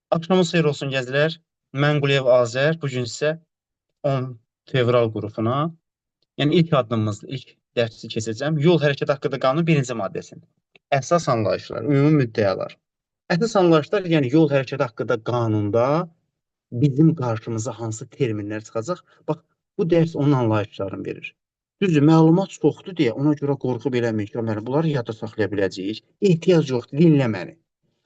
Axşamınız xeyir olsun gəzilər. Mən Quliyev Azər. Bu gün isə 10 fevral qrupuna, yəni ilk addımımız, ilk dərsi keçəcəm. Yol hərəkəti haqqında qanunun birinci maddəsini. Əsas anlayışlar, ümumi müddəalar. Əsas anlayışlar, yəni yol hərəkəti haqqında qanunda bizim qarşımıza hansı terminlər çıxacaq? Bax, bu dərs onun anlayışlarını verir. Düzdür, məlumat çoxdur deyə ona görə qorxub eləməyik. Müəllim, bunları yadda saxlaya biləcəyik. Ehtiyac yoxdur, dinlə məni.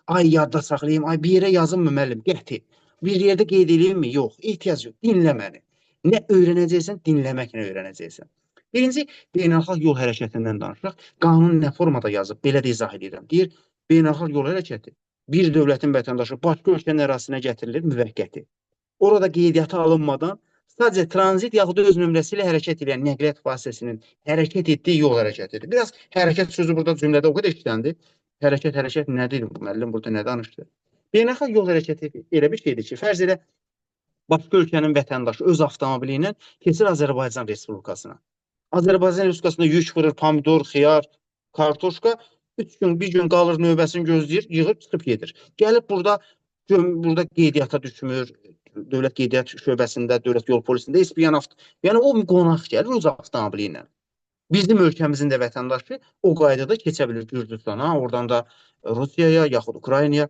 Ay yadda saxlayayım, ay bir yerə yazınmı müəllim? Qəti. Bir yerdə qeyd edeyimmi? Yox, ehtiyac yox. Dinlə məni. Nə öyrənəcəksən, dinləməklə öyrənəcəksən. Birinci, beynəlxalq yol hərəkətindən danışaq. Qanun nə formada yazıb? Belə də izah edirəm. Deyir, beynəlxalq yol hərəkəti bir dövlətin vətəndaşı başqa ölkənin ərazisinə gətirilir müvəqqəti. Orada qeydiyyata alınmadan sadəcə tranzit yaxud da öz nömrəsi ilə hərəkət edən nəqliyyat vasitəsinin hərəkət etdiyi yol hərəkətidir. Biraz hərəkət sözü burada cümlədə o qədər işləndi. Hərəkət nədir bu müəllim burada nə danışdı? Beynəlxalq yol hərəkəti elə bir şeydir ki, fərz elə başqa ölkənin vətəndaşı öz avtomobili ilə keçir Azərbaycan Respublikasına. Azərbaycan Respublikasında yük vurur, pomidor, xiyar, kartoşka, 3 gün, bir gün qalır növbəsini gözləyir, yığıb çıxıb gedir. Gəlib burada qeydiyyata düşmür, dövlət qeydiyyat şöbəsində, dövlət yol polisində, yəni o qonaq gəlir öz avtomobili ilə. Bizim ölkəmizin də vətəndaşı o qaydada keçə bilir Gürcüstana, oradan da Rusiyaya, yaxud Ukraynaya.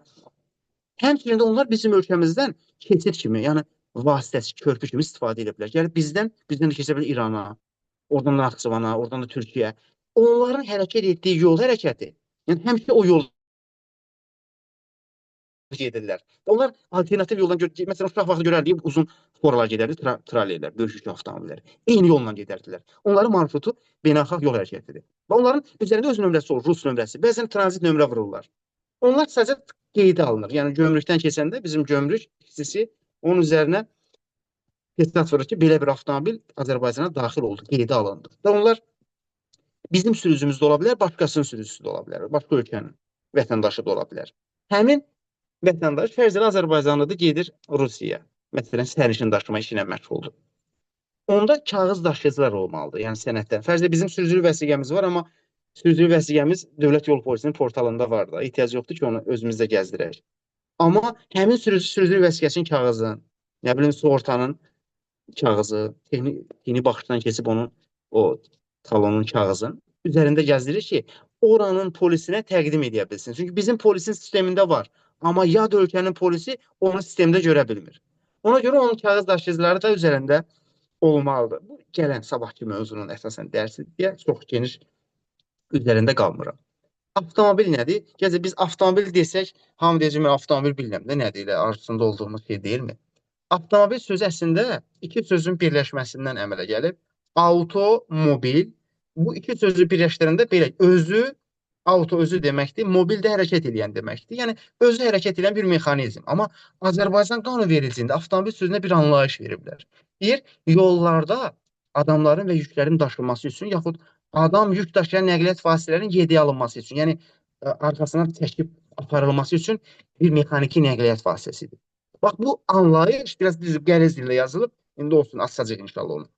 Həmçinin də onlar bizim ölkəmizdən keçid kimi, yəni vasitəsi, körpü kimi istifadə edə bilər. Yəni bizdən də keçə bilər İrana, oradan da Naxçıvana, oradan da Türkiyə. Onların hərəkət etdiyi yol hərəkəti, yəni həmişə o yol gedirlər. Onlar alternativ yoldan məsələn uşaq vaxtı görərdik uzun foralar gedərdi, tralleylər, böyük yük avtomobilləri. Eyni yolla gedərdilər. Onların marşrutu beynəlxalq yol hərəkətidir. Və onların üzərində öz nömrəsi olur, rus nömrəsi. Bəzən tranzit nömrə vururlar. Onlar sadəcə qeydə alınır. Yəni gömrükdən keçəndə bizim gömrük hissəsi onun üzərinə hesab vurur ki, belə bir avtomobil Azərbaycana daxil oldu, qeydə alındı. Və onlar bizim sürücümüz də ola bilər, başqasının sürücüsü də ola bilər, başqa ölkənin vətəndaşı da ola bilər. Həmin vətəndaş fərz elə Azərbaycanlıdır, gedir Rusiyaya. Məsələn, sərnişin daşıma işi ilə məşğuldur. Onda kağız daşıyıcılar olmalıdır, yəni sənədlər. Fərz elə bizim sürücülük vəsiqəmiz var, amma sürücülük vəsiqəmiz Dövlət Yol Polisinin portalında var da. Ehtiyac yoxdur ki, onu özümüzdə gəzdirək. Amma həmin sürücülük vəsiqəsinin kağızı, nə bilim, sığortanın kağızı, texniki baxışdan keçib onun o talonun kağızın üzərində gəzdirir ki, oranın polisinə təqdim edə bilsin. Çünki bizim polisin sistemində var. Amma yad ölkənin polisi onu sistemdə görə bilmir. Ona görə onun kağız daşıyıcıları da üzərində olmalıdır. Bu gələn sabahki mövzunun əsasən dərsi deyə çox geniş üzərində qalmıram. Avtomobil nədir? Gəzə biz avtomobil desək, hamı deyəcək, mən avtomobil bilmirəm də nədir, elə arzusunda olduğumuz şey deyilmi? Avtomobil sözü əslində iki sözün birləşməsindən əmələ gəlib. Avtomobil, bu iki sözü birləşdirəndə belə özü, auto özü deməkdir, mobil də hərəkət edən deməkdir. Yəni özü hərəkət edən bir mexanizm. Amma Azərbaycan qanunvericiliyində avtomobil sözünə bir anlayış veriblər. Deyir, yollarda adamların və yüklərin daşınması üçün, yaxud adam yük daşıyan nəqliyyat vasitələrinin yediyə alınması üçün, yəni arxasına çəkib aparılması üçün bir mexaniki nəqliyyat vasitəsidir. Bax, bu anlayış biraz qəliz dillə yazılıb, indi olsun, asacaq inşallah onu.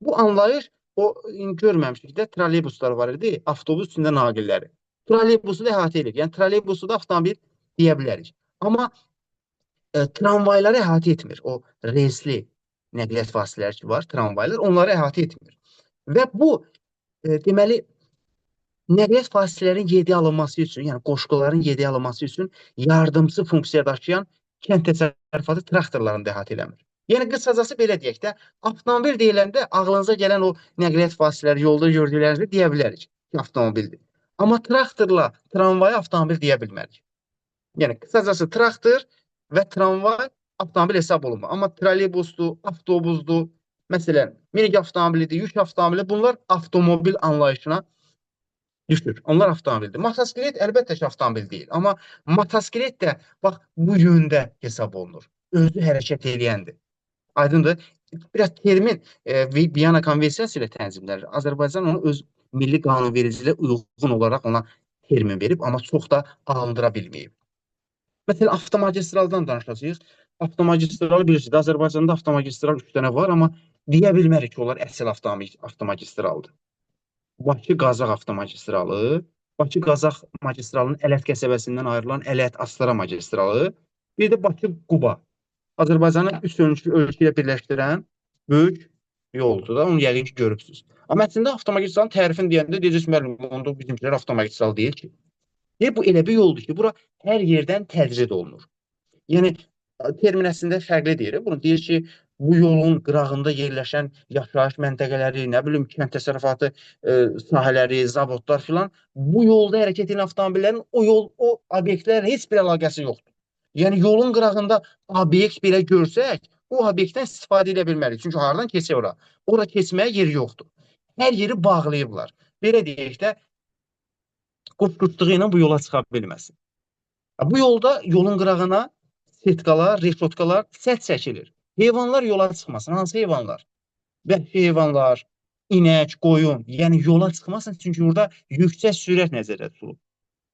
Bu anlayış, o görməmişdik də, trolleybuslar var idi, avtobus üstündə naqilləri. Trolleybusu da əhatə edir, yəni trolleybusu da avtomobil deyə bilərik. Amma tramvayları əhatə etmir, o relsli nəqliyyat vasitələri ki var, tramvaylar, onları əhatə etmir. Və bu, deməli, nəqliyyat vasitələrinin yediyə alınması üçün, yəni qoşquların yediyə alınması üçün yardımçı funksiya daşıyan kənd təsərrüfatı traktorlarını da əhatə eləmir. Yəni qısacası belə deyək də, avtomobil deyiləndə ağlınıza gələn o nəqliyyat vasitələri, yolda gördüklərinizi deyə bilərik ki, avtomobildir. Amma traktorla tramvaya avtomobil deyə bilmərik. Yəni qısacası traktor və tramvay avtomobil hesab olunmur. Amma trolleybusdur, avtobusdur, məsələn, minik avtomobilidir, yük avtomobili, bunlar avtomobil anlayışına düşür. Onlar avtomobildir. Motosiklet əlbəttə ki, avtomobil deyil. Amma motosiklet də bax bu yöndə hesab olunur. Özü hərəkət eləyəndir. Aydındır. Biraz termin Viyana Konvensiyası ilə tənzimlənir. Azərbaycan onu öz milli qanunvericiliyə uyğun olaraq ona termin verib, amma çox da alındıra bilməyib. Məsələn, avtomagistraldan danışacağıq. Avtomagistralı bilirsiniz, Azərbaycanda avtomagistral 3 dənə var, amma deyə bilmərik ki, onlar əsl avtomagistraldır. Bakı-Qazax avtomagistralı, Bakı-Qazax magistralının Ələt qəsəbəsindən ayrılan Ələt-Astara magistralı Bir də Bakı-Quba. Azərbaycanı üç ölkəyə birləşdirən böyük yoldur da. Onu yəqin ki, görübsünüz. Amma əslində avtomagistralın tərifini deyəndə deyəcəksiniz, müəllim, onda bizimkilər avtomagistral deyil ki. Bu elə bir yoldur ki, bura hər yerdən təcrid olunur. Yəni termin əslində fərqli deyir. Bunu deyir ki, bu yolun qırağında yerləşən yaşayış məntəqələri, nə bilim, kənd təsərrüfatı sahələri, zavodlar filan, bu yolda hərəkət edən avtomobillərin o obyektlərlə heç bir əlaqəsi yoxdur. Yəni yolun qırağında obyekt belə görsək, o obyektdən istifadə edə bilmərik. Çünki hardan keçir ora? Ora keçməyə yer yoxdur. Hər yeri bağlayıblar. Belə deyək də, quş qutluğu ilə bu yola çıxa bilməsin. Bu yolda yolun qırağına setkalar, reşotkalar sədd çəkilir. Heyvanlar yola çıxmasın. Hansı heyvanlar? Vəhşi heyvanlar, inək, qoyun. Yəni yola çıxmasın, çünki burada yüksək sürət nəzərdə tutulub.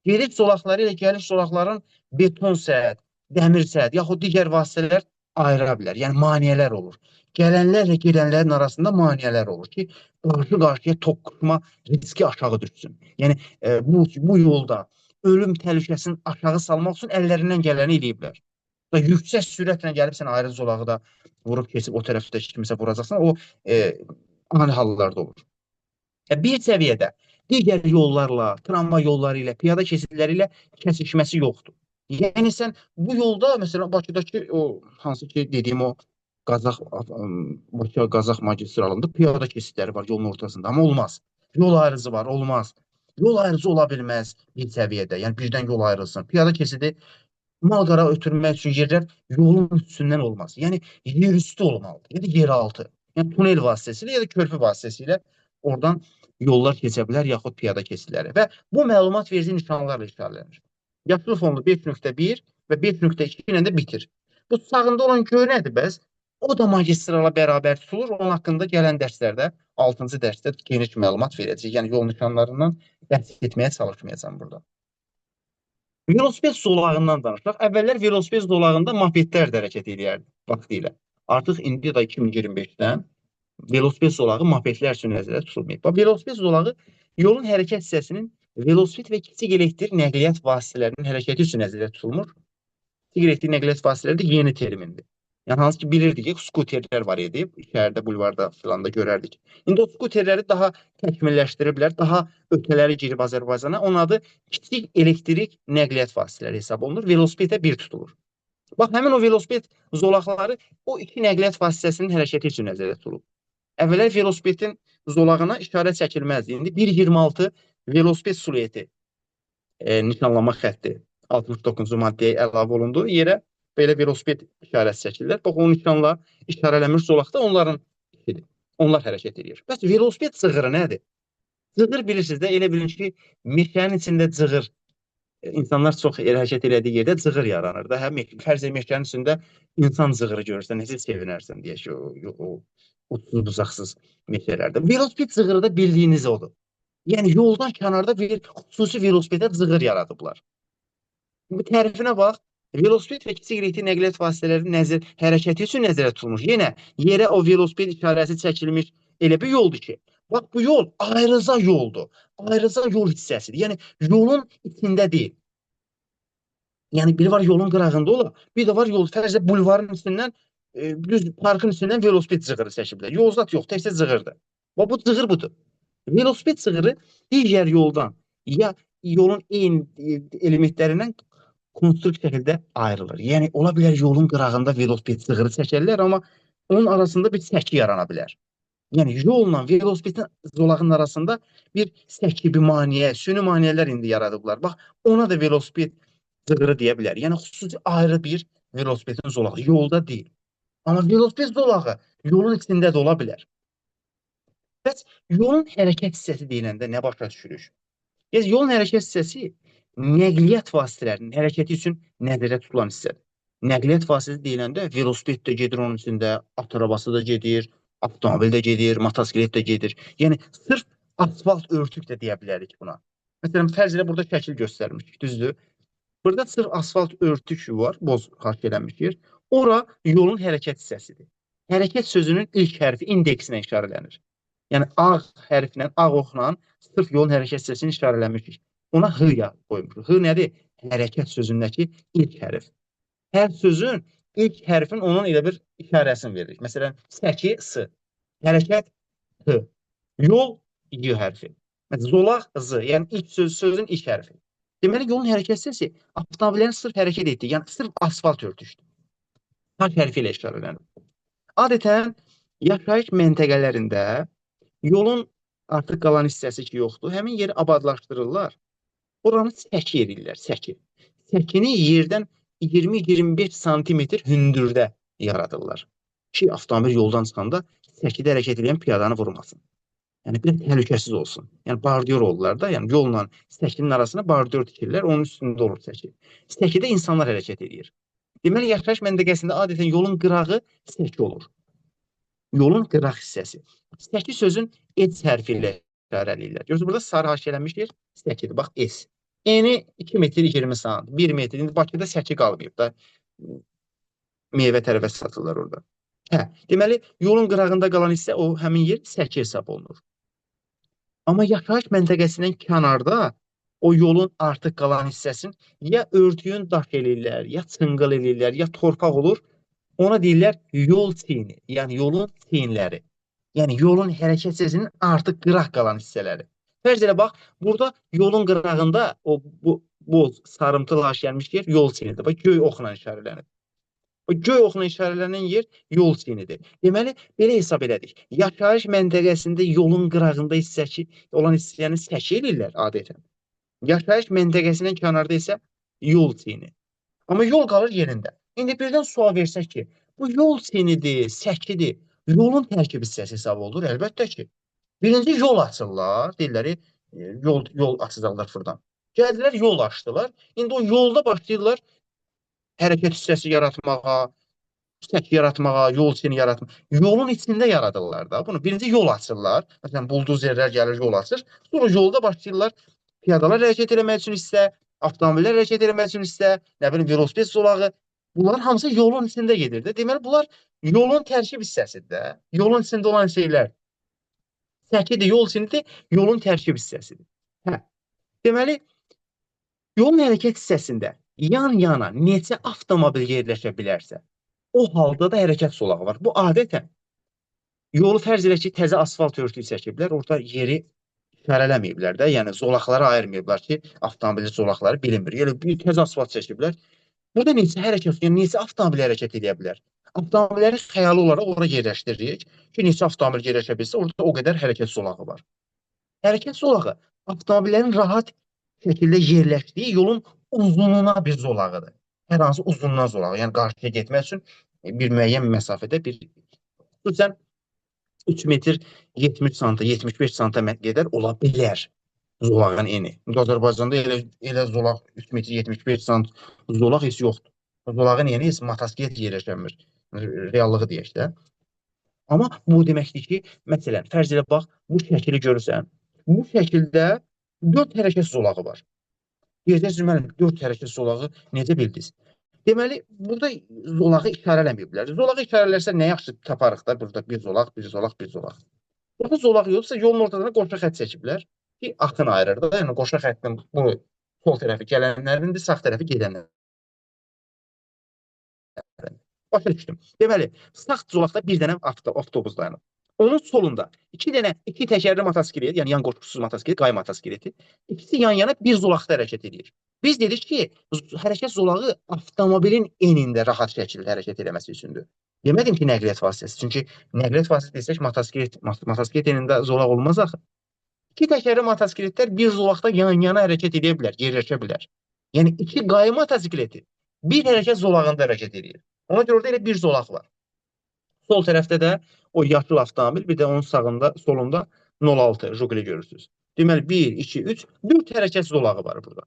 Gediş zolaqları ilə gəliş zolaqların beton sədd, dəmir sədd, yaxud digər vasitələr ayıra bilər. Yəni maneələr olur. Gələnlərlə gedənlərin arasında maneələr olur ki, qarşı-qarşıya toqquşma riski aşağı düşsün. Yəni bu yolda ölüm təhlükəsini aşağı salmaq üçün əllərindən gələni eləyiblər. Yüksək sürətlə gəlib sən ayrı zolağı da vurub keçib o tərəfdə kimisə vuracaqsan, o ani hallarda olur. Bir səviyyədə digər yollarla, tramvay yolları ilə, piyada keçidləri ilə kəsişməsi yoxdur. Yəni sən bu yolda, məsələn, Bakıdakı o hansı ki dediyim o Bakı-Qazax magistralında piyada keçidləri var yolun ortasında, amma olmaz. Yol ayrıcı var, olmaz. Yol ayrıcı ola bilməz bir səviyyədə, yəni birdən yol ayrılsın. Piyada keçidi mal-qara ötürmək üçün yerlər yolun üstündən olmaz. Yəni yer üstü olmalıdır, ya da yer altı. Yəni tunel vasitəsilə ya da körpü vasitəsilə oradan yollar keçə bilər, yaxud piyada keçidləri. Və bu məlumat verici nişanlarla işarələnir. Yaşıl fonlu 5.1 və 5.2 ilə də bitir. Bu sağında olan göy nədir bəs? O da magistrala bərabər tutulur. Onun haqqında gələn dərslərdə, 6-cı dərsdə geniş məlumat verəcək. Yəni yol nişanlarından bəhs etməyə çalışmayacağam burada. Velosiped zolağından danışaq. Əvvəllər velosiped zolağında mopedlər də hərəkət edirdi vaxtilə. Artıq indi də 2025-dən velosiped zolağı mopedlər üçün nəzərdə tutulmayıb. Velosiped zolağı yolun hərəkət hissəsinin velosiped və kiçik elektrik nəqliyyat vasitələrinin hərəkəti üçün nəzərdə tutulmur. Kiçik elektrik nəqliyyat vasitələri də yeni termindir. Yəni hansı ki bilirdik ki, skuterlər var idi, şəhərdə, bulvarda filan da görərdik. İndi o skuterləri daha təkmilləşdiriblər, daha ötələri girib Azərbaycana. Onun adı kiçik elektrik nəqliyyat vasitələri hesab olunur, velosipedə bir tutulur. Bax, həmin o velosiped zolaqları o iki nəqliyyat vasitəsinin hərəkəti üçün nəzərdə tutulub. Əvvəllər velosipedin zolağına işarə çəkilməzdi. İndi 1.26 velosiped silueti nişanlama xətti 69-cu maddəyə əlavə olundu. Yerə belə velosiped işarəsi çəkirlər. Bax, o nişanla işarələnmiş zolaqda onların işidir. Onlar hərəkət edir. Bəs velosiped cığırı nədir? Cığır bilirsiniz də, elə bilin ki, meşənin içində cığır. İnsanlar çox hərəkət elədiyi yerdə cığır yaranır da. Fərz meşənin içində insan cığırı görürsən, necə sevinərsən deyək ki, o uçsuz-bucaqsız meşələrdə. Velosiped cığırı da bildiyiniz odur. Yəni yoldan kənarda xüsusi velosipedə cığır yaradıblar. Bu tərifinə bax, velosiped və kiçik elektrik nəqliyyat vasitələrinin hərəkəti üçün nəzərdə tutulmuş. Yenə yerə o velosiped işarəsi çəkilmiş elə bir yoldur ki, bax bu yol ayrıca yoldur. Ayrıca yol hissəsidir. Yəni yolun içində deyil. Yəni biri var yolun qırağında ola, bir də var yol fərcə bulvarın üstündən, düz parkın üstündən velosiped cığırı çəkiblər. Yol zat yox, təkcə cığırdır. Bax bu cığır budur. Velosiped cığırı digər yoldan ya yolun eyni elementlərindən konstruksiya şəkildə ayrılır. Yəni ola bilər yolun qırağında velosiped cığırı çəkərlər, amma onun arasında bir səki yarana bilər. Yəni yolla velosipedin zolağının arasında bir səki, bir maneə, süni maneələr indi yaradıblar. Bax, ona da velosiped cığırı deyə bilər. Yəni xüsusi ayrı bir velosipedin zolağı, yolda deyil. Amma velosiped zolağı yolun içində də ola bilər. Bəs yolun hərəkət hissəsi deyiləndə nə başa düşürük? Yolun hərəkət hissəsi nəqliyyat vasitələrinin hərəkəti üçün nəzərdə tutulan hissədir. Nəqliyyat vasitəsi deyiləndə velosiped də gedir onun içində, at arabası da gedir, avtomobil də gedir, motosiklet də gedir. Yəni sırf asfalt örtük də deyə bilərik buna. Məsələn, fərz elə burada şəkil göstərmişik, düzdür? Burada sırf asfalt örtük var, boz xaç edilmiş yer. Ora yolun hərəkət hissəsidir. Hərəkət sözünün ilk hərfi indeksinə işarələnir. Yəni ağ hərflə, ağ oxla sırf yolun hərəkət hissəsini işarələnmişik. Ona H-ya qoymuşuq. H nədir? Hərəkət sözündəki ilk hərf. Hər sözün ilk hərfin onun elə bir işarəsini verir. Məsələn, səki, s, hərəkət, h, yol, y hərfi. Məsələn, zolaq, z, yəni ilk sözün ilk hərfi. Deməli, yolun hərəkət hissəsi avtomobillərin sırf hərəkət etdiyi, yəni sırf asfalt örtüşdür. H hərfi ilə işarələnir. Adətən yaşayış məntəqələrində yolun artıq qalan hissəsi ki yoxdur, həmin yeri abadlaşdırırlar. Oranı səki edirlər, səki. Səkini yerdən 20-25 santimetr hündürdə yaradırlar. Ki, avtomobil yoldan çıxanda səkidə hərəkət edən piyadanı vurmasın. Yəni, bir təhlükəsiz olsun. Yəni, bardyor olurlar da, yəni yolla səkinin arasına bardyor tikirlər, onun üstündə olur səki. Səkidə insanlar hərəkət edir. Deməli, yaşayış məntəqəsində adətən yolun qırağı səki olur. Yolun qıraq hissəsi. Səki sözün S hərfi ilə işarələyirlər. Görürsünüz, burada sarı haşiyələnmişdir. Səkidir. Bax, S. Eni 2 metr 20 sant, 1 metr. İndi Bakıda səki qalmayıb da. Meyvə tərəvəz satırlar orada. Hə, deməli, yolun qırağında qalan hissə o həmin yer səki hesab olunur. Amma yaşayış məntəqəsindən kənarda o yolun artıq qalan hissəsini ya örtüyün daş eləyirlər, ya çınqıl eləyirlər, ya torpaq olur. Ona deyirlər yol çiyini, yəni yolun çiyinləri. Yəni yolun hərəkət hissəsinin artıq qıraq qalan hissələri. Fərz elə bax, burada yolun qırağında o bu sarımtıl haşiyəlmiş yer yol çiyinidir. Bax, göy oxla işarələnir. O göy oxla işarələnən yer yol çiyinidir. Deməli, belə hesab elədik. Yaşayış məntəqəsində yolun qırağında hissəsi olan hissəni səki eləyirlər adətən. Yaşayış məntəqəsindən kənarda isə yol çiyini. Amma yol qalır yerində. İndi birdən sual versək ki, bu yol çiyinidir, səkidir, yolun tərkib hissəsi hesab olur? Əlbəttə ki. Birinci yol açırlar, deyirlər, yol açacaqlar fırdan. Gəldilər, yol açdılar. İndi o yolda başlayırlar hərəkət hissəsi yaratmağa, səki yaratmağa, yol çiyini yaratmağa. Yolun içində yaradırlar da. Bunu birinci yol açırlar. Məsələn, buldozerlər gəlir, yol açır. Sonra yolda başlayırlar piyadalar hərəkət eləmək üçün hissə, avtomobillər hərəkət eləmək üçün hissə, nə bilim, velosiped zolağı. Bunların hamısı yolun içində gedir də. Deməli, bunlar yolun tərkib hissəsidir də. Yolun içində olan şeylər səkidir, yol çiyinidir, yolun tərkib hissəsidir. Hə. Deməli, yolun hərəkət hissəsində yan-yana neçə avtomobil yerləşə bilərsə, o halda da hərəkət zolağı var. Bu adətən yolu fərz elə ki, təzə asfalt örtüyü çəkiblər, orada yeri işarələməyiblər də, yəni zolaqları ayırmayıblar ki, avtomobil zolaqları bilinmir. Yəni, bir təzə asfalt çəkiblər. Burada neçə hərəkət, yəni neçə avtomobil hərəkət edə bilər? Avtomobilləri xəyali olaraq oraya yerləşdiririk ki, neçə avtomobil yerləşə bilsə, orada o qədər hərəkət zolağı var. Hərəkət zolağı avtomobillərin rahat şəkildə yerləşdiyi yolun uzunluğuna bir zolağıdır. Hər hansı uzunluğuna zolağı, yəni qarşıya getmək üçün bir müəyyən məsafədə bir, xüsusən 3 metr 70 santa, 75 santa qədər ola bilər zolağın eni. Azərbaycanda elə zolaq 3 metr 75 sant zolaq heç yoxdur. Zolağın eni heç motosiklet yerləşənmir. Reallığı deyək də. Amma bu deməkdir ki, məsələn, fərz elə bax, bu şəkili görürsən. Bu şəkildə 4 hərəkət zolağı var. Deyəcəksiniz, müəllim, 4 hərəkət zolağı necə bildiniz? Deməli, burada zolağı işarələməyiblər. Zolağı işarələrsə nə yaxşı taparıq da, burada bir zolaq, bir zolaq, bir zolaq. Burada zolaq yoxsa yolun ortasına qoşa xətt çəkiblər ki, axın ayırır da, yəni qoşa xəttin bu sol tərəfi gələnlərindir, sağ tərəfi gedənlər. Başa düşdüm. Deməli, sağ zolaqda bir dənə avtobus dayanıb. Onun solunda iki təkərli motosiklet, yəni yan qoşqusuz motosiklet, qay motosikleti, ikisi yan-yana bir zolaqda hərəkət edir. Biz dedik ki, hərəkət zolağı avtomobilin enində rahat şəkildə hərəkət eləməsi üçündür. Demədim ki, nəqliyyat vasitəsi. Çünki nəqliyyat vasitəsi desək, motosiklet enində zolaq olmaz axı. İki təkərli motosikletlər bir zolaqda yan-yana hərəkət edə bilər, yerləşə bilər. Yəni, iki qay motosikleti bir hərəkət zolağında hərəkət edir. Ona görə orada elə bir zolaq var. Sol tərəfdə də o yaşıl avtomobil, bir də onun sağında, solunda 06 Juguli görürsünüz. Deməli, 1, 2, 3, 4 hərəkət zolağı var burada.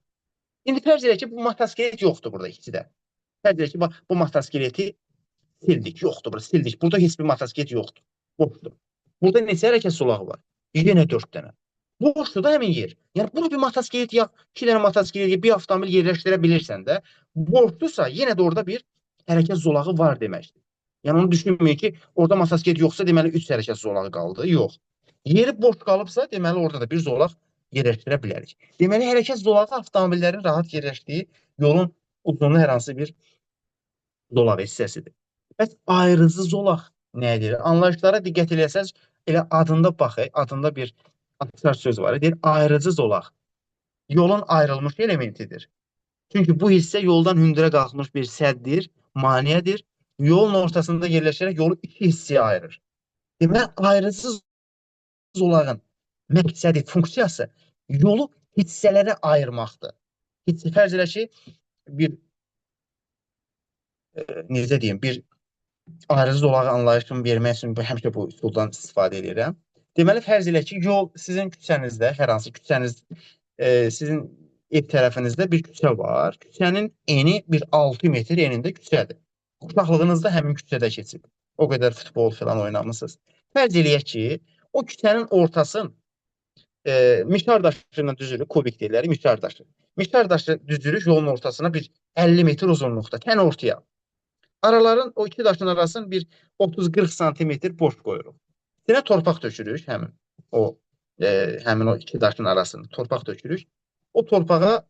İndi fərz elə ki, bu motosiklet yoxdur burada ikisidə. Fərz elə ki, bu motosikleti sildik, yoxdur burada, sildik. Burada heç bir motosiklet yoxdur, boşdur. Burada neçə hərəkət zolağı var? Yenə 4 dənə. Boşdur da həmin yer. Yəni, burada bir motosiklet, 2 dənə motosiklet, bir avtomobil yerləşdirə bilirsən də, boşdursa, yenə də orada bir hərəkət zolağı var deməkdir. Yəni, onu düşünməyin ki, orada motosiklet yoxsa, deməli, 3 hərəkət zolağı qaldı. Yox. Yeri boş qalıbsa, deməli, orada da bir zolaq yerləşdirə bilərik. Deməli, hərəkət zolağı avtomobillərin rahat yerləşdiyi yolun uzunluğu hər hansı bir zolaq hissəsidir. Bəs ayrıcı zolaq nədir? Anlayışlara diqqət eləsəz, elə adında baxın, adında bir açar söz var. Deyir, ayrıcı zolaq yolun ayrılmış elementidir. Çünki bu hissə yoldan hündürə qalxmış bir səddir, maneədir. Yolun ortasında yerləşərək yolu iki hissəyə ayırır. Deməli, ayrıcı zolağın məqsədi, funksiyası yolu hissələrə ayırmaqdır. Fərz elə ki, bir necə deyim, bir ayrıcı zolağı anlayışını vermək üçün həmişə bu üsuldan istifadə edirəm. Deməli, fərz elə ki, yol sizin küçənizdə, hər hansı küçəniz, sizin ev tərəfinizdə bir küçə var. Küçənin eni bir 6 metr enində küçədir. Uşaqlığınızda həmin küçədə keçib. O qədər futbol falan oynamısınız. Fərz eləyək ki, o küçənin ortasını mişar daşı ilə düzülür, kubik deyirlər, mişar daşı. Mişar daşı düzülür yolun ortasına bir 50 metr uzunluqda, tən ortaya. Araların, o iki daşın arasını bir 30-40 santimetr boş qoyuruq. Sinə torpaq tökürük, həmin o iki daşın arasını torpaq tökürük. O torpağa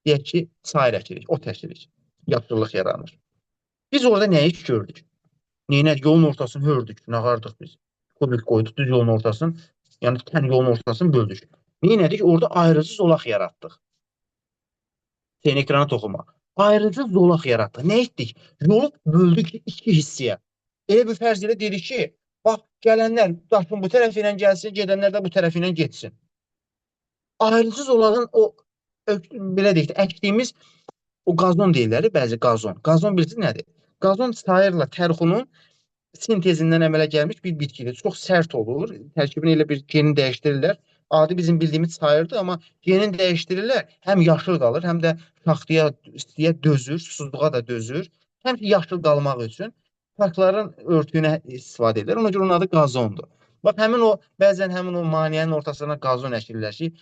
deyək ki, sayır əkirik, ot əkirik. Yaşıllıq yaranır. Biz orada nəyi gördük? Neynədik? Yolun ortasını hördük, nağardıq biz. Kubik qoyduq düz yolun ortasını, yəni tən yolun ortasını böldük. Neynədik? Orada ayrıcı zolaq yaratdıq. Senin ekrana toxunma. Ayrıcı zolaq yaratdıq. Nə etdik? Yolu böldük iki hissəyə. Elə bir fərz ilə dedik ki, bax, gələnlər daşın bu tərəfi ilə gəlsin, gedənlər də bu tərəfi ilə getsin. Ayrıcı zolağın o, belə deyək, əkdiyimiz o qazon deyirlər, bəzi qazon. Qazon bilirsiniz nədir? Qazon sayırla tərxunun sintezindən əmələ gəlmiş bir bitkidir. Çox sərt olur. Tərkibini elə bir geni dəyişdirirlər. Adi bizim bildiyimiz sayırdır, amma genin dəyişdirirlər. Həm yaşıl qalır, həm də şaxtaya, istiyə dözür, susuzluğa da dözür. Həm ki, yaşıl qalmaq üçün parkların örtüyünə istifadə edirlər. Ona görə onun adı qazondur. Bax, bəzən həmin o maneənin ortasına qazon əkirlər ki,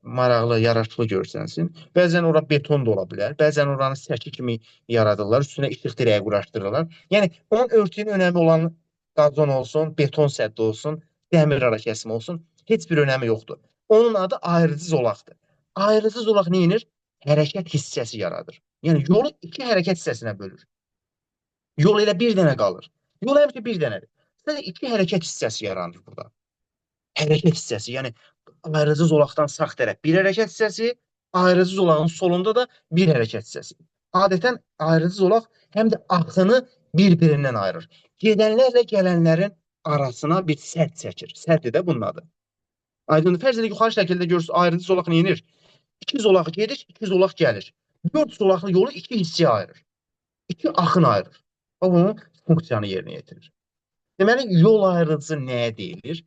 maraqlı, yaraşıqlı görsənsin. Bəzən ora beton da ola bilər. Bəzən oranı səki kimi yaradırlar. Üstünə işıq dirəyi quraşdırırlar. Yəni, onun örtüyün önəmi olan qazon olsun, beton səddi olsun, dəmir ara kəsimi olsun, heç bir önəmi yoxdur. Onun adı ayrıcı zolaqdır. Ayrıcı zolaq neyinir? Hərəkət hissəsi yaradır. Yəni, yolu iki hərəkət hissəsinə bölür. Yol elə bir dənə qalır. Yol həmişə bir dənədir. Sadəcə iki hərəkət hissəsi yaranır burada. Hərəkət hissəsi, yəni ayrıcı zolaqdan sağ tərəf bir hərəkət hissəsi, ayrıcı zolağın solunda da bir hərəkət hissəsi. Adətən ayrıcı zolaq həm də axını bir-birindən ayırır. Gedənlərlə gələnlərin arasına bir sədd çəkir. Səddir də bunun adı. Aydındır. Fərz edək, yuxarı şəkildə görürsünüz, ayrıcı zolaq neyinir? İki zolaq gedir, iki zolaq gəlir. 4 zolaqlı yolu iki hissəyə ayırır. İki axın ayırır. O bunun funksiyanı yerinə yetirir. Deməli, yol ayrıcı nəyə deyilir?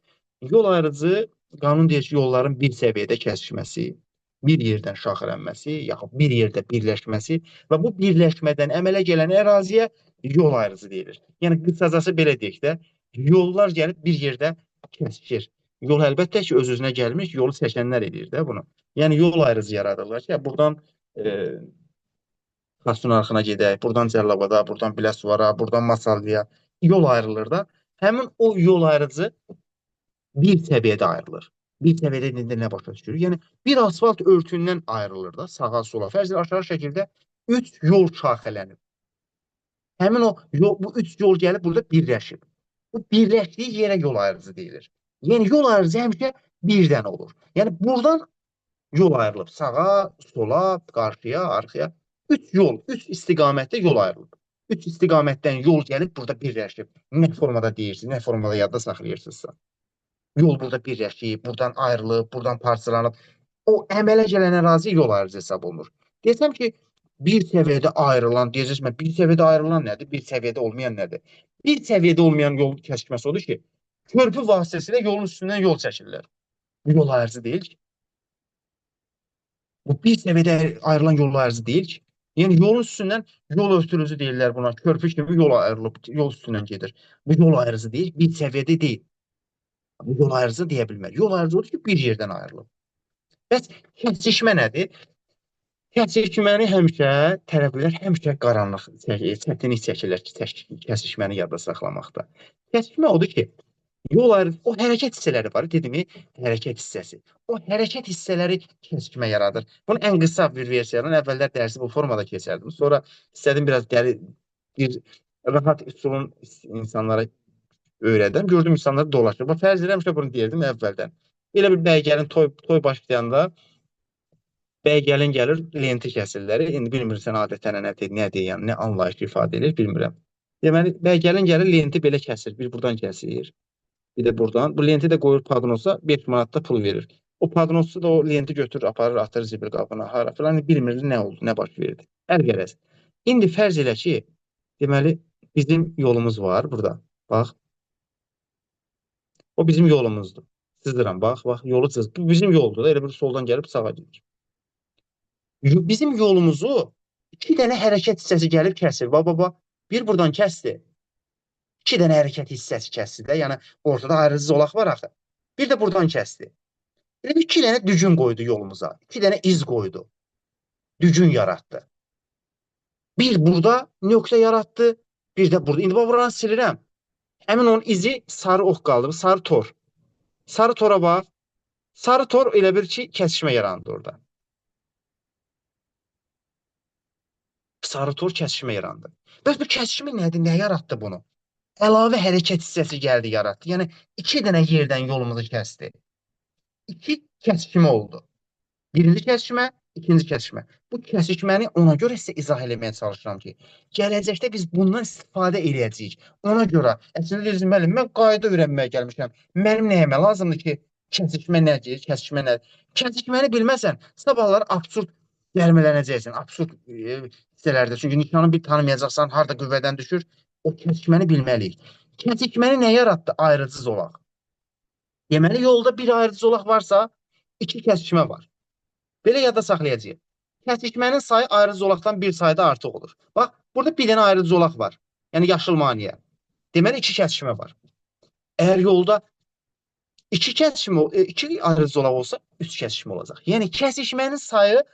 Yol ayrıcı, qanun deyir ki, yolların bir səviyyədə kəsişməsi, bir yerdən şaxələnməsi, yaxud bir yerdə birləşməsi və bu birləşmədən əmələ gələn əraziyə yol ayrıcı deyilir. Yəni, qısacası belə deyək də, yollar gəlib bir yerdə kəsişir. Yol əlbəttə ki, öz-özünə gəlmiş, yolu çəkənlər edir də bunu. Yəni, yol ayrıcı yaradırlar ki, buradan Xasun arxına gedək, buradan Cəllabada, buradan Biləsuvara, buradan Masallıya yol ayrılır da. Həmin o yol ayrıcı bir səviyyədə ayrılır. Bir səviyyədə nə başa düşürük? Yəni, bir asfalt örtüyündən ayrılır da, sağa, sola. Fərz aşağı şəkildə 3 yol şaxələnib. Həmin bu 3 yol gəlib burada birləşib. Bu birləşdiyi yerə yol ayrıcı deyilir. Yəni, yol ayrıcı həmişə birdən olur. Yəni, buradan yol ayrılıb. Sağa, sola, qarşıya, arxaya. 3 yol, 3 istiqamətdə yol ayrılıb. 3 istiqamətdən yol gəlib burada birləşib. Nə formada deyirsiniz, nə formada yadda saxlayırsınızsa. Yol burada birləşib, buradan ayrılıb, buradan parçalanıb. O əmələ gələn ərazi yol ayrıcı hesab olunur. Desəm ki, bir səviyyədə ayrılan, deyəcəksiniz, bir səviyyədə ayrılan nədir, bir səviyyədə olmayan nədir? Bir səviyyədə olmayan yol kəsişməsi odur ki, körpü vasitəsilə yolun üstündən yol çəkirlər. Bu yol ayrıcı deyil ki. Bu bir səviyyədə ayrılan yol ayrıcı deyil ki. Yəni, yolun üstündən yol örtülüsü deyirlər buna. Körpü kimi yol ayrılıb, yol üstündən gedir. Bu yol ayrıcı deyil, bir səviyyədə deyil. Bu yol ayrıcı deyə bilmər. Yol ayrıcı odur ki, bir yerdən ayrılıb. Bəs kəsişmə nədir? Kəsişməni həmişə, tərəflər həmişə qaranlıq, çətinlik çəkirlər ki, kəsişməni yadda saxlamaqda. Kəsişmə odur ki, yol ayrıcı, o hərəkət hissələri var, dedimi, hərəkət hissəsi. O hərəkət hissələri kəsişmə yaradır. Bunun ən qısa bir versiyanın əvvəllər dərsi bu formada keçərdim. Sonra istədim biraz dəri bir rahat üsulun insanlara öyrədən. Gördüm insanlar dolaşır. Bax, fərz eləmişə bunu deyirdim əvvəldən. Elə bir bəy gəlin toy başlayanda bəy gəlin gəlir, lenti kəsirlər. İndi bilmirsən adətən nə deyən, nə anlayış ifadə edir, bilmirəm. Deməli, bəy gəlin gəlir, lenti belə kəsir. Bir buradan kəsir, bir də buradan. Bu lenti də qoyur padnosa, 5 manat da pul verir. O padnosçu da o lenti götürür, aparır, atır zibil qabına, hara filan. Bilmir nə oldu, nə baş verdi. Hər qərəz. İndi fərz elə ki, deməli, bizim yolumuz var burada. Bax, o bizim yolumuzdur. Sızdıram, bax, yolu çiz. Bu bizim yoldur da, elə bir soldan gəlib sağa gedir. Bizim yolumuzu iki dənə hərəkət hissəsi gəlib kəsir. Baba, bir buradan kəsdi. İki dənə hərəkət hissəsi kəsdi də. Yəni ortada ayrıcı zolaq var axı. Bir də buradan kəsdi. Elə bir iki dənə düzün qoydu yolumuza. İki dənə iz qoydu. Düzün yaratdı. Bir burada nöqtə yaratdı. Bir də burada. İndi buranı silirəm. Həmin onun izi sarı ox qaldı. Sarı tor. Sarı tora bax. Sarı tor elə bir ki, kəsişmə yarandı orada. Sarı tor kəsişmə yarandı. Bəs bu kəsişmə nədir? Nə yaratdı bunu? Əlavə hərəkət hissəsi gəldi, yaratdı. Yəni, iki dənə yerdən yolumuzu kəsdi. İki kəsişmə oldu. Birinci kəsişmə, ikinci kəsişmə. Bu kəsişməni ona görə sizə izah eləməyə çalışıram ki, gələcəkdə biz bundan istifadə eləyəcəyik. Ona görə, əslində deyirsiniz, müəllim, mən qayda öyrənməyə gəlmişəm. Mənim nəyəmə lazımdır ki, kəsişmə nədir, kəsişmə nədir? Kəsişməni bilməsən, sabahlar absurd gəlmələnəcəksən, absurd hissələrdə. Çünki nişanı bir tanımayacaqsan, harada qüvvədən düşür, o kəsişməni bilməliyik. Kəsişməni nə yaratdı? Ayrıcı zolaq. Deməli, yolda bir ayrıcı zolaq varsa, iki kəsişmə var. Belə yadda saxlayacağıq. Kəsişmənin sayı ayrı zolaqdan bir sayda artıq olur. Bax, burada bir dənə ayrı zolaq var. Yəni yaşıl maniyə. Deməli, iki kəsişmə var. Əgər yolda iki ayrı zolaq olsa, üç kəsişmə olacaq. Yəni, kəsişmənin sayı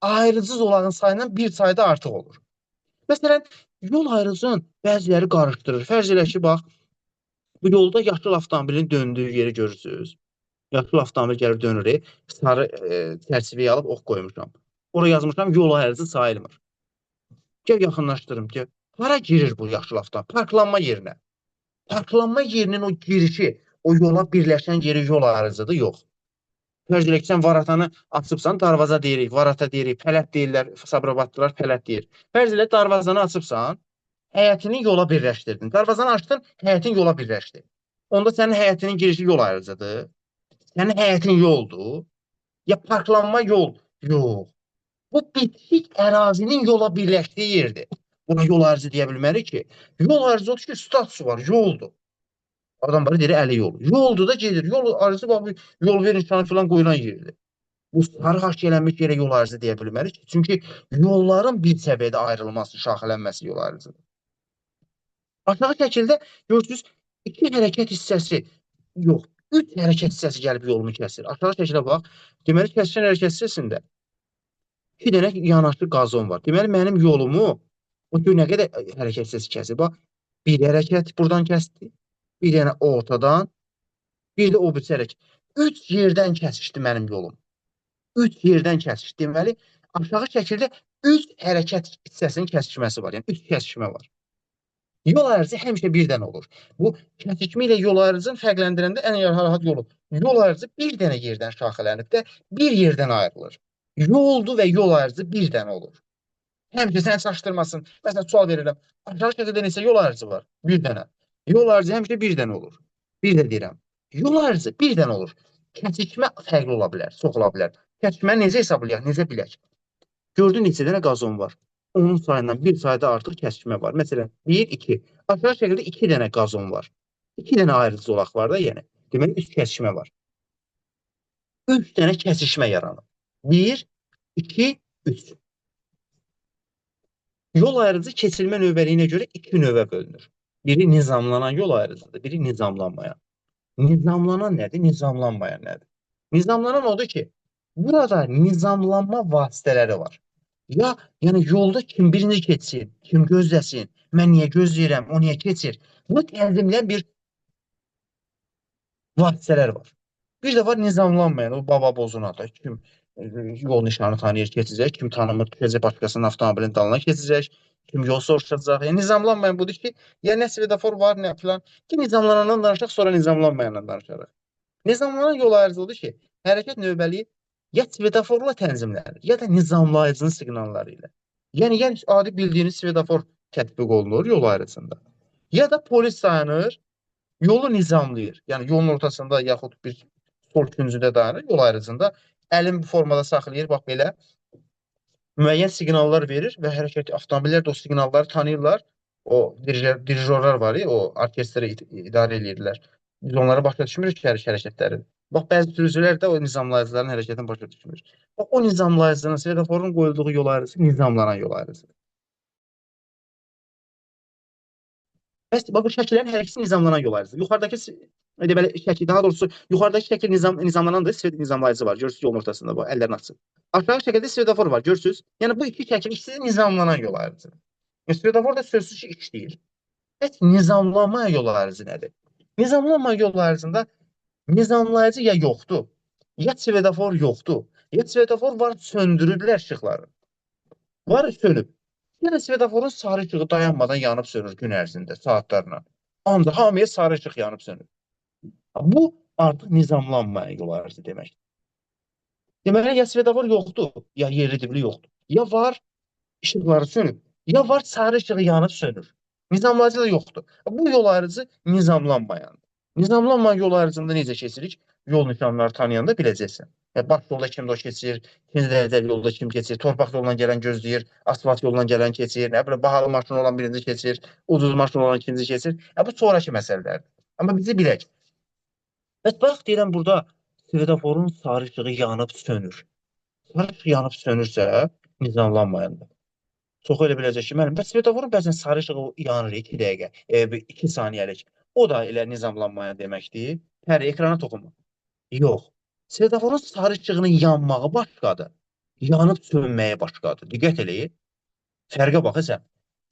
ayrıcı zolağın sayından bir sayda artıq olur. Məsələn, yol ayrıcının bəziləri qarışdırır. Fərz elə ki, bax, bu yolda yaşıl avtomobilin döndüyü yeri görürsünüz. Yaşıl avtomobil gəlib dönür, sarı çərçivəyə alıb ox qoymuşam. Oraya yazmışam, yol ayrıcı sayılmır. Gəl yaxınlaşdırım, deyək. Hara girir bu yaşıl avtomobil? Parklanma yerinə. Parklanma yerinin o girişi, o yola birləşən yeri yol ayrıcıdır, yox. Fərz elə ki, sən varatanı açıbsan, darvaza deyirik, varata deyirik, pələt deyirlər, sabirabadlılar pələt deyir. Fərz elə darvazanı açıbsan, həyətini yola birləşdirdin. Darvazanı açdın, həyətin yola birləşdi. Onda sənin həyətinin girişi yol ayrıcıdır. Sənin həyətin yoldur. Ya parklanma yol, yox. Bu bitki ərazinin yola birləşdiyi yerdir. Buna yol ayrıcı deyə bilmərik ki. Yol ayrıcı odur ki, statusu var, yoldur. Adam var, deyir, əli yolu. Yoldur da gedir. Yol ayrıcı, bax, yol verin şanı falan qoyulan yerdir. Bu sarı haşiyələnmiş yerə yol ayrıcı deyə bilmərik ki. Çünki yolların bir səviyyədə ayrılması, şaxələnməsi yol ayrıcıdır. Aşağı şəkildə görürsünüz, iki hərəkət hissəsi, yox, üç hərəkət hissəsi gəlib yolumu kəsir. Aşağı şəkilə bax, deməli, kəsişən hərəkət hissəsində iki dənə yanaşı qazon var. Deməli, mənim yolumu o ki, nə qədər hərəkət hissəsi kəsir? Bax, bir hərəkət buradan kəsdi, bir dənə ortadan, bir də o birisi hərəkət. Üç yerdən kəsişdi mənim yolum. Üç yerdən kəsişdi. Deməli, aşağı şəkildə üç hərəkət hissəsinin kəsişməsi var. Yəni, üç kəsişmə var. Yol ayrıcı həmişə birdən olur. Bu, kəsişmə ilə yol ayrıcını fərqləndirəndə ən rahat yolu. Yol ayrıcı bir dənə yerdən şaxələnib də bir yerdən ayrılır. Yoldu və yol ayrıcı birdən olur. Həmişə sən çaşdırmasın. Məsələn, sual verirəm. Aşağı şəkildə neçə yol ayrıcı var? Bir dənə. Yol ayrıcı həmişə birdən olur. Bir də deyirəm. Yol ayrıcı birdən olur. Kəsişmə fərqli ola bilər, çox ola bilər. Kəsişməni necə hesablayaq, necə bilək? Gördün neçə dənə qazon var. Onun sayından bir sayda artıq kəsişmə var. Məsələn, 1, 2. Aşağı şəkildə 2 dənə qazon var. 2 dənə ayrıcı zolaq var da, yəni. Deməli, 3 kəsişmə var. 3 dənə kəsişmə yaranır. 1, 2, 3. Yol ayrıcı keçilmə növbəliyinə görə 2 növə bölünür. Biri nizamlanan yol ayrıcıdır, biri nizamlanmayan. Nizamlanan nədir, nizamlanmayan nədir? Nizamlanan odur ki, burada nizamlanma vasitələri var. Ya, yəni yolda kim birinci keçsin, kim gözləsin, mən niyə gözləyirəm, o niyə keçir? Bunu tənzimləyən bir vasitələr var. Bir də var nizamlanmayan, o baba bozuna da kim yol nişanı tanıyır, keçəcək, kim tanımır, keçəcək başqasının avtomobilin dalına keçəcək. Kim yol soruşacaq. Yəni nizamlanmayan budur ki, ya nə svetofor var, nə filan. Ki nizamlanandan danışaq, sonra nizamlanmayandan danışarıq. Nizamlanan yol ayrıcı odur ki, hərəkət növbəli ya svetoforla tənzimlənir, ya da nizamlayıcının siqnalları ilə. Yəni adi bildiyiniz svetofor tətbiq olunur yol ayrıcında. Ya da polis dayanır, yolu nizamlayır. Yəni yolun ortasında yaxud bir sol küncündə dayanır yol ayrıcında. Əlin bu formada saxlayır, bax belə müəyyən siqnallar verir və hərəkət avtomobillər də o siqnalları tanıyırlar. O dirijorlar var, o orkestri idarə edirlər. Biz onları başa düşmürük ki, hərəkətləri. Bax, bəzi sürücülər də o nizamlayıcıların hərəkətini başa düşmür. Bax, o nizamlayıcının, svetoforun qoyulduğu yol ayrıcısı nizamlanan yol ayrıcıdır. Bəs bax, bu şəkillərin hər ikisi nizamlanan yol ayrıcıdır. Yuxarıdakı deməli şəkil, daha doğrusu yuxarıdakı şəkil nizamlanandır. Svet nizamlayıcı var. Görürsüz yolun ortasında bu, əllərini açıb. Aşağı şəkildə svetofor var. Görürsüz? Yəni bu iki şəkil ikisi də nizamlanan yol ayrıcıdır. Svetofor da sözsüz ki, işləyir. Bəs nizamlanma yol ayrıcı nədir? Nizamlanma yol ayrıcında nizamlayıcı ya yoxdur, ya svetofor yoxdur, ya svetofor var, söndürüblər işıqları. Var, sönüb. Yəni svetoforun sarı işığı dayanmadan yanıb sönür gün ərzində, saatlarla. Ancaq hamıya sarı işıq yanıb sönür. Bu artıq nizamlanmayan yol ayrıcı deməkdir. Deməli, ya svetofor yoxdur, ya yerli dibli yoxdur. Ya var, işıqları sönüb, ya var, sarı işığı yanıb sönür. Nizamlayıcı da yoxdur. Bu yol ayrıcı nizamlanmayandır. Nizamlanmayan yol ayrıcında necə keçirik? Yol nişanları tanıyanda biləcəksən. Baş yolda kim də keçir, ikinci dərəcəli yolda kim keçir, torpaq yolundan gələn gözləyir, asfalt yolundan gələn keçir, nə bilim, bahalı maşın olan birinci keçir, ucuz maşın olan ikinci keçir. Bu sonraki məsələlərdir. Amma bizi bilək. Bəs bax, deyirəm, burada svetoforun sarı işığı yanıb sönür. Sarı işıq yanıb sönürsə, nizamlanmayandır. Çox elə biləcək ki, müəllim, bəs svetoforun bəzən sarı işığı yanır 2 dəqiqə, 2 saniyəlik. O da elə nizamlanmayan deməkdir. Hər ekrana toxunma. Yox. Svetoforun sarı işığının yanmağı başqadır. Yanıb sönməyi başqadır. Diqqət eləyin. Fərqə bax sən.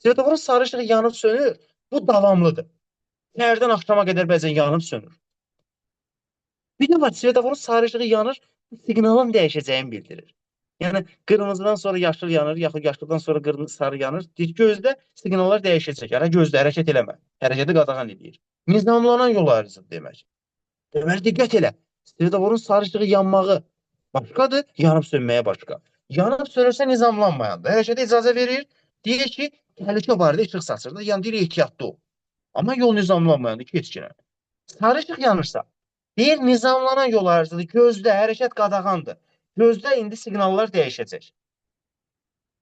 Svetoforun sarı işığı yanıb sönür. Bu davamlıdır. Səhərdən axşama qədər bəzən yanıb sönür. Bir də var, svetoforun sarı işığı yanır, siqnalın dəyişəcəyini bildirir. Yəni, qırmızıdan sonra yaşıl yanır, yaxud yaşıldan sonra qırmızı sarı yanır. Deyir, gözlə, siqnallar dəyişəcək. Hələ gözlə, hərəkət eləmə. Hərəkəti qadağan edir. Nizamlanan yol ayrıcıdır demək. Deməli, diqqət elə. Svetoforun sarı işığı yanmağı başqadır, yanıb sönməyə başqa. Yanıb sönürsə nizamlanmayandır. Hərəkətə icazə verir, deyir ki, təhlükə barədə işıq saçır da, yəni deyir, ehtiyatlı ol. Amma yol nizamlanmayandır, keçkinə. Sarı işıq yanırsa, deyir, nizamlanan yol ayrıcıdır, gözlə, hərəkət qadağandır. Gözlə, indi siqnallar dəyişəcək.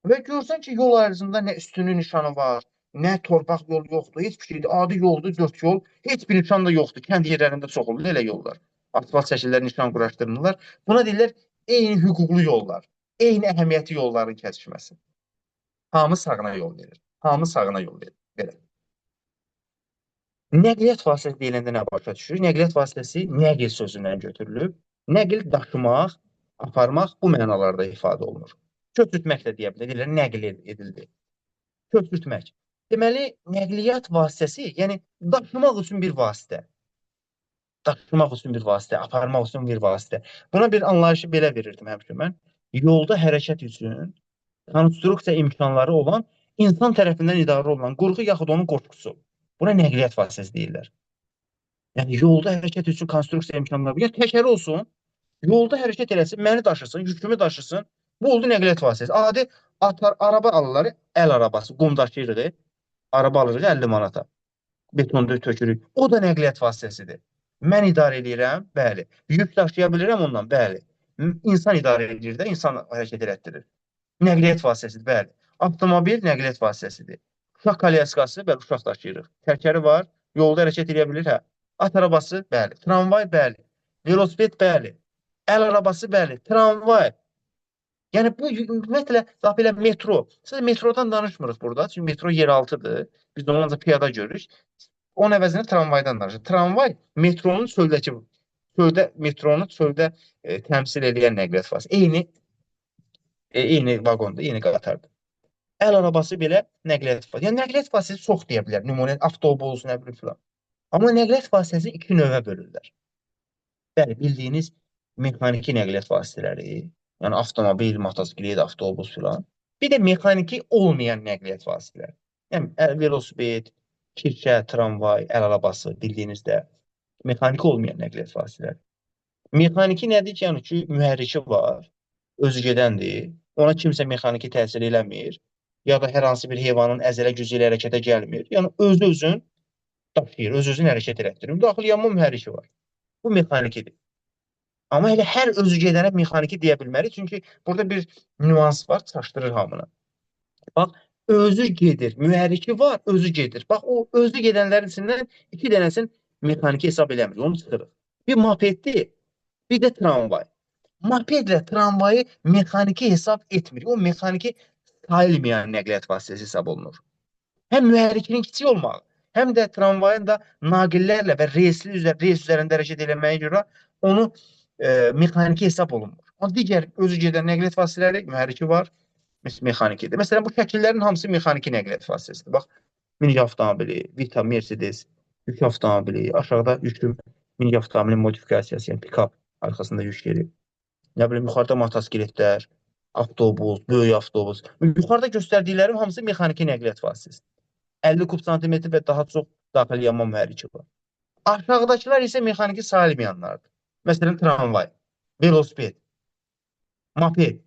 Və görsən ki, yol ayrıcında nə üstünlük nişanı var, nə torpaq yol yoxdur, heç bir şeydir. Adi yoldur, 4 yol, heç bir nişan da yoxdur. Kənd yerlərində çox olur elə yollar. Asfalt çəkirlər, nişan quraşdırırlar. Buna deyirlər, eyni hüquqlu yollar, eyni əhəmiyyətli yolların kəsişməsi. Hamı sağına yol verir. Hamı sağına yol verir. Belə. Nəqliyyat vasitəsi deyiləndə nə başa düşür? Nəqliyyat vasitəsi nəql sözündən götürülüb. Nəql daşımaq, aparmaq bu mənalarda ifadə olunur. Köçürtmək də deyə bilər, nəql edildi. Köçürtmək. Deməli, nəqliyyat vasitəsi, yəni daşımaq üçün bir vasitə. Daşımaq üçün bir vasitə, aparmaq üçün bir vasitə. Buna bir anlayışı belə verirdim həmişə mən. Yolda hərəkət üçün konstruksiya imkanları olan, insan tərəfindən idarə olunan qurğu yaxud onun qoşqusu. Buna nəqliyyat vasitəsi deyirlər. Yəni, yolda hərəkət üçün konstruksiya imkanları, yəni təkəri olsun, yolda hərəkət eləsin, məni daşısın, yükümü daşısın, bu oldu nəqliyyat vasitəsi. Adi araba alırlar, əl arabası, qum daşıyırıq, araba alırıq 50 manata, betonda tökürük. O da nəqliyyat vasitəsidir. Mən idarə edirəm, bəli. Yük daşıya bilirəm ondan, bəli. İnsan idarə edir də, insan hərəkət elətdirir. Nəqliyyat vasitəsidir, bəli. Avtomobil nəqliyyat vasitəsidir. Uşaq kolyaskası, bəli, uşaq daşıyırıq. Təkəri var, yolda hərəkət edə bilir, hə. At arabası, bəli. Tramvay, bəli. Velosiped, bəli. Əl arabası, bəli. Tramvay. Yəni, bu, ümumiyyətlə, daha belə metro. Siz metrodan danışmırıq burada, çünki metro yeraltıdır. Biz onu ancaq piyada görürük. Onun əvəzində tramvaydan danışırıq. Tramvay metronun çöldə təmsil edən nəqliyyat vasitəsi. Eyni vaqonda, eyni qatardır. Əl arabası belə nəqliyyat vasitəsi. Yəni, nəqliyyat vasitəsi çox deyə bilər. Nümunə, avtobus, nə bilim filan. Amma nəqliyyat vasitəsi iki növə bölürlər. Bəli, bildiyiniz mexaniki nəqliyyat vasitələri, yəni avtomobil, motosiklet, avtobus filan. Bir də mexaniki olmayan nəqliyyat vasitələri. Yəni velosiped, kirşə, tramvay, əl arabası bildiyinizdə mexaniki olmayan nəqliyyat vasitələri. Mexaniki nədir ki, yəni ki, mühərriki var, özü gedəndir, ona kimsə mexaniki təsir eləmir, ya da hər hansı bir heyvanın əzələ gücü ilə hərəkətə gəlmir. Yəni özü-özün daşıyır, özü-özün hərəkət elətdirir. Müdaxilə yanma mühərriki var. Bu mexanikidir. Amma elə hər özü gedənə mexaniki deyə bilmərik, çünki burada bir nüans var, çaşdırır hamını. Bax, özü gedir, mühərriki var, özü gedir. Bax, o özü gedənlərin içindən iki dənəsini mexaniki hesab eləmir, onu çıxırıq. Bir mopeddir, bir də tramvay. Mopedlə tramvayı mexaniki hesab etmir. O mexaniki sayılmayan nəqliyyat vasitəsi hesab olunur. Həm mühərrikinin kiçik olmağı, həm də tramvayın da naqillərlə və reys üzərində hərəkət eləməyə görə onu mexaniki hesab olunmur. Amma digər özü gedən nəqliyyat vasitələri mühərriki var, mexanikidir. Məsələn, bu şəkillərin hamısı mexaniki nəqliyyat vasitəsidir. Bax, minik avtomobili, Vita, Mercedes, yük avtomobili, aşağıda yüklü minik avtomobilin modifikasiyası, yəni pick-up arxasında yük gelir. Nə bilim, yuxarıda motosikletlər, avtobus, böyük avtobus. Yuxarıda göstərdiklərim hamısı mexaniki nəqliyyat vasitəsidir. 50 kub santimetr və daha çox daxili yanma mühərriki var. Aşağıdakılar isə mexaniki sayılmayanlardır. Məsələn, tramvay, velosiped, moped,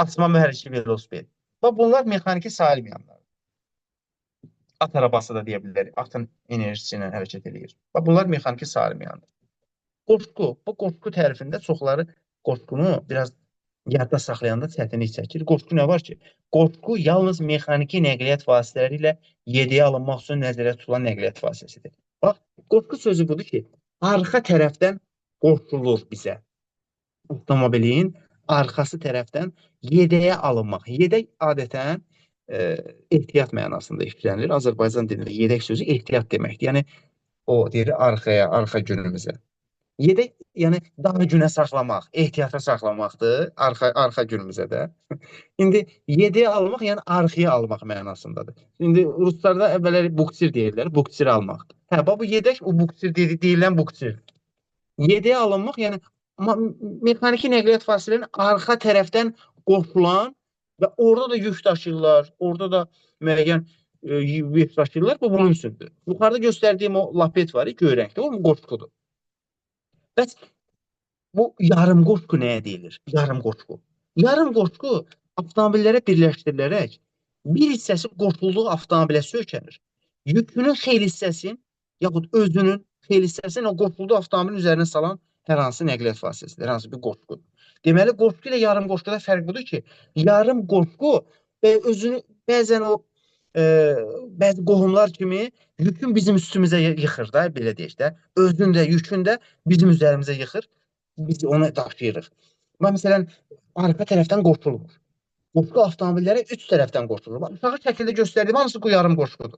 asma mühərrikli velosiped. Və bunlar mexaniki sayılmayanlardır. At arabası da deyə bilərik. Atın enerjisi ilə hərəkət edir. Və bunlar mexaniki sayılmayandır. Qoşqu. Bu qoşqu tərifində çoxları qoşqunu biraz yadda saxlayanda çətinlik çəkir. Qoşqu nə var ki? Qoşqu yalnız mexaniki nəqliyyat vasitələri ilə yediyə alınmaq üçün nəzərdə tutulan nəqliyyat vasitəsidir. Bax, qoşqu sözü budur ki, arxa tərəfdən qoşulur bizə. Avtomobilin arxası tərəfdən yedəyə alınmaq. Yedək adətən ehtiyat mənasında işlənilir. Azərbaycan dilində yedək sözü ehtiyat deməkdir. Yəni, o deyir arxaya, arxa günümüzə. Yedək, yəni daha günə saxlamaq, ehtiyata saxlamaqdır, arxa günümüzə də. İndi yediyə almaq, yəni arxaya almaq mənasındadır. İndi ruslarda əvvəlləri buksir deyirlər, buksir almaq. Hə, bu yedək, o buksir deyilən buksir. Yediyə alınmaq, yəni mexaniki nəqliyyat vasitələrinin arxa tərəfdən qoşulan və orada da yük daşıyırlar, orada da müəyyən yük daşıyırlar, bu bunun üçündür. Yuxarıda göstərdiyim o lapet var, göy rəngdə, o qoşqudur. Bəs bu yarım qoşqu nəyə deyilir? Yarım qoşqu. Yarım qoşqu avtomobillərə birləşdirilərək bir hissəsi qoşulduğu avtomobilə söykənir. Yükünün xeyli hissəsinin, yaxud özünün xeyli hissəsini o qoşulduğu avtomobilin üzərinə salan hər hansı nəqliyyat vasitəsidir, hər hansı bir qoşqudur. Deməli, qoşqu ilə yarım qoşquda fərq budur ki, yarım qoşqu özünü bəzən o bəzi qohumlar kimi yükün bizim üstümüzə yıxır da, belə deyək də. Özün də, yükün də bizim üzərimizə yıxır. Biz onu daşıyırıq. Məsələn, arxa tərəfdən qoşulmur. Qoşqu avtomobillərə üç tərəfdən qoşulur. Aşağı şəkildə göstərdiyim hamısı bu yarım qoşqudur.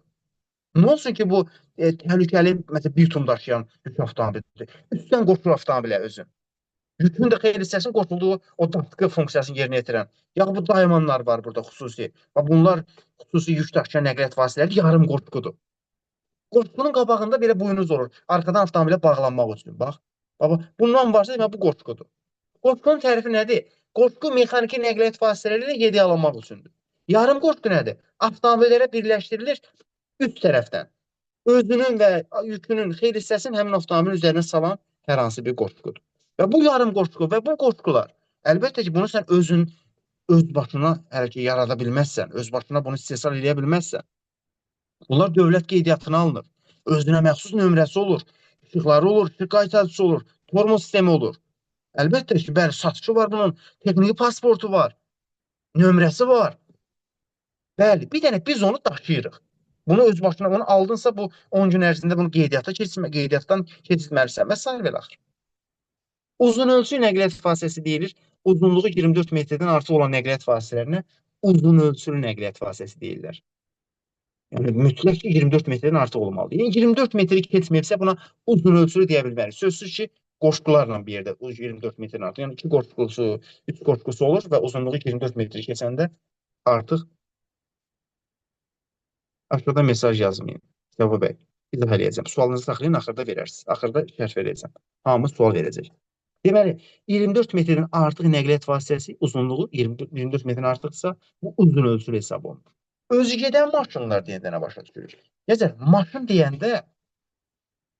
Nə olsun ki, bu təhlükəli, məsələn, bir ton daşıyan yük avtomobilidir. Üstdən qoşulur avtomobilə özün. Yükün də xeyli hissəsinin qoşulduğu o daxqı funksiyasını yerinə yetirən. Yaxud bu daymanlar var burada xüsusi. Bunlar xüsusi yük daşıyan nəqliyyat vasitələri yarım qoşqudur. Qoşqunun qabağında belə buynuz olur. Arxadan avtomobilə bağlanmaq üçün. Bax. Bundan varsa demək bu qoşqudur. Qoşqunun tərifi nədir? Qoşqu mexaniki nəqliyyat vasitələri ilə yediyə alınmaq üçündür. Yarım qoşqu nədir? Avtomobillərə birləşdirilir üst tərəfdən. Özünün və yükünün xeyli hissəsini həmin avtomobilin üzərinə salan hər hansı bir qoşqudur. Və bu yarım qoşqu və bu qoşqular, əlbəttə ki, bunu sən özün öz başına yarada bilməzsən, öz başına bunu istehsal edə bilməzsən. Bunlar dövlət qeydiyyatına alınır. Özünə məxsus nömrəsi olur, işıqları olur, işıq qaytarıcısı olur, tormoz sistemi olur. Əlbəttə ki, bəli, satışı var bunun, texniki pasportu var, nömrəsi var. Bəli, bir dənə biz onu daşıyırıq. Bunu öz başına, onu aldınsa bu 10 gün ərzində bunu qeydiyyatdan keçirməlisən və s. və axır. Uzunölçü nəqliyyat vasitəsi deyilir. Uzunluğu 24 metrdən artıq olan nəqliyyat vasitələrinə uzunölçülü nəqliyyat vasitəsi deyirlər. Yəni, mütləq ki, 24 metrdən artıq olmalıdır. Yəni, 24 metri keçməyibsə, buna uzunölçülü deyə bilmərik. Sözsüz ki, qoşqularla bir yerdə 24 metrdən artıq. Yəni, 2 qoşqusu, 3 qoşqusu olur və uzunluğu 24 metri keçəndə artıq aşağıda mesaj yazmayın. Cavab bəy, izah eləyəcəm. Sualınızı saxlayın, axırda verərsiniz. Axırda şərh verəcəm. Hamı sual verəcək. Deməli, 24 metrdən artıq nəqliyyat vasitəsi uzunluğu 24 metrdən artıqsa, bu uzun ölçülü hesab olunur. Özügedən maşınlar deyəndə nə başa düşürük? Necə, maşın deyəndə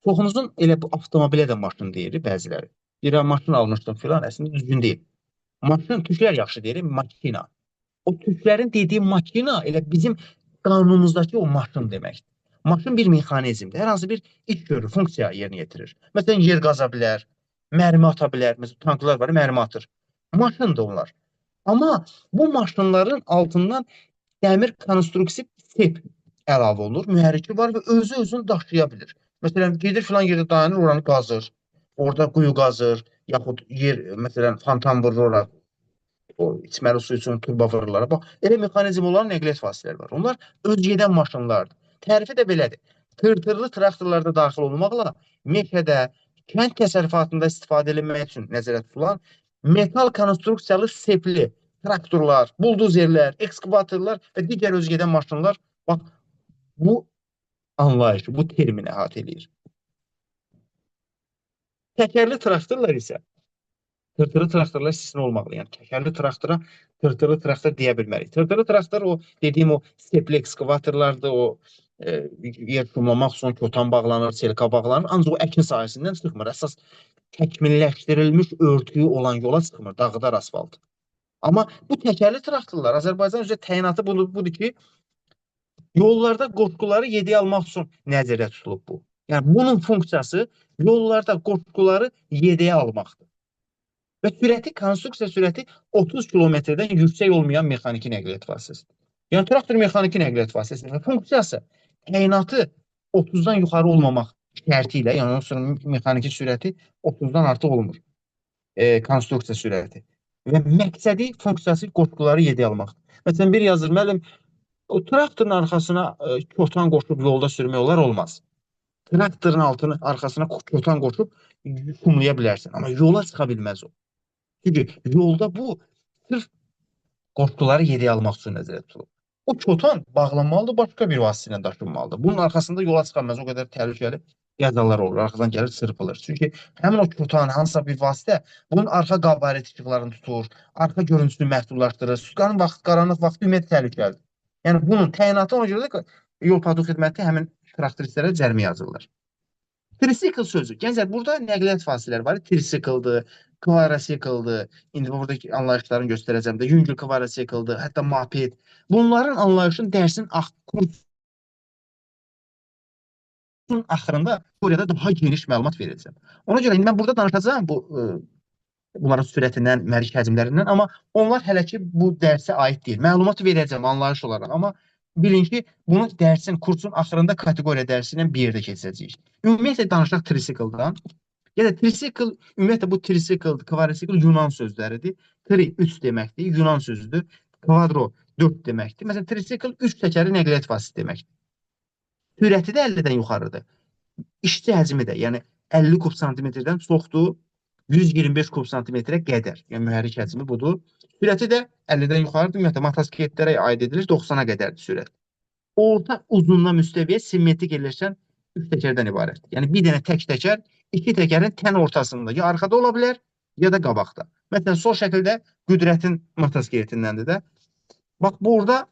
çoxumuzun elə bu avtomobilə də maşın deyir bəziləri. Bir maşın almışdım filan, əslində düzgün deyil. Maşın, türklər yaxşı deyir, makina. O türklərin dediyi makina elə bizim qanunumuzdakı o maşın deməkdir. Maşın bir mexanizmdir. Hər hansı bir iş görür, funksiya yerinə yetirir. Məsələn, yer qaza bilər, mərmi ata bilər. Məsələn, tanklar var, mərmi atır. Maşındır onlar. Amma bu maşınların altından dəmir konstruksiv sep əlavə olunur. Mühərriki var və özü-özünü daşıya bilir. Məsələn, gedir filan yerdə dayanır, oranı qazır. Orada quyu qazır, yaxud yer, məsələn, fontan vurur ora. O içməli su üçün turba vururlar. Bax, elə mexanizm olan nəqliyyat vasitələri var. Onlar özgedən maşınlardır. Tərifi də belədir. Tırtırlı traktorlarda daxil olmaqla meşədə, kənd təsərrüfatında istifadə edilmək üçün nəzərdə tutulan metal konstruksiyalı sepli traktorlar, buldozerlər, ekskavatorlar və digər özgedən maşınlar bax bu anlayışı, bu termini əhatə edir. Təkərli traktorlar isə tırtırlı traktorlar istisna olmaqla, yəni təkərli traktora tırtırlı traktor deyə bilmərik. Tırtırlı traktor o dediyim o stepli ekskavatorlardır, o yer şumlamaq üçün kotan bağlanır, selka bağlanır, ancaq o əkin sahəsindən çıxmır. Əsas təkmilləşdirilmiş örtüyü olan yola çıxmır, dağıdar asfalt. Amma bu təkərli traktorlar Azərbaycan üzrə təyinatı budur ki, yollarda qoşquları yediyə almaq üçün nəzərdə tutulub bu. Yəni bunun funksiyası yollarda qoşquları yediyə almaqdır. Və sürəti, konstruksiya sürəti 30 kilometrdən yüksək olmayan mexaniki nəqliyyat vasitəsidir. Yəni traktor mexaniki nəqliyyat vasitəsidir və funksiyası təyinatı 30-dan yuxarı olmamaq şərti ilə, yəni onun sonra mexaniki sürəti 30-dan artıq olmur. Konstruksiya sürəti. Və məqsədi funksiyası qoşquları yediyə almaqdır. Məsələn, bir yazır, müəllim, o traktorun arxasına kotan qoşub yolda sürmək olar, olmaz. Traktorun altını arxasına kotan qoşub kumlaya bilərsən, amma yola çıxa bilməz o. Çünki yolda bu sırf qoşquları yediyə almaq üçün nəzərdə tutulur. O kotan bağlanmalıdır, başqa bir vasitə ilə daşınmalıdır. Bunun arxasında yola çıxanmaz, o qədər təhlükəli qəzalar olur, arxadan gəlir çırpılır. Çünki həmin o kotan, hansısa bir vasitə bunun arxa qabaret işıqlarını tutur, arxa görüntüsünü məhdudlaşdırır. Sutkanın vaxt, qaranlıq vaxtı ümumiyyətlə təhlükəlidir. Yəni bunun təyinatı ona görə də yol patrul xidməti həmin traktoristlərə cərimə yazırlar. Trisikl sözü. Gənclər, burada nəqliyyat vasitələri var. Trisikıldır, kvadrosikldır. İndi buradakı anlayışlarını göstərəcəm də. Yüngül kvadrosikldır, hətta moped. Bunların anlayışını dərsin kursun axırında burada daha geniş məlumat verəcəm. Ona görə indi mən burada danışacağım bunların sürətindən, mühərrik həcmlərindən, amma onlar hələ ki bu dərsə aid deyil. Məlumat verəcəm anlayış olaraq, amma bilin ki, bunu dərsin, kursun axırında kateqoriya dərsi ilə bir yerdə keçəcəyik. Ümumiyyətlə danışaq trisikldan. Yəni trisikl, ümumiyyətlə bu trisikl, kvadrosikl Yunan sözləridir. Tri 3 deməkdir, Yunan sözüdür. Kvadro 4 deməkdir. Məsələn, trisikl 3 təkəri nəqliyyat vasitəsi deməkdir. Sürəti də 50-dən yuxarıdır. İşçi həcmi də, yəni 50 kub santimetrdən çoxdur, 125 kub santimetrə qədər. Yəni mühərrik həcmi budur. Sürəti də 50-dən yuxarıdır. Ümumiyyətlə motosikletlərə aid edilir, 90-a qədərdir sürət. Orta uzunluğa müstəviyə simmetrik yerləşən 3 təkərdən ibarətdir. Yəni bir dənə tək təkər 2 təkərin tən ortasında ya arxada ola bilər, ya da qabaqda. Məsələn, sol şəkildə Qüdrətin motosikletindəndir də. Bax, burada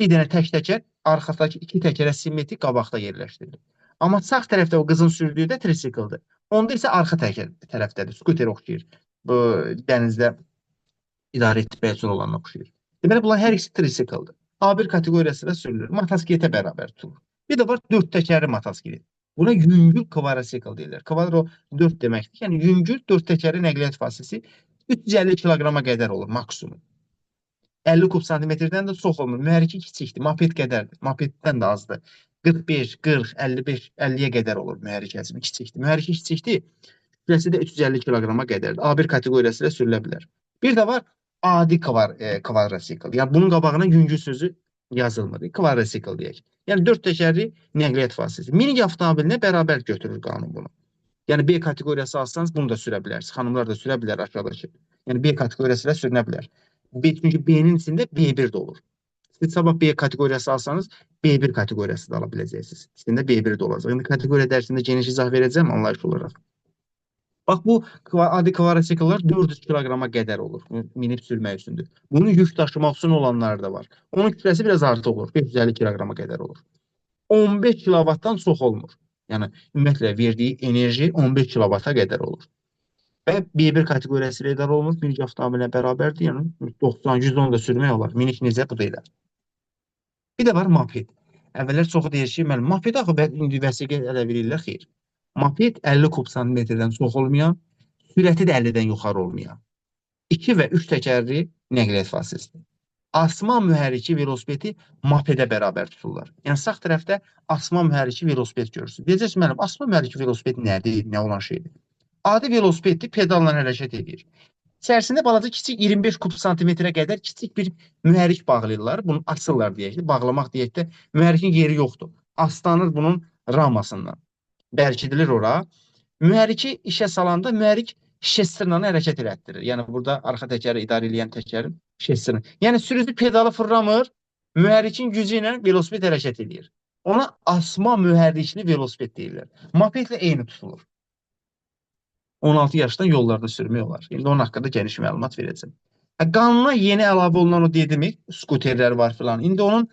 bir dənə tək təkər arxadakı 2 təkərə simmetrik qabaqda yerləşdirilir. Amma sağ tərəfdə o qızın sürdüyü də trisikıldır. Onda isə arxa tərəfdədir, skuter oxşayır. Bu dənizdə idarə etməyə üçün olanına oxşayır. Deməli, bunlar hər ikisi trisikıldır. A1 kateqoriyasında sürülür. Motosikletə bərabər tutulur. Bir də var 4 təkərli motosiklet. Buna yüngül kvadrosikl deyirlər. Kvadro 4 deməkdir. Yəni yüngül 4 təkərli nəqliyyat vasitəsi 350 kiloqrama qədər olur maksimum. 50 kub santimetrdən də çox olmur. Mühərriki kiçikdir, moped qədərdir. Mopeddən də azdır. 45, 40, 55, 50-yə qədər olur mühərrik həcmi kiçikdir. Mühərriki kiçikdir, kütləsi də 350 kiloqrama qədərdir. A1 kateqoriyası ilə sürülə bilər. Bir də var adi kvadrosikl. Yəni bunun qabağına yüngül sözü yazılmır. Kvadrosikl deyək. Yəni 4 təkərli nəqliyyat vasitəsi. Minik avtomobilinə bərabər götürür qanun bunu. Yəni B kateqoriyası alsanız bunu da sürə bilərsiniz. Xanımlar da sürə bilər aşağıdakı. Yəni B kateqoriyası ilə sürünə bilər. Çünki B-nin içində B1 də olur. Siz sabah B kateqoriyası alsanız B1 kateqoriyası da ala biləcəksiniz. İçində B1 də olacaq. İndi kateqoriya dərsində geniş izah verəcəm anlayış olaraq. Bax bu adi kvadrotsikllar 400 kiloqrama qədər olur. Minib sürmək üçündür. Bunun yük daşımaq üçün olanları da var. Onun kütləsi biraz artıq olur. 550 kiloqrama qədər olur. 15 kilovatdan çox olmur. Yəni ümumiyyətlə verdiyi enerji 15 kilovata qədər olur. Və B1 kateqoriyası ilə idarə olunur. Minik avtomobilə bərabərdir. Yəni 90-110 da sürmək olar. Minik necə bu da elə. Bir də var moped. Əvvəllər çoxu deyir ki, mən moped axı indi vəsiqə elə bilirlər, xeyr. Moped 50 kub santimetrdən çox olmayan, sürəti də 50-dən yuxarı olmayan 2 və 3 təkərli nəqliyyat vasitəsidir. Asma mühərriki velosipedi mopedə bərabər tuturlar. Yəni sağ tərəfdə asma mühərriki velosiped görürsünüz. Deyəcəksiniz, müəllim, asma mühərriki velosiped nədir, nə olan şeydir? Adi velosipeddir, pedalla hərəkət edir. İçərisində balaca kiçik 25 kub santimetrə qədər kiçik bir mühərrik bağlayırlar. Bunu açırlar deyək, bağlamaq deyək də mühərrikin yeri yoxdur. Aslanır bunun ramasından. Bərkidilir ora. Mühərriki işə salanda mühərrik şesterlə hərəkət elətdirir. Yəni burada arxa təkəri idarə edən təkərin şesterlə. Yəni sürücü pedalı fırlamır, mühərrikin gücü ilə velosiped hərəkət edir. Ona asma mühərrikli velosiped deyirlər. Mopedlə eyni tutulur. 16 yaşdan yollarda sürmək olar. İndi onun haqqında geniş məlumat verəcəm. Qanuna yeni əlavə olunan o dedimi, skuterlər var filan. İndi onun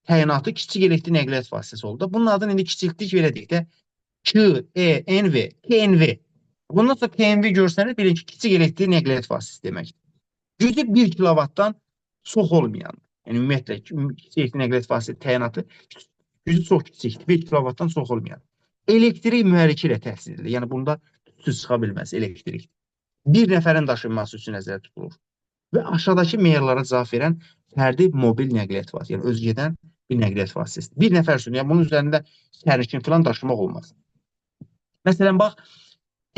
təyinatı kiçik elektrik nəqliyyat vasitəsi oldu. Bunun adını indi kiçiltdik verəcək də KENV, KNV. Bundan sonra KNV görsəniz bilin ki, kiçik elektrik nəqliyyat vasitəsi deməkdir. Gücü 1 kilovatdan çox olmayan, yəni ümumiyyətlə kiçik elektrik nəqliyyat vasitəsi təyinatı gücü çox kiçikdir, 1 kilovatdan çox olmayan. Elektrik mühərriki ilə təhsil edilir. Yəni bunda çıxa bilməz elektrik. Bir nəfərin daşınması üçün nəzərdə tutulur. Və aşağıdakı meyarlara cavab verən fərdi mobil nəqliyyat vasitəsi, yəni öz gedən bir nəqliyyat vasitəsi. Bir nəfər üçün, yəni bunun üzərində sərnişin falan daşımaq olmaz. Məsələn, bax,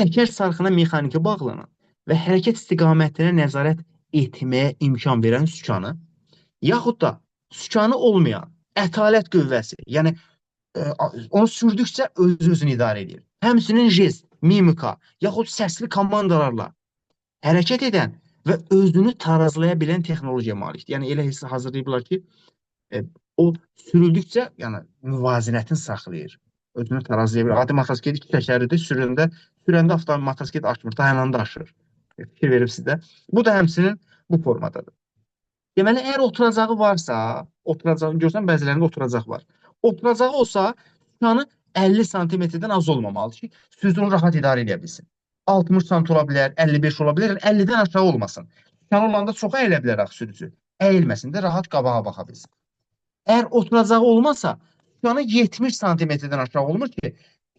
təkər sarxına mexaniki bağlanan və hərəkət istiqamətinə nəzarət etməyə imkan verən sükanı, yaxud da sükanı olmayan ətalət qüvvəsi, yəni onu sürdükcə öz-özünü idarə edir. Həmçinin jest, mimika, yaxud səsli komandalarla hərəkət edən və özünü tarazlaya bilən texnologiya malikdir. Yəni elə hazırlayıblar ki, o sürüldükcə yəni müvazinətini saxlayır. Özünü tarazlaya bilir. Adi motosiklet 2 təkərlidir, sürəndə avtomobil motosiklet açmır, dayananda aşır. Fikir verib sizdə. Bu da həmçinin bu formadadır. Deməli, əgər oturacağı varsa, oturacağını görsən, bəzilərində oturacaq var. Oturacağı olsa, sükanı 50 santimetrdən az olmamalıdır ki, sürücü onu rahat idarə edə bilsin. 60 sant ola bilər, 55 ola bilər, 50-dən aşağı olmasın. Sükanı olanda çox əyilə bilər axı sürücü. Əyilməsin də, rahat qabağa baxa bilsin. Əgər oturacağı olmasa, sükanı 70 santimetrdən aşağı olmur ki,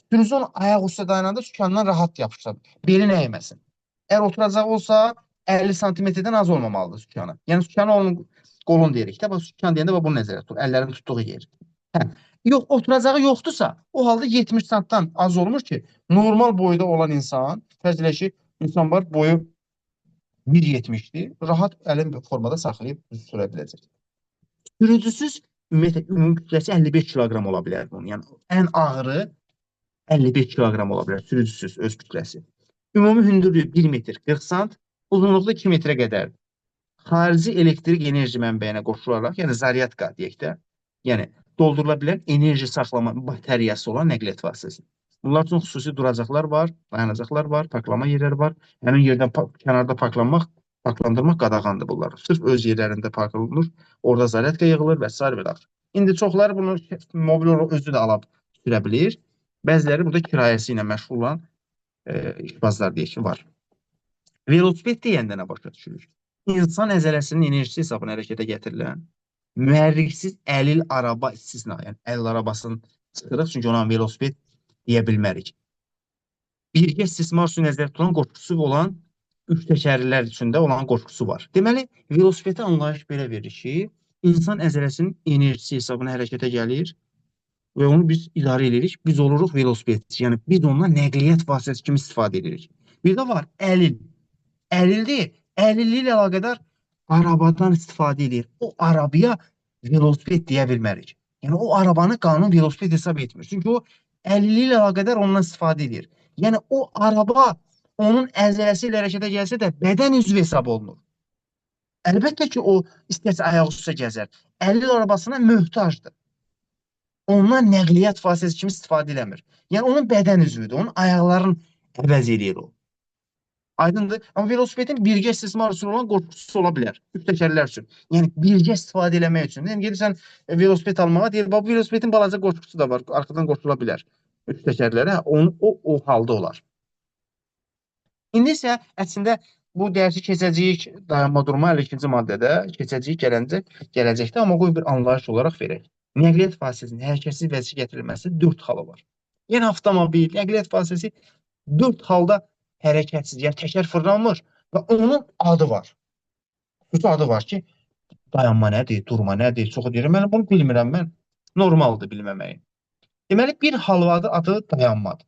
sürücü onu ayaq üstə dayananda sükandan rahat yapışsa, belin əyməsin. Əgər oturacağı olsa, 50 santimetrdən az olmamalıdır sükanı. Yəni sükanı onun qolun deyirik də, sükan deyəndə bunu nəzərə tutur, əllərin tutduğu yer. Yox, oturacağı yoxdursa, o halda 70 santdan az olmur ki, normal boyda olan insan, fərz ki, insan var, boyu 1.70-dir, rahat əlin formada saxlayıb sürə biləcək. Sürücüsüz ümumi kütləsi 55 kiloqram ola bilər bunun. Yəni, ən ağırı 55 kiloqram ola bilər, sürücüsüz öz kütləsi. Ümumi hündürlüyü 1 metr 40 sant, uzunluqda 2 metrə qədərdir. Xarici elektrik enerji mənbəyinə qoşularaq, yəni zaryadka deyək də, yəni doldurula bilən enerji saxlama bateriyası olan nəqliyyat vasitəsi. Bunlar üçün xüsusi duracaqlar var, dayanacaqlar var, parklama yerləri var. Həmin yerdən kənarda parklandırmaq qadağandır bunlar. Sırf öz yerlərində park olunur, orada zaryadka yığılır və s. belə. İndi çoxları bunu mobil özü də alıb sürə bilir. Bəziləri burada kirayəsi ilə məşğul olan işbazlar deyək ki, var. Velosiped deyəndə nə başa düşürük? İnsan əzələsinin enerjisi hesabına hərəkətə gətirilən mühərriksiz əlil araba istisna, yəni əlil arabasını çıxırıq, çünki ona velosiped deyə bilmərik. Birgə istismar üçün nəzərdə tutulan qoşqusu olan 3 təkərlilər içində olan qoşqusu var. Deməli, velosipedi anlayış belə verir ki, insan əzələsinin enerjisi hesabına hərəkətə gəlir və onu biz idarə edirik. Biz oluruq velosipedçi, yəni biz ondan nəqliyyat vasitəsi kimi istifadə edirik. Bir də var, əlil. Əlildir, əlilliyi ilə əlaqədar arabadan istifadə edir. O arabaya velosiped deyə bilmərik. Yəni o arabanı qanun velosiped hesab etmir. Çünki o əlilliyi ilə əlaqədar ondan istifadə edir. Yəni o araba onun əzələsi ilə hərəkətə gəlsə də bədən üzvü hesab olunur. Əlbəttə ki, o istəsə ayaq üstə gəzər. Əlil arabasına möhtacdır. Ondan nəqliyyat vasitəsi kimi istifadə eləmir. Yəni onun bədən üzvüdür. Onun ayaqlarını əvəz edir o. Aydındır. Amma velosipedin birgə istismar üçün olan qorxusu ola bilər. Üç təkərlər üçün. Yəni birgə istifadə eləmək üçün. Yəni gedirsən velosiped almağa, deyir, bax bu velosipedin balaca qorxusu da var. Arxadan qoşula bilər. Üç təkərlərə o halda olar. İndi isə əslində bu dərsi keçəcəyik dayanma durma 52-ci maddədə keçəcəyik gələcəkdə, amma qoy bir anlayış olaraq verək. Nəqliyyat vasitəsinin hərəkətsiz vəziyyətə gətirilməsi 4 halı var. Yəni avtomobil, nəqliyyat vasitəsi 4 halda hərəkətsiz, yəni təkər fırlanmır və onun adı var. Xüsusi adı var ki, dayanma nədir, durma nədir, çoxu deyirəm. Mən bunu bilmirəm, mən normaldır bilməməyim. Deməli, bir hal adı dayanmadır.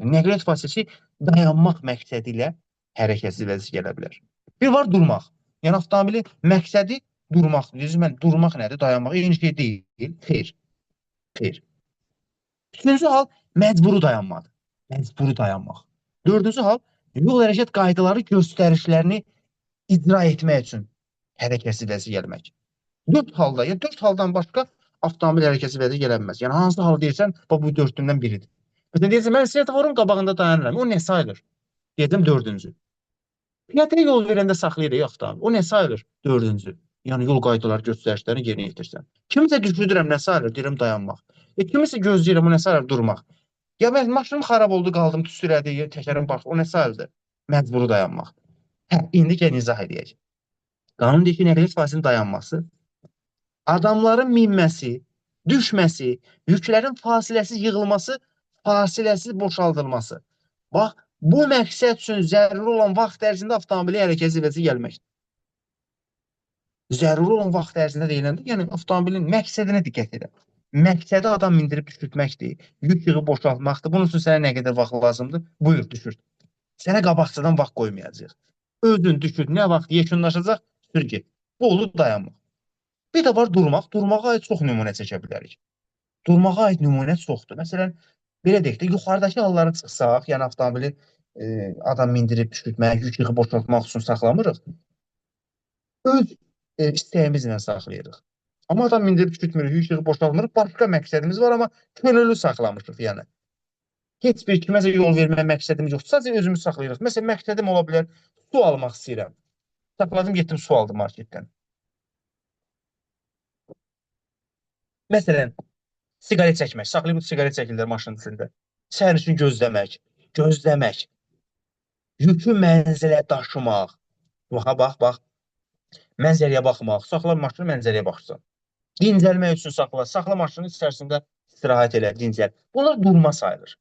Nəqliyyat vasitəsi dayanmaq məqsədi ilə hərəkətsiz vəziyyətə gələ bilər. Bir var durmaq. Yəni avtomobilin məqsədi durmaqdır. Deyirsiniz, mən durmaq nədir, dayanmaq eyni şey deyil. Xeyr, xeyr. Üçüncü hal məcburi dayanmadır. Məcburi dayanmaq. Dördüncü hal yol hərəkət qaydaları göstərişlərini icra etmək üçün hərəkətsiz vəziyyətə gəlmək. Dörd haldan başqa avtomobil hərəkətsiz vəziyyətə gələ bilməz. Yəni hansı hal deyirsən, bu dördündən biridir. Məsələn, deyirsən, mən svetoforun qabağında dayanıram. O nə sayılır? Deyəcəm, dördüncü. Piyadəyə yol verəndə saxlayırıq avtomobil. O nə sayılır? Dördüncü. Yəni yol qaydaları göstərişlərini yerinə yetirsən. Kimisə düşürürəm, nə sayılır? Deyirəm, dayanmaq. Kimisə gözləyirəm, o nə sayılır? Durmaq. Ya mən maşınım xarab oldu, qaldım tüstürədi, təkərim baş, o nə sayılır? Məcburi dayanmaq. Hə, indi gəl izah edək. Qanun deyir ki, nəqliyyat vasitəsinin dayanması, adamların minməsi, düşməsi, yüklərin fasiləsiz yığılması, fasiləsiz boşaldılması. Bax, bu məqsəd üçün zəruri olan vaxt ərzində avtomobili hərəkətsiz vəziyyətə gəlməkdir. Zəruri olan vaxt ərzində deyiləndə, yəni avtomobilin məqsədinə diqqət edin. Məqsədi adam mindirib düşürtməkdir, yük yığıb boşaltmaqdır. Bunun üçün sənə nə qədər vaxt lazımdır? Buyur, düşürt. Sənə qabaqcadan vaxt qoymayacaq. Özün düşür, nə vaxt yekunlaşacaq, sür get. Bu olur dayanmaq. Bir də var durmaq. Durmağa aid çox nümunə çəkə bilərik. Durmağa aid nümunə çoxdur. Məsələn, belə deyək də, yuxarıdakı hallara çıxsaq, yəni avtomobili adam mindirib düşürtmək, yük yığıb boşaltmaq üçün saxlamırıq. Öz istəyimizlə saxlayırıq. Amma adam mindirib düşürtmürük, yük yığıb boşaltmırıq. Başqa məqsədimiz var, amma könüllü saxlamışıq yəni. Heç bir kiməsə yol vermək məqsədimiz yoxdur. Sadəcə özümüz saxlayırıq. Məsələn, məqsədim ola bilər, su almaq istəyirəm. Saxladım, getdim, su aldım marketdən. Məsələn, siqaret çəkmək. Saxlayıb siqaret çəkirlər maşının içində. Sənin üçün gözləmək. Yükü mənzilə daşımaq. Bax. Mənzərəyə baxmaq. Saxla maşını, mənzərəyə baxırsan. Dincəlmək üçün saxla. Saxla maşının içərisində istirahət elə, dincəl. Bunlar durma sayılır.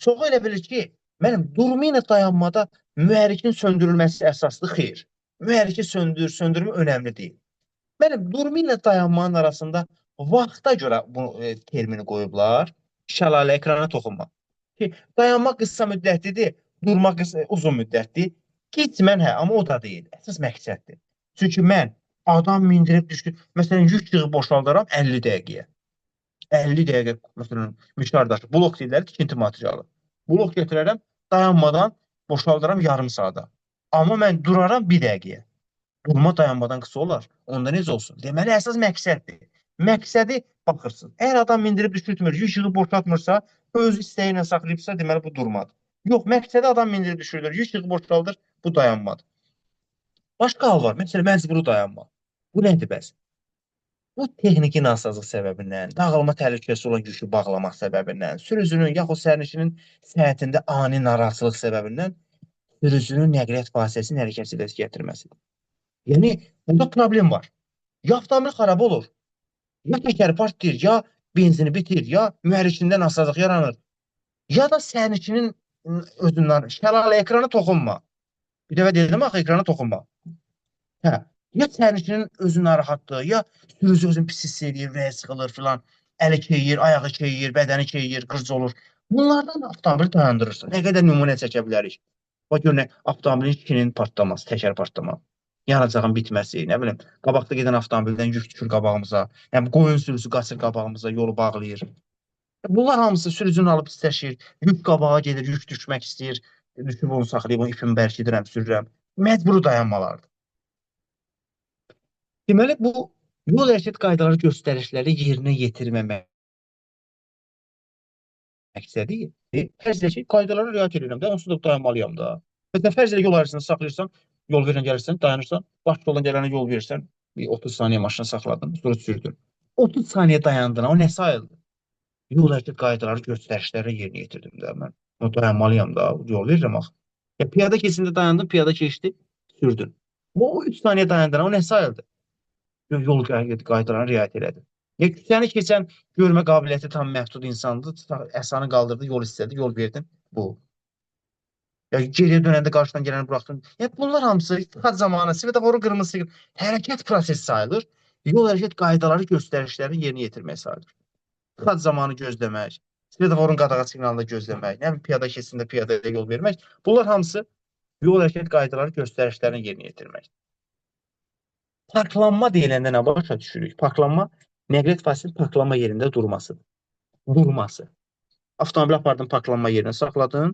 Çoxu elə bilir ki, mənim durma ilə dayanmada mühərrikin söndürülməsi əsaslı xeyr. Mühərriki söndürmə önəmli deyil. Mənim durma ilə dayanmanın arasında vaxta görə bu termini qoyublar. Şəlalə ekrana toxunma. Ki, dayanma qısa müddətlidir, durma uzun müddətli. Getmən hə, amma o da deyil. Əsas məqsəddir. Çünki mən adam mindirib düşdü. Məsələn, yük yığıb boşaldıram 50 dəqiqəyə. 50 dəqiqə, məsələn, müştəridaşı, blok deyirlər, tikinti materialı. Blok gətirərəm, dayanmadan boşaldıram yarım saata. Amma mən duraram 1 dəqiqəyə. Durma dayanmadan qısa olar. Onda necə olsun? Deməli, əsas məqsəddir. Məqsədi baxırsın. Əgər adam mindirib düşürtmür, yük yığıb boşaltmırsa, öz istəyi ilə saxlayıbsa, deməli, bu durmadır. Yox, məqsədi adam mindirib düşürür, yük yığıb boşaldır, bu dayanmadır. Başqa hal var. Məsələn, məcburi dayanma. Bu nədir bəs? Bu texniki nasazlıq səbəbindən, dağılma təhlükəsi olan yükü bağlamaq səbəbindən, sürücünün yaxud sərnişinin səhhətində ani narahatçılıq səbəbindən sürücünün nəqliyyat vasitəsinin hərəkətsiz vəziyyətə gətirməsidir. Yəni, burada problem var. Ya avtomobil xarab olur, ya təkər partlayır, ya benzini bitir, ya mühərrikindən nasazlıq yaranır, ya da sərnişinin özündən şəlalə ekrana toxunma. Bir dəfə dedim, axı ekrana toxunma. Hə, ya sərnişinin özü narahatdır, ya sürücü özünü pis hiss edir, ürəyi sıxılır filan, əli keyir, ayağı keyir, bədəni keyir, qırıcı olur. Bunlardan avtomobili dayandırırsan. Nə qədər nümunə çəkə bilərik. Bax, görün, avtomobilin içinin partlaması, təkər partlaması, yanacağın bitməsi, nə bilim, qabaqda gedən avtomobildən yük düşür qabağımıza, yəni qoyun sürüsü qaçır qabağımıza, yolu bağlayır. Bunlar hamısı sürücünü alıb istəşir, yük qabağa gedir, yük düşmək istəyir, düşüb onu saxlayıb, onu ipimi bərkidirəm, sürürəm. Məcburi dayanmalardır. Deməli, bu yol hərəkət qaydaları göstərişləri yerinə yetirməmək məqsədi Fərz elə ki, qaydalara riayət edirəm də, onsuz da dayanmalıyam da. Məsələn, fərz elə yol ayrıcısını saxlayırsan, yol verən gəlirsən, dayanırsan, başqa yoldan gələnə yol verirsən, bir 30 saniyə maşını saxladın, sonra sürdün. 30 saniyə dayandın, o nə sayıldı? Yol hərəkət qaydaları, göstərişləri yerinə yetirdim də mən. O dayanmalıyam da, yol verirəm axı. Ya piyada keçidində dayandın, piyada keçdi, sürdün. O 3 saniyə dayandın, o nə sayıldı? Yol qaydalarına riayət elədi. Ya küçəni keçən görmə qabiliyyəti tam məhdud insandır. Əsanı qaldırdı, yol istədi, yol verdin. Bu. Ya geriyə dönəndə qarşıdan gələni buraxdın. Ya bunlar hamısı tıxac zamanı, svetoforun qırmızısı hərəkət prosesi sayılır. Yol hərəkət qaydaları, göstərişlərini yerinə yetirmək sayılır. Tıxac zamanı gözləmək, svetoforun qadağa siqnalında gözləmək, nə bilim piyada keçidində piyadaya yol vermək. Bunlar hamısı yol hərəkət qaydaları, göstərişlərini yerinə yetirmək. Parklanma deyiləndə nə başa düşürük? Parklanma nəqliyyat vasitəsinin parklanma yerində durmasıdır. Durması. Avtomobil apardın, parklanma yerinə saxladın,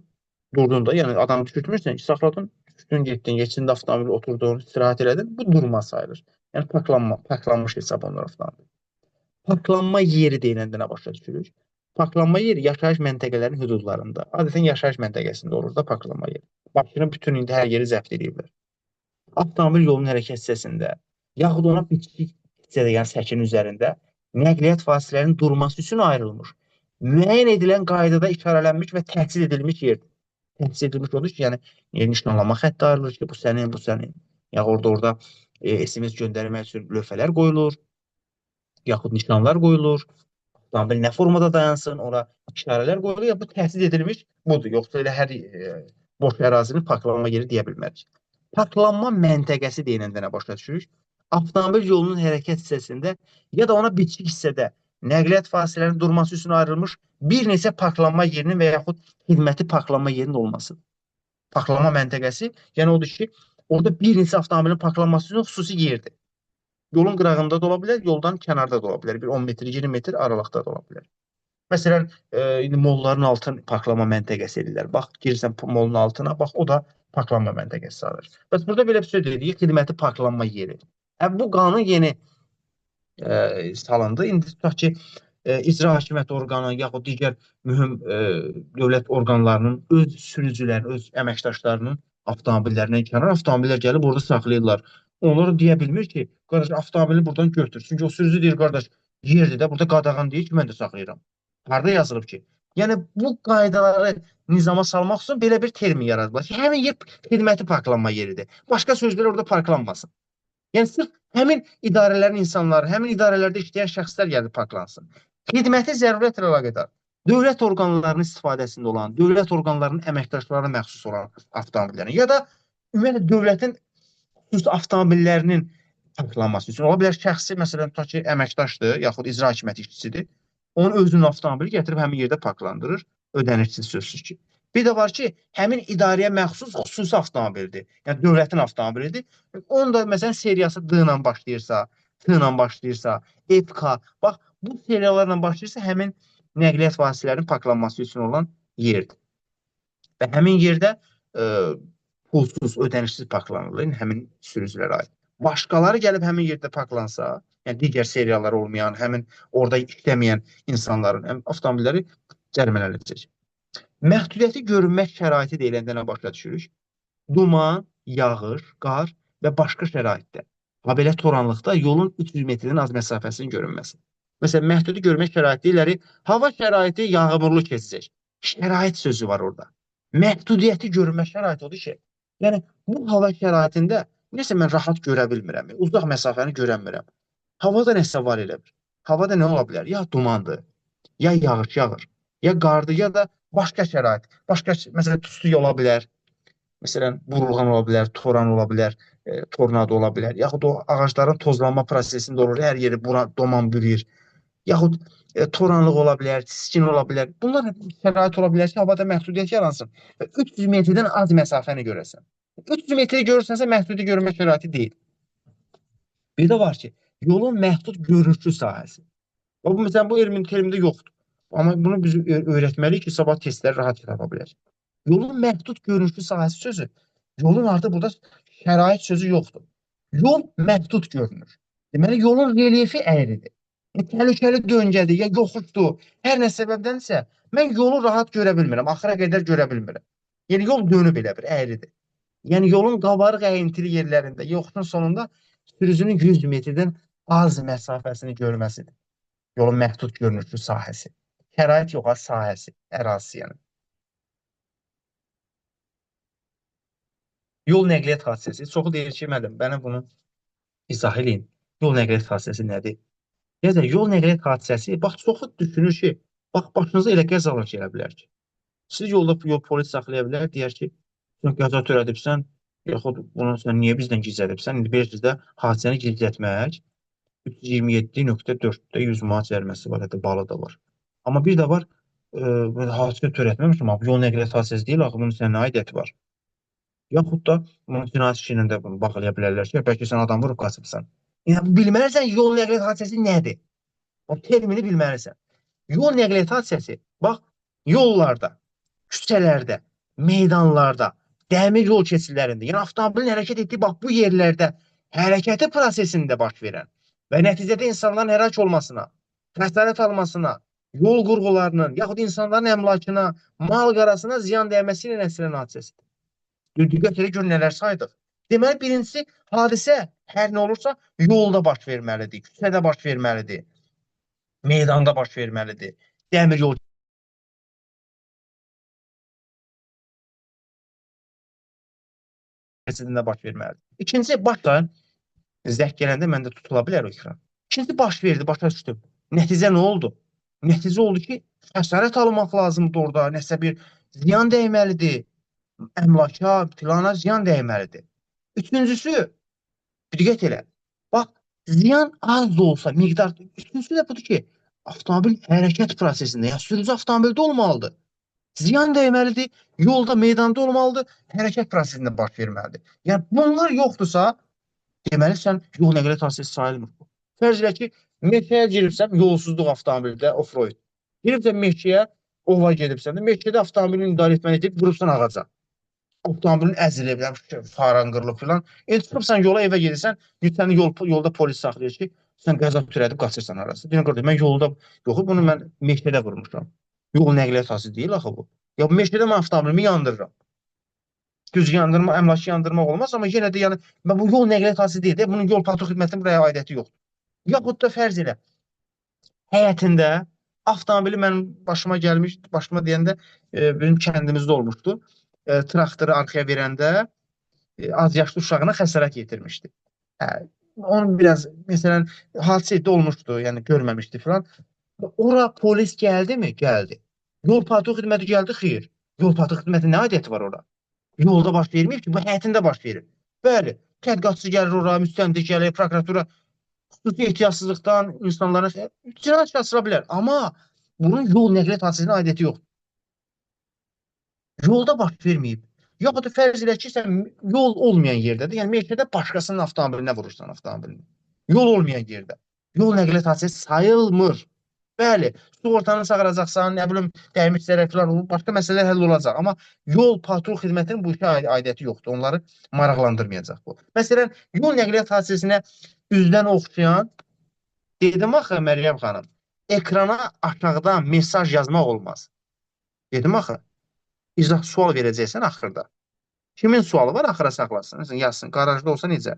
durdun da, yəni adamı düşürtmürsən ki, saxladın, düşdün, getdin, geçində avtomobil oturdun, istirahət elədin, bu durma sayılır. Yəni parklanmış hesab olunur avtomobil. Parklanma yeri deyiləndə nə başa düşürük? Parklanma yeri yaşayış məntəqələrinin hüdudlarında. Adətən yaşayış məntəqəsində olur da parklanma yeri. Bakının bütün indi hər yeri zəbt ediblər. Avtomobil yolunun hərəkət hissəsində, yaxud ona bitki hissədə, yəni səkinin üzərində nəqliyyat vasitələrinin durması üçün ayrılmış, müəyyən edilən qaydada işarələnmiş və təhsil edilmiş yerdir. Təhsil edilmiş odur ki, yəni nişanlama xətti ayrılır ki, bu sənin, bu sənin. Ya orada SMS göndərmək üçün lövhələr qoyulur, yaxud nişanlar qoyulur. Avtomobil nə formada dayansın, ora işarələr qoyulur, ya bu təhsil edilmiş budur. Yoxsa elə hər boş ərazini parklanma yeri deyə bilmərik. Parklanma məntəqəsi deyiləndə nə başa düşürük? Avtomobil yolunun hərəkət hissəsində ya da ona bitişik hissədə nəqliyyat fasilələrinin durması üçün ayrılmış bir neçə parklanma yerinin və yaxud xidməti parklanma yerinin olmasıdır. Parklanma məntəqəsi, yəni odur ki, orada bir neçə avtomobilin parklanması üçün xüsusi yerdir. Yolun qırağında da ola bilər, yoldan kənarda da ola bilər. Bir 10 metr, 20 metr aralıqda da ola bilər. Məsələn, indi molların altın parklanma məntəqəsi edirlər. Bax, girirsən molun altına, bax, o da parklanma məntəqəsi sayılır. Bəs burada belə bir söz dedik, xidməti parklanma yeri. Bu qanun yeni salındı. İndi tutaq ki, icra hakimiyyəti orqanı, yaxud digər mühüm dövlət orqanlarının öz sürücülərin, öz əməkdaşlarının avtomobillərindən kənar avtomobillər gəlib orada saxlayırlar. Onlar deyə bilmir ki, qardaş, avtomobili buradan götür. Çünki o sürücü deyir, qardaş, yerdir də, burada qadağan deyir ki, mən də saxlayıram. Harada yazılıb ki? Yəni, bu qaydaları nizama salmaq üçün belə bir termin yaradıblar ki, həmin yer xidməti parklanma yeridir. Başqa sözlər orada parklanmasın. Yəni, sırf həmin idarələrin insanları, həmin idarələrdə işləyən şəxslər gəlib parklansın. Xidməti zərurətlə əlaqədar. Dövlət orqanlarının istifadəsində olan, dövlət orqanlarının əməkdaşlarına məxsus olan avtomobillərin ya da ümumiyyətlə dövlətin xüsusi avtomobillərinin parklanması üçün. Ola bilər şəxsi, məsələn, tutaq ki, əməkdaşdır, yaxud icra hakimiyyəti işçisidir. Onun özünün avtomobili gətirib həmin yerdə parklandırır, ödənirsiz sözsüz ki. Bir də var ki, həmin idarəyə məxsus xüsusi avtomobildir. Yəni, dövlətin avtomobilidir. Onun da, məsələn, seriyası D ilə başlayırsa, T ilə başlayırsa, FK, bax, bu seriyalarla başlayırsa, həmin nəqliyyat vasitələrinin parklanması üçün olan yerdir. Və həmin yerdə pulsuz, ödənişsiz parklanırlar, həmin sürücülərə aid. Başqaları gəlib həmin yerdə parklansa, yəni digər seriyalar olmayan, həmin orada işləməyən insanların avtomobilləri cərimələnəcək. Məhdudiyyəti görünmək şəraiti deyiləndə nə başa düşürük? Duman, yağış, qar və başqa şəraitdə, habelə toranlıqda yolun 300 metrdən az məsafəsinin görünməsi. Məsələn, məhdudi görmək şəraiti deyirlər, hava şəraiti yağmurlu keçəcək. Şərait sözü var orada. Məhdudiyyəti görünmək şəraiti odur ki, yəni bu hava şəraitində nəsə mən rahat görə bilmirəm, uzaq məsafəni görənmirəm. Havada nəsə var elə bir. Havada nə ola bilər? Ya dumandır, ya yağış yağır, ya qardır, ya da başqa şərait. Başqa, məsələn, tüstü ola bilər. Məsələn, burulğan ola bilər, toran ola bilər, tornado ola bilər. Yaxud o ağacların tozlanma prosesində olur, hər yeri duman bürüyür. Yaxud toranlıq ola bilər, siskin ola bilər. Bunlar şərait ola bilər ki, havada məhdudiyyət yaransın və 300 metrdən az məsafəni görəsən. 300 metri görürsənsə, məhdudi görünmə şəraiti deyil. Bir də var ki, yolun məhdud görünüşlü sahəsi. Bu, məsələn, bu elmin terimdə yoxdur. Amma bunu biz öyrətməliyik ki, sabah testləri rahat tapa bilək. Yolun məhdud görünüşlü sahəsi sözü, yolun artıq burada şərait sözü yoxdur. Yol məhdud görünür. Deməli, yolun relyefi əyridir. Təhlükəli döngədir, ya yoxuşdur, hər nə səbəbdənsə, mən yolu rahat görə bilmirəm, axıra qədər görə bilmirəm. Yəni, yol dönüb elə bir, əyridir. Yəni, yolun qabarıq əyintili yerlərində, yoxuşun sonunda sürücünün 100 metrdən az məsafəsini görməsidir. Yolun məhdud görünüşlü sahəsi. Şərait yox, sahəsi, ərazisi yəni. Yol nəqliyyat hadisəsi. Çoxu deyir ki, müəllim, mənə bunu izah eləyin. Yol nəqliyyat hadisəsi nədir? Yəni, yol nəqliyyat hadisəsi, bax, çoxu düşünür ki, bax, başınıza elə qəzalar gələ bilər ki, siz yolda yol polis saxlaya bilər, deyər ki, sən qəza törədibsən, yaxud bunu sən niyə bizdən gizlədibsən? İndi bilirsiniz də, hadisəni gizlətmək 327.4-də 100 manat cəriməsi var, hətta balı da var. Amma bir də var, hadisə törətməmişəm, yol nəqliyyat hadisəsi deyil, axı bunun sənə aidiyyəti var. Yaxud da bunu cinayət işi ilə də bunu bağlaya bilərlər ki, bəlkə sən adam vurub qaçıbsan. Yəni, bilməlisən yol nəqliyyat hadisəsi nədir? O termini bilməlisən. Yol nəqliyyat hadisəsi, bax, yollarda, küçələrdə, meydanlarda, dəmir yol keçidlərində, yəni avtomobilin hərəkət etdiyi bax bu yerlərdə hərəkəti prosesində baş verən və nəticədə insanların həlak olmasına, xəsarət almasına, yol qurğularının, yaxud insanların əmlakına, mal qarasına ziyan dəyməsi ilə nəsilən hadisəsidir. Diqqət edin, gör nələr saydıq. Deməli, birincisi, hadisə hər nə olursa yolda baş verməlidir, küçədə baş verməlidir, meydanda baş verməlidir, dəmir yol keçidində baş verməlidir. İkincisi, başda zəng gələndə məndə tutula bilər o ekran. İkincisi, baş verdi, başa düşdüm. Nəticə nə oldu? Nəticə oldu ki, xəsarət almaq lazımdır orada, nəsə bir ziyan dəyməlidir, əmlaka, plana ziyan dəyməlidir. Üçüncüsü, diqqət elə, bax, ziyan az da olsa, miqdar, üçüncüsü də budur ki, avtomobil hərəkət prosesində, yəni sürücü avtomobildə olmalıdır. Ziyan dəyməlidir, yolda, meydanda olmalıdır, hərəkət prosesində baş verməlidir. Yəni, bunlar yoxdursa, deməli, sən yol nəqliyyat hadisəsi sayılmır. Fərz elə ki, meşəyə giribsən, yolsuzluq avtomobildə, off-road. Giribsən meşəyə, ova gedibsən də, meşədə avtomobilin idarə etməni edib, vurubsan ağaca. Avtomobilin əzilib, faran qırılıb filan. Çıxıbsan yola, evə gedirsən, səni yolda polis saxlayır ki, sən qəza törədib qaçırsan arası. Deyən qardaş, mən yolda, yox, bunu mən meşədə vurmuşam. Yol nəqliyyat hadisəsi deyil axı bu. Ya meşədə mən avtomobilimi yandırıram. Düz yandırma, əmlakı yandırmaq olmaz, amma yenə də yəni, bu yol nəqliyyat hadisəsi deyil də, bunun yol patrul xidmətinin buraya aidiyyəti yoxdur. Yaxud da fərz elə, həyətində avtomobili mənim başıma gəlmiş, başıma deyəndə benim kəndimizdə olmuşdu. Traktoru arxaya verəndə az yaşlı uşağına xəsarət yetirmişdi. Onun biraz, məsələn, hadisə olmuşdu, yəni görməmişdi filan. Ora polis gəldi mi? Gəldi. Yol patrul xidməti gəldi? Xeyr. Yol patrul xidməti nə aidiyyəti var ora? Yolda baş verməyib ki, bu həyətində baş verir. Bəli, tədqiqatçı gəlir ora, müstəntiq gəlir, prokuratura xüsusi ehtiyatsızlıqdan insanlara cinayət işi açıla bilər. Amma bunun yol nəqliyyat hadisəsinə aidiyyəti yoxdur. Yolda baş verməyib. Yaxud da fərz elə ki, sən yol olmayan yerdədir. Yəni, meşədə başqasının avtomobilinə vurursan avtomobilini. Yol olmayan yerdə. Yol nəqliyyat hadisəsi sayılmır. Bəli, sığortanı çağıracaqsan, nə bilim, dəymiş zərərlər, başqa məsələlər həll olacaq. Amma yol patrul xidmətinin bu işə aidiyyəti yoxdur. Onları maraqlandırmayacaq bu. Məsələn, yol nəqliyyat hadisəsinə üzdən oxşayan, dedim axı, Məryəm xanım, ekrana aşağıdan mesaj yazmaq olmaz. Dedim axı, izah sual verəcəksən axırda. Kimin sualı var, axıra saxlasın. Məsələn, yazsın, qarajda olsa necə?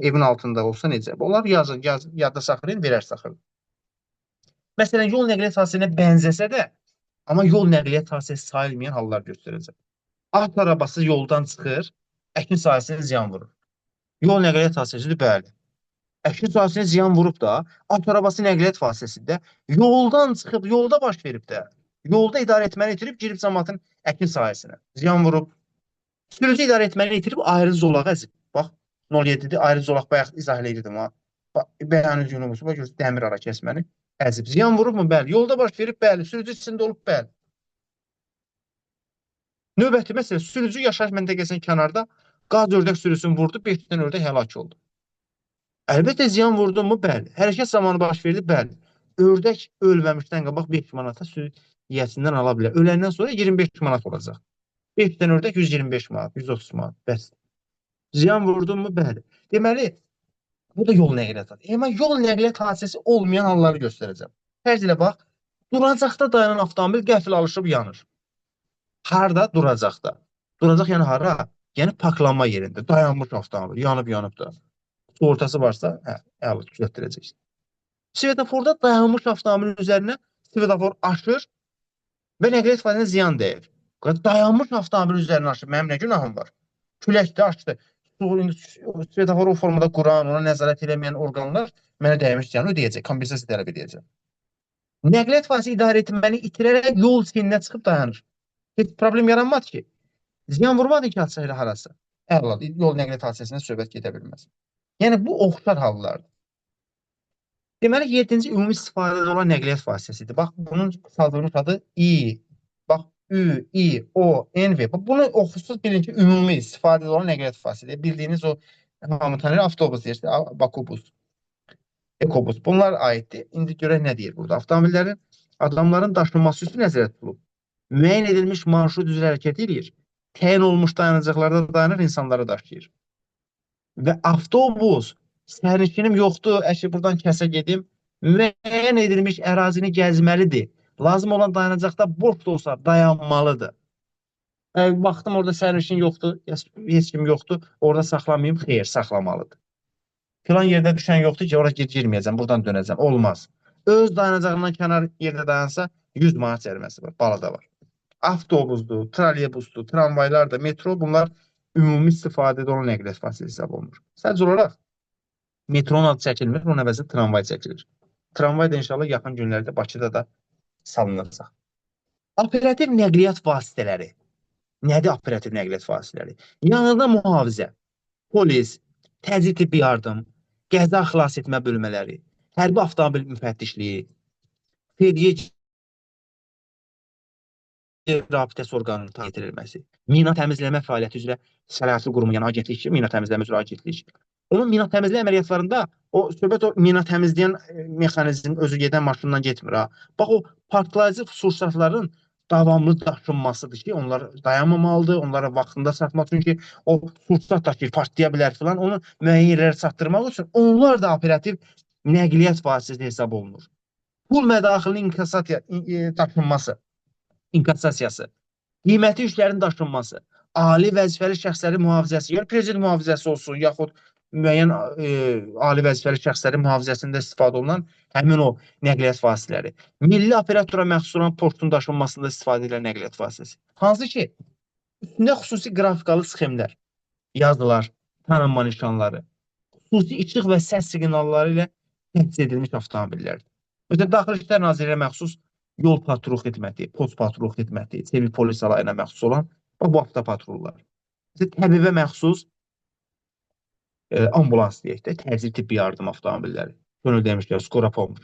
Evin altında olsa necə? Onlar yazın, yadda saxlayın, verərsə axırda. Məsələn, yol nəqliyyat hadisəsinə bənzəsə də, amma yol nəqliyyat hadisəsi sayılmayan hallar göstərəcək. At arabası yoldan çıxır, əkin sahəsinə ziyan vurur. Yol nəqliyyat hadisəsidir, bəli. Əkin sahəsinə ziyan vurub da, at arabası nəqliyyat vasitəsində yoldan çıxıb, yolda baş verib də, yolda idarə etməni itirib, girib cəmaatın əkin sahəsinə ziyan vurub. Sürücü idarə etməni itirib, ayrı zolağı əzib. Bax, 07-dir, ayrı zolaq bayaq izah edirdim ha. Bəyanınız yönümüzü, bax, dəmir ara kəsməni əzib. Ziyan vurub mu? Bəli. Yolda baş verib, bəli. Sürücü içində olub, bəli. Növbəti məsələ, sürücü yaşayış məntəqəsinin kənarda qaz ördək sürüsünü vurdu, 5 dənə ördək həlak oldu. Əlbəttə, ziyan vurdu mu? Bəli. Hərəkət zamanı baş verdi? Bəli. Ördək ölməmişdən qabaq 5 manata sürü yiyəsindən ala bilər. Öləndən sonra 25 manat olacaq. 5 dənə ördək 125 manat, 130 manat. Bəs. Ziyan vurdu mu? Bəli. Deməli, Bu da yol nəqliyyat hadisəsi. Mən yol nəqliyyat hadisəsi olmayan halları göstərəcəm. Fərz elə bax, duracaqda dayanan avtomobil qəfil alışıb yanır. Harda? Duracaqda. Duracaq yəni hara? Yəni parklanma yerində. Dayanmış avtomobil. Yanıb da. Ortası varsa, hə, əla düzəltdirəcəksən. Svetoforda dayanmış avtomobilin üzərinə svetofor aşır və nəqliyyat vasitəsinə ziyan dəyir. Dayanmış avtomobil üzərinə aşır. Mənim nə günahım var? Küləkdə açdı. Svetoforu o formada quran, ona nəzarət eləməyən orqanlar mənə dəymiş ziyanı ödəyəcək, kompensasiya tələb edəcək. Nəqliyyat vasitəsi idarə etməni itirərək yol çiyininə çıxıb dayanır. Heç problem yaranmadı ki. Ziyan vurmadı ki, atsa elə harası. Əladır, yol nəqliyyat hadisəsindən söhbət gedə bilməz. Yəni, bu oxşar hallardır. Deməli, 7-ci ümumi istifadədə olan nəqliyyat vasitəsidir. Bax, bunun qısaldılmış adı İ. Bax, Ü, İ, O, N, V. Bunu oxusuz bilin ki, ümumi istifadədə olan nəqliyyat vasitəsidir. Bildiyiniz o, hamı tanıyır, avtobus deyir, bakobus, ekobus. Bunlar aiddir. İndi görək nə deyir burada. Avtomobillərin, adamların daşınması üçün nəzərdə tutulub. Müəyyən edilmiş marşrut üzrə hərəkət edir. Təyin olmuş dayanacaqlarda dayanır, insanları daşıyır. Və avtobus, sərnişinim yoxdur, əşi buradan kəsə gedim, müəyyən edilmiş ərazini gəzməlidir. Lazım olan dayanacaqda boş da olsa dayanmalıdır. Baxdım orada sərnişin yoxdur, heç kim yoxdur, orada saxlamayayım, xeyr, saxlamalıdır. Filan yerdə düşən yoxdur ki, oraya girməyəcəm, buradan dönəcəm, olmaz. Öz dayanacağından kənar yerdə dayansa 100 manat cəriməsi var, balada var. Avtobusdur, trolleyobusdur, tramvaylar da, metro, bunlar ümumi istifadədə olan nəqliyyat vasitəsi hesab olunur. Sadəcə olaraq metronun adı çəkilmir, onun əvəzində tramvay çəkilir. Tramvay da inşallah yaxın günlərdə Bakıda da salınacaq. Operativ nəqliyyat vasitələri. Nədir operativ nəqliyyat vasitələri? Yanında mühafizə, polis, təcili tibbi yardım, qəza xilas etmə bölmələri, hərbi avtomobil müfəttişliyi, fediyyə rabitəsi orqanının yetirilməsi, mina təmizləmə fəaliyyəti üzrə səlahiyyətli qurumu, yəni agentlik ki, mina təmizləmə üzrə agentlik. Onun mina təmizləmə əməliyyatlarında o söhbət o mina təmizləyən mexanizm özü gedən maşından getmir ha. Bax o partlayıcı sursatların davamlı daşınmasıdır ki, onlar dayanmamalıdır, onlara vaxtında çatmaq üçün ki, o sursat daşıyır, partlaya bilər filan, onu müəyyən yerlərə çatdırmaq üçün onlar da operativ nəqliyyat vasitəsi hesab olunur. Pul mədaxilinin daşınması, inkassasiyası, qiyməti yüklərin daşınması, ali vəzifəli şəxslərin mühafizəsi, yəni prezident mühafizəsi olsun, yaxud müəyyən ali vəzifəli şəxslərin mühafizəsində istifadə olunan həmin o nəqliyyat vasitələri. Milli operatora məxsus olan portun daşınmasında istifadə edilən nəqliyyat vasitəsi. Hansı ki, üstündə xüsusi qrafikalı sxemlər, yazılar, tanınma nişanları, xüsusi işıq və səs siqnalları ilə təchiz edilmiş avtomobillərdir. Məsələn, Daxili İşlər Nazirliyinə məxsus yol patrul xidməti, post patrul xidməti, sivil polis alayına məxsus olan bu avtopatrullar. Təbibə məxsus ambulans deyək də, təcili tibbi yardım avtomobilləri. Könül demişlər, skora pomp.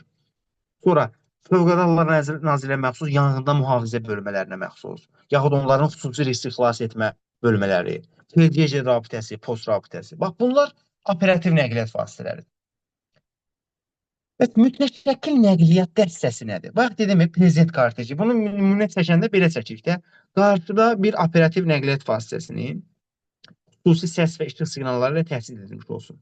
Sonra Fövqəladə Hallar Nazirliyinə məxsus yanğında mühafizə bölmələrinə məxsus, yaxud onların xüsusi riskli xilas etmə bölmələri, fediyyə rabitəsi, post rabitəsi. Bax, bunlar operativ nəqliyyat vasitələridir. Mütləşəkil nəqliyyat dəstəsi nədir? Bax, dedim, prezident karteci. Bunu nümunə çəkəndə belə çəkik də. Qarşıda bir operativ nəqliyyat vasitəsinin xüsusi səs və işıq siqnalları ilə təchiz edilmiş olsun.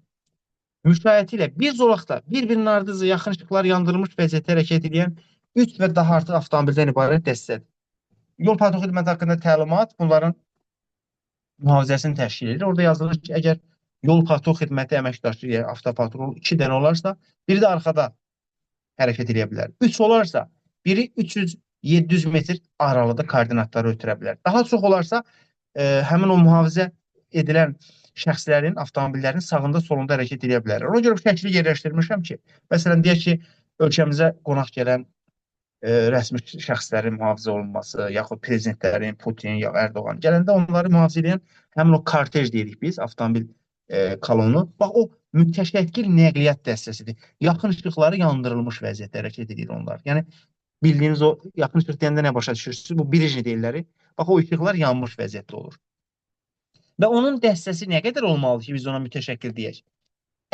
Müşayiəti ilə bir zolaqda bir-birinin ardıcı yaxın işıqlar yandırılmış vəziyyətdə hərəkət edən 3 və daha artıq avtomobildən ibarət dəstədir. Yol patrul xidməti haqqında təlimat bunların mühafizəsini təşkil edir. Orada yazılır ki, əgər yol patrul xidməti əməkdaşı, yəni avtopatrol 2 dənə olarsa, biri də arxada hərəkət edə bilər. 3 olarsa, biri 300-700 metr aralıda koordinatları ötürə bilər. Daha çox olarsa, həmin o mühafizə edilən şəxslərin, avtomobillərin sağında, solunda hərəkət edə bilər. Ona görə bu şəkli yerləşdirmişəm ki, məsələn, deyək ki, ölkəmizə qonaq gələn rəsmi şəxslərin mühafizə olunması, yaxud prezidentlərin, Putin, ya Erdoğan gələndə onları mühafizə edən həmin o kortej deyirik biz, avtomobil kolonu. Bax, o mütəşəkkil nəqliyyat dəstəsidir. Yaxın işıqları yandırılmış vəziyyətdə hərəkət edir onlar. Yəni, bildiyiniz o yaxın işıq deyəndə nə başa düşürsünüz? Bu birinci deyirləri. Bax, o işıqlar yanmış vəziyyətdə olur. Və onun dəstəsi nə qədər olmalıdır ki, biz ona mütəşəkkil deyək?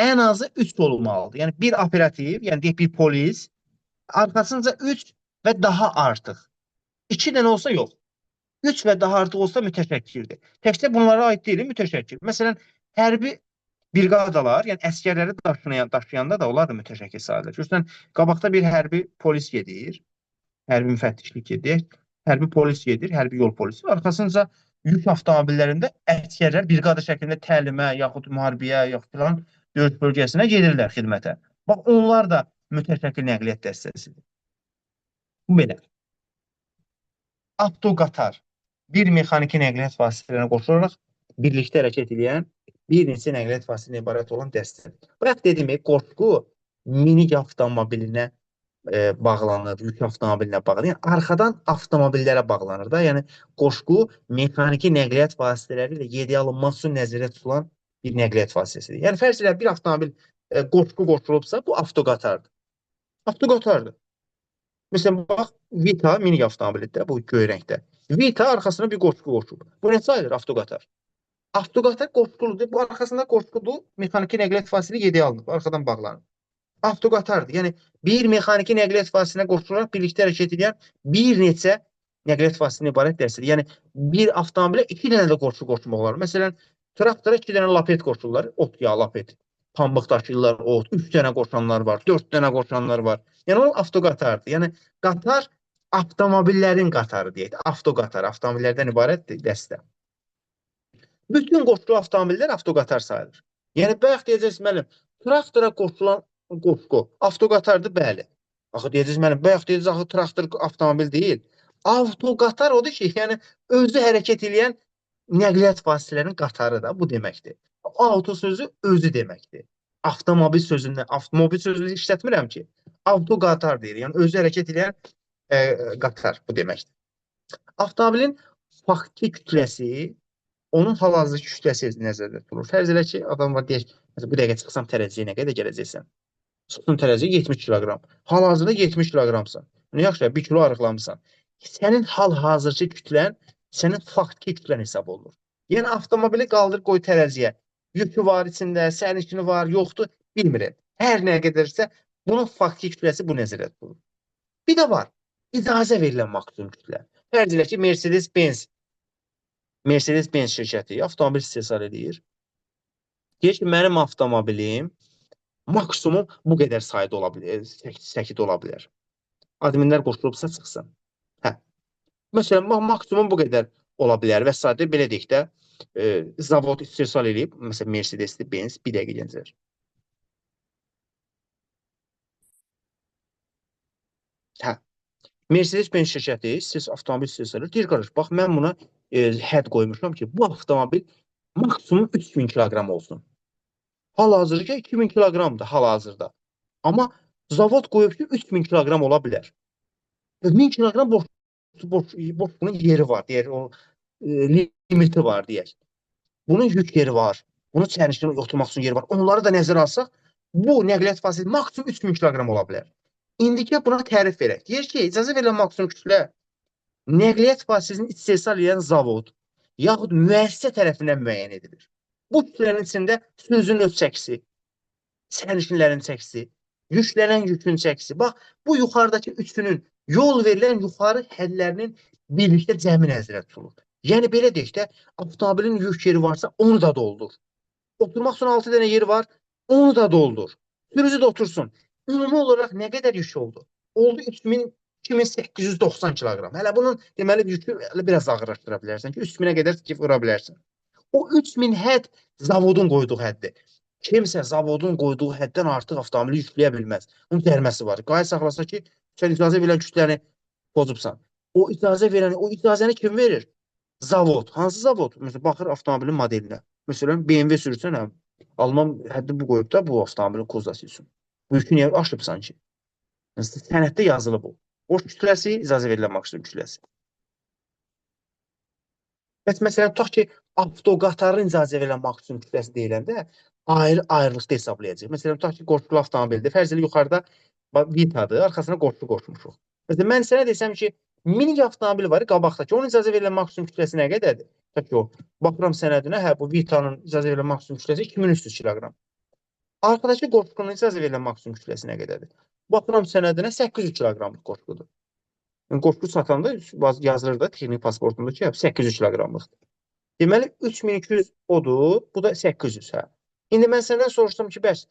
Ən azı 3 olmalıdır. Yəni, bir operativ, yəni deyək bir polis, arxasınca 3 və daha artıq. 2 dənə olsa yox. 3 və daha artıq olsa mütəşəkkildir. Təkcə bunlara aid deyil, mütəşəkkil. Məsələn, hərbi briqadalar, yəni əsgərləri daşıyanda da onlar da mütəşəkkil sayılır. Görürsən, qabaqda bir hərbi polis gedir, hərbi müfəttişlik gedir, hərbi polis gedir, hərbi yol polisi. Arxasınca yük avtomobillərində əsgərlər briqada şəklində təlimə, yaxud müharibəyə, yaxud filan döyüş bölgəsinə gedirlər xidmətə. Bax, onlar da mütəşəkkil nəqliyyat dəstəsidir. Bu belə. Avtoqatar bir mexaniki nəqliyyat vasitələrinə qoşularaq birlikdə hərəkət edən bir neçə nəqliyyat vasitəsinə ibarət olan dəstədir. Bayaq dedim, qoşqu minik avtomobilinə bağlanır, yük avtomobilinə bağlanır. Yəni, arxadan avtomobillərə bağlanır da. Yəni, qoşqu mexaniki nəqliyyat vasitələri ilə yediyə alınmaq üçün nəzərdə tutulan bir nəqliyyat vasitəsidir. Yəni, fərz elə bir avtomobil qoşqu qoşulubsa, bu avtoqatardır. Avtoqatardır. Məsələn, bax, Vita minik avtomobilidir, bu göy rəngdə. Vita arxasına bir qoşqu qoşulub. Bu nə sayılır? Avtoqatar. Avtoqatar qoşquludur. Bu arxasında qoşqudur, mexaniki nəqliyyat vasitəsi yediyə alınıb, arxadan bağlanıb. Avtoqatardır. Yəni, bir mexaniki nəqliyyat vasitəsinə qoşularaq birlikdə hərəkət edən bir neçə nəqliyyat vasitəsindən ibarət dəstədir. Yəni, bir avtomobilə 2 dənə də qoşu qoşmaq olar. Məsələn, traktora 2 dənə lapet qoşurlar, ot ya lapet. Pambıq daşıyırlar, ot, 3 dənə qoşanlar var, 4 dənə qoşanlar var. Yəni, o avtoqatardır. Yəni, qatar avtomobillərin qatarı deyək. Avtoqatar, avtomobillərdən ibarət dəstə. Bütün qoşulu avtomobillər avtoqatar sayılır. Yəni, bayaq deyəcəksiniz, müəllim, traktora qoşulan qoşqu avtoqatardır, bəli. Axı, deyəcəksiniz, müəllim, bayaq deyəcəksiniz, axı, traktor avtomobil deyil. Avtoqatar odur ki, yəni, özü hərəkət edən nəqliyyat vasitələrinin qatarı da bu deməkdir. Auto sözü özü deməkdir. Avtomobil sözünü işlətmirəm ki, avtoqatar deyir. Yəni, özü hərəkət edən qatar bu deməkdir. Avtomobilin faktiki kütləsi onun hal-hazırki kütləsi nəzərdə tutulur. Fərz elə ki, adam var, deyək, bu dəqiqə çıxsam tərəziyə nə qədər gələcəksən? Çıxsın tərəziyə 70 kiloqram. Hal-hazırda 70 kiloqramsan. Yaxşı, 1 kilo arıqlamısan. Sənin hal-hazırki kütlən sənin faktiki kütlən hesab olunur. Yəni, avtomobili qaldır, qoy tərəziyə. Yükü var içində, sərnişini var, yoxdur, bilmirəm. Hər nə qədərsə, bunun faktiki kütləsi bu nəzərdə tutulur. Bir də var, icazə verilən maksimum kütlə. Fərz elə ki, Mercedes-Benz şirkəti avtomobil istehsal edir. Deyir ki, mənim avtomobilim maksimum bu qədər sayda ola bilər, səkidə ola bilər. Adminlər qoşulubsa çıxsın. Hə. Məsələn, maksimum bu qədər ola bilər və sadə belə deyək də, zavod istehsal edib, məsələn, Mercedes-Benz, bir dəqiqə gənclər. Hə. Mercedes-Benz şirkəti siz avtomobil istehsal edir. Deyir, qardaş, bax, mən buna hədd qoymuşam ki, bu avtomobil maksimum 3000 kiloqram olsun. Hal-hazırda 2000 kiloqramdır hal-hazırda. Amma zavod qoyub ki, 3000 kiloqram ola bilər. 1000 kiloqram boş bunun yeri var, deyək, o limiti var, deyək. Bunun yük yeri var, bunun sərnişini oturmaq üçün yeri var. Onları da nəzərə alsaq, bu nəqliyyat vasitəsi maksimum 3000 kiloqram ola bilər. İndiki buna tərif verək. Deyir ki, icazə verilən maksimum kütlə nəqliyyat vasitəsini istehsal edən zavod yaxud müəssisə tərəfindən müəyyən edilir. Bu kütlənin içində sürücünün öz çəkisi, sərnişinlərin çəkisi, yüklənən yükün çəkisi. Bax, bu yuxarıdakı üçünün yol verilən yuxarı hədlərinin birlikdə cəmi nəzərdə tutulur. Yəni, belə deyək də, avtomobilin yük yeri varsa, onu da doldur. Oturmaq üçün 6 dənə yeri var, onu da doldur. Sürücü də otursun. Ümumi olaraq nə qədər yük oldu? Oldu 2890 kiloqram. Hələ bunun deməli yükü biraz ağırlaşdıra bilərsən ki, 3000-ə qədər vura bilərsən. O 3000 hədd zavodun qoyduğu həddir. Kimsə zavodun qoyduğu həddən artıq avtomobili yükləyə bilməz. Bunun dərməsi var. Qayət saxlasa ki, sən icazə verən kütləni pozubsan. O icazəni kim verir? Zavod. Hansı zavod? Məsələn, baxır avtomobilin modelinə. Məsələn, BMW sürürsən, Alman həddi bu qoyub da bu avtomobilin kozası üçün. Bu yükü niyə aşıbsan ki? Sənəddə yazılı bu. Boş kütləsi, icazə verilən maksimum kütləsi. Bəs məsələn, tutaq ki, avtoqatarın icazə verilən maksimum kütləsi deyiləndə ayrılıqda hesablayacaq. Məsələn, tutaq ki, qoşqulu avtomobildir. Fərz elə yuxarıda Vitadır, arxasına qoşqulu qoşmuşuq. Məsələn, mən sənə desəm ki, minik avtomobil var qabaqdakı, onun icazə verilən maksimum kütləsi nə qədərdir? Tutaq ki, o, baxıram sənədinə, hə, bu Vitanın icazə verilən maksimum kütləsi 2300 kiloqram. Arxadakı qoşqunun icazə verilən maksimum kütləsi nə qədərdir? Baxıram sənədinə 800 kiloqramlıq qoşqudur. Yəni, qoşqu satanda yazılır da texnik pasportunda ki, 800 kiloqramlıqdır. Deməli, 3200 odur, bu da 800, hə. İndi mən səndən soruşdum ki, bəs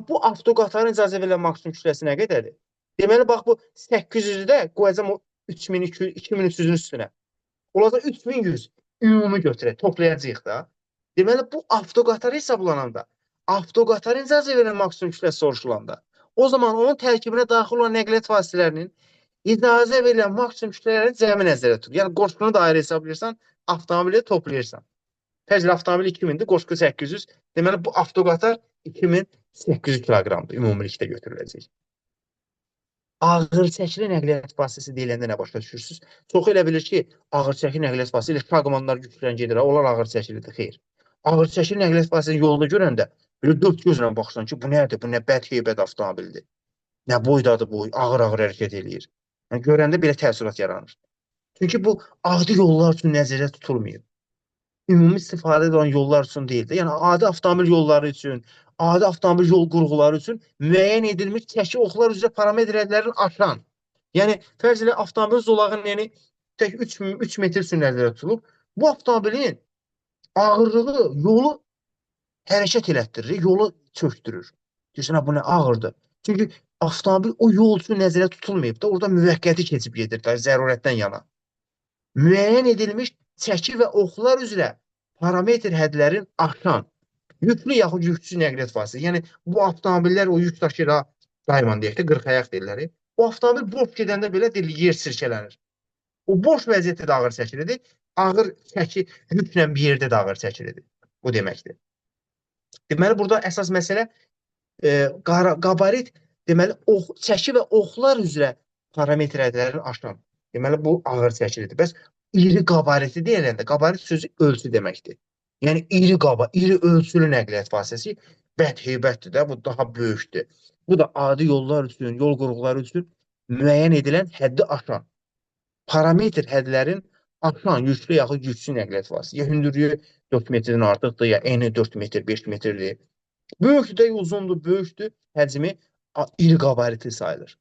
bu avtoqatarın icazə verilən maksimum kütləsi nə qədərdir? Deməli, bax bu 800-də qoyacam o 3200, 2300-ün üstünə. Olacaq 3100 ümumi götürək, toplayacağıq da. Deməli, bu avtoqatar hesablananda, avtoqatarın icazə verilən maksimum kütləsi soruşulanda, o zaman onun tərkibinə daxil olan nəqliyyat vasitələrinin icazə verilən maksimum kütlələri cəmi nəzərdə tutulur. Yəni, qoşqunu da ayrı hesablayırsan, avtomobili toplayırsan. Fərzlə avtomobil 2000-dir, qoşqu 800. Deməli, bu avtoqatar 2800 kiloqramdır, ümumilikdə götürüləcək. Ağır çəkili nəqliyyat vasitəsi deyiləndə nə başa düşürsünüz? Çox elə bilir ki, ağır çəkili nəqliyyat vasitəsi ilə şaqmanlar güclən gedir, onlar ağır çəkilidir. Xeyr. Ağır çəkili nəqliyyat vasitəsini yolda görəndə belə dörd gözlə baxsan ki, bu nədir? Bu nə bədheybət avtomobildir. Nə boydadır bu, ağır-ağır hərəkət eləyir. Yəni, görəndə belə təəssürat yaranır. Çünki bu adi yollar üçün nəzərdə tutulmayıb. Ümumi istifadə olan yollar üçün deyil də. Yəni, adi avtomobil yolları üçün, adi avtomobil yol qurğuları üçün müəyyən edilmiş çəki oxlar üzrə parametrlərin aşan. Yəni, fərz elə avtomobil zolağının yəni, tək 3 metr üçün nəzərdə tutulub. Bu avtomobilin ağırlığı yolu hərəkət elətdirir, yolu çöktürür. Deyirsən, bu nə ağırdır? Çünki avtomobil o yol üçün nəzərdə tutulmayıb da, orada müvəqqəti keçib gedir də, zərurətdən yana. Müəyyən edilmiş çəki və oxlar üzrə parametr hədlərin aşan yüklü yaxud yüksüz nəqliyyat vasitəsi. Yəni, bu avtomobillər o yük daşıyır, daima deyək də, 40 ayaq deyirlər. Bu avtomobil boş gedəndə belə deyilir, yer sirkələnir. O boş vəziyyətdə də ağır çəkilidir. Ağır çəki yüklə bir yerdə də ağır çəkilidir. Bu deməkdir. Deməli, burada əsas məsələ qabarit, deməli, çəki və oxlar üzrə parametr hədlərin aşan. Deməli, bu ağır çəkilidir. Bəs iri qabariti deyiləndə, qabarit sözü ölçü deməkdir. Yəni, iri ölçülü nəqliyyat vasitəsi bədheybətdir də, bu daha böyükdür. Bu da adi yollar üçün, yol qurğuları üçün müəyyən edilən həddi aşan. Parametr hədlərin aşan, yüklü yaxud yüksüz nəqliyyat vasitəsi. Ya hündürlüyü 4 metrdən artıqdır, ya eni 4 metr, 5 metrdir. Böyükdür, uzundur, böyükdür, həcmi iri qabaritli sayılır.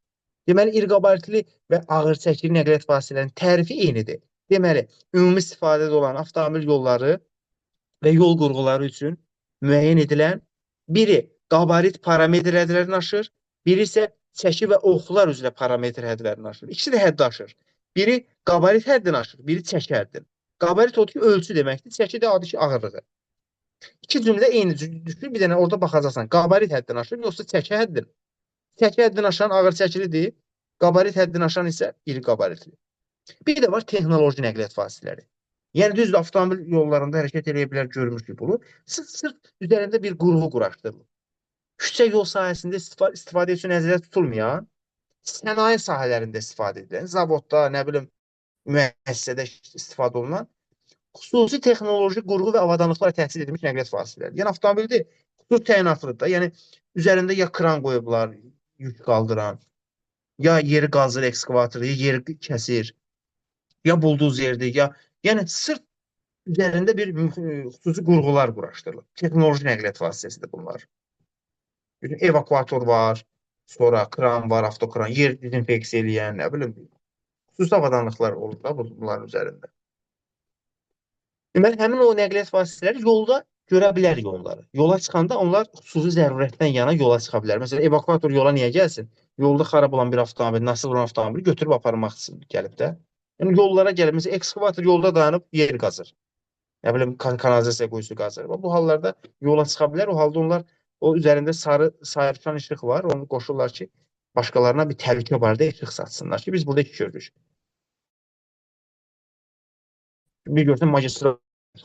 Deməli, iri qabaritli və ağır çəkili nəqliyyat vasitələrinin tərifi eynidir. Deməli, ümumi istifadədə olan avtomobil yolları və yol qurğuları üçün müəyyən edilən biri qabarit parametr hədlərini aşır, biri isə çəki və oxlar üzrə parametr hədlərini aşır. İkisi də həddi aşır. Biri qabarit həddini aşır, biri çəki həddini. Qabarit odur ki, ölçü deməkdir, çəki də adı ki, ağırlığı. İki cümlə eyni düşür, bir dənə orada baxacaqsan, qabarit həddini aşır, yoxsa çəki həddini. Çəki həddini aşan ağır çəkilidir, qabarit həddini aşan isə iri qabaritli. Bir də var texnoloji nəqliyyat vasitələri. Yəni, düzdür, avtomobil yollarında hərəkət edə bilər, görmüşdük bunu. Sırf üzərində bir qurğu quraşdırılır. Küçə yol sahəsində istifadə üçün nəzərdə tutulmayan, sənaye sahələrində istifadə edilən, zavodda, nə bilim, müəssisədə istifadə olunan xüsusi texnoloji qurğu və avadanlıqlara təhsil edilmiş nəqliyyat vasitələri. Yəni, avtomobildə xüsusi təyinatlıdır da, yəni, üzərində ya kran qoyublar, yük qaldıran, ya yeri qazır ekskavator, ya yeri kəsir, ya buldozerdir, ya yəni sırf üzərində bir xüsusi qurğular quraşdırılır. Texnoloji nəqliyyat vasitəsidir bunlar. Evakuator var, sonra kran var, avtokran, yer dezinfeksiya eləyən, nə bilim, xüsusi avadanlıqlar olur da bunların üzərində. Deməli, həmin o nəqliyyat vasitələri yolda görə bilər yolları. Yola çıxanda onlar xüsusi zərurətdən yana yola çıxa bilər. Məsələn, evakuator yola niyə gəlsin? Yolda xarab olan bir avtomobil, nasıl olan avtomobili götürüb aparmaq üçün gəlib də. Yəni, yollara gəlib, məsələn, ekskavator yolda dayanıb yer qazır. Nə bilim, kanalizasiya quyusu qazır. Bu hallarda yola çıxa bilər, o halda onlar o üzərində sarı sayırçan işıq var, onu qoşurlar ki, başqalarına bir təhlükə barədə işıq satsınlar ki, biz burada iki görürük. Bir görsən magistral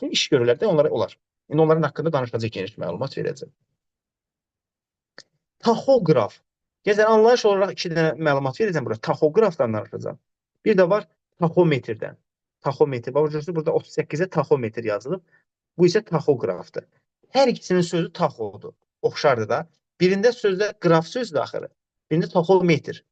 iş görürlər də onlara olar. İndi onların haqqında danışacaq, geniş məlumat verəcəm. Taxoqraf. Gəzən anlayış olaraq iki dənə məlumat verəcəm burada. Taxoqrafdan danışacağım. Bir də var taxometrdən. Taxometr. Bax, burada 38-ə taxometr yazılıb. Bu isə taxoqrafdır. Hər ikisinin sözü taxodur. Oxşardır da. Birində sözdə qraf sözdür axırı. Birində taxometr.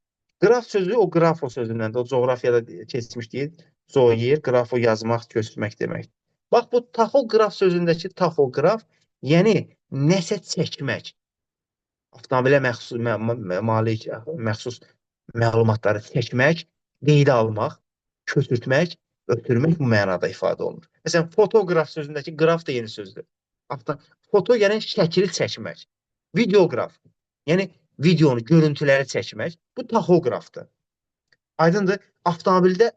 Qraf sözü o qrafo sözündəndir. O coğrafiyada keçmiş deyil. Zoyer, qrafo yazmaq, göstərmək deməkdir. Bax, bu taxoqraf sözündəki taxoqraf, yəni nəsə çəkmək. Avtomobilə məxsus məlumatları çəkmək, qeydə almaq, köçürtmək, ötürmək bu mənada ifadə olunur. Məsələn, fotoqraf sözündəki qraf da yeni sözdür. Foto yəni şəkili çəkmək. Videoqraf. Yəni videonu, görüntüləri çəkmək. Bu taxoqrafdır. Aydındır? Avtomobildə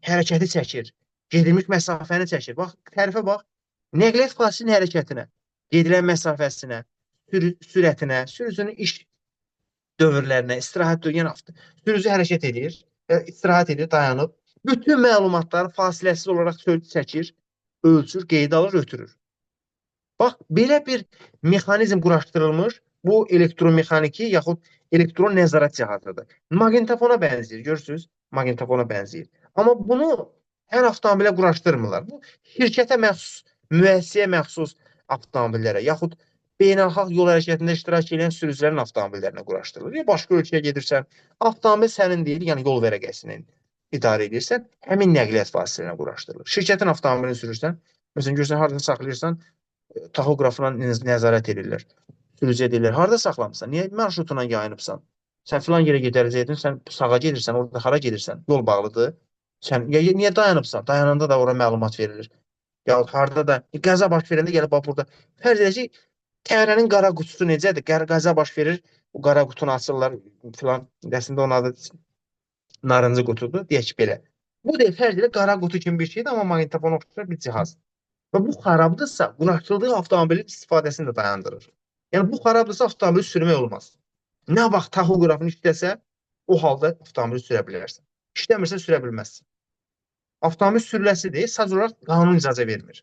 hərəkəti çəkir. Gedilmiş məsafəni çəkir. Bax, tərifə bax. Nəqliyyat vasitəsinin hərəkətinə, gedilən məsafəsinə, sürətinə, sürücünün iş dövrlərinə, istirahət dövrü, yəni sürücü hərəkət edir, istirahət edir, dayanıb. Bütün məlumatları fasiləsiz olaraq çəkir, ölçür, qeydə alır, ötürür. Bax, belə bir mexanizm quraşdırılmış, bu elektromexaniki yaxud elektron nəzarət cihazıdır. Maqnitofona bənzəyir, görürsünüz? Maqnitofona bənzəyir. Amma bunu hər avtomobilə quraşdırmırlar. Bu şirkətə məxsus, müəssisəyə məxsus avtomobillərə, yaxud beynəlxalq yol hərəkətində iştirak edən sürücülərin avtomobillərinə quraşdırılır. Ya başqa ölkəyə gedirsən, avtomobil sənin deyil, yəni yol vərəqəsini idarə edirsən, həmin nəqliyyat vasitələrinə quraşdırılır. Şirkətin avtomobilini sürürsən, məsələn, görsən, harada saxlayırsan, taxoqrafla nəzarət edirlər. Sürücüyə deyirlər, harada saxlamısan? Niyə marşrutuna yayınıbsan? Sən filan yerə gedəcəkdin, sən sağa gedirsən, orada hara gedirsən? Yol bağlıdır. Sən niyə dayanıbsan? Dayananda da ora məlumat verilir. Ya harda da qəza baş verəndə gəlib bax burada. Fərz edək ki, təyyarənin qara qutusu necədir? Qəza baş verir, o qara qutunu açırlar filan. Əslində onun adı narıncı qutudur, deyək ki, belə. Bu da fərz edək qara qutu kimi bir şeydir, amma maqnitofona oxşar bir cihaz. Və bu xarabdırsa, quraşdırıldığı avtomobilin istifadəsini də dayandırır. Yəni, bu xarabdırsa, avtomobili sürmək olmaz. Nə vaxt taxoqrafın işləsə, o halda avtomobili sürə bilərsən. İşləmirsə, sürə bilməzsən. Avtomobil sürüləsidir, sadəcə olaraq qanun icazə vermir.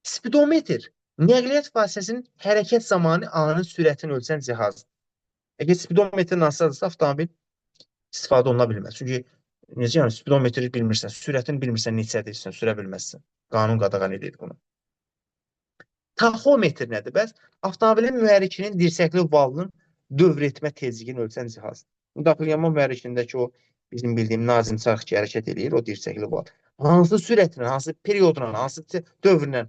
Spidometr, nəqliyyat vasitəsinin hərəkət zamanı anın sürətini ölçən cihazdır. Əgər spidometrin hansıdırsa, avtomobil istifadə oluna bilməz. Çünki necə yəni spidometri bilmirsən, sürətini bilmirsən, neçədir, sürə bilməzsən. Qanun qadağan edir bunu. Taxometr nədir? Bəs avtomobilin mühərrikinin dirsəkli valının dövr etmə tezliyini ölçən cihaz. Müdaxilə yanma mühərrikindəki o bizim bildiyim nazim çarx ki, hərəkət edir, o dirsəkli val. Hansı sürətlə, hansı periodla, hansı dövrlə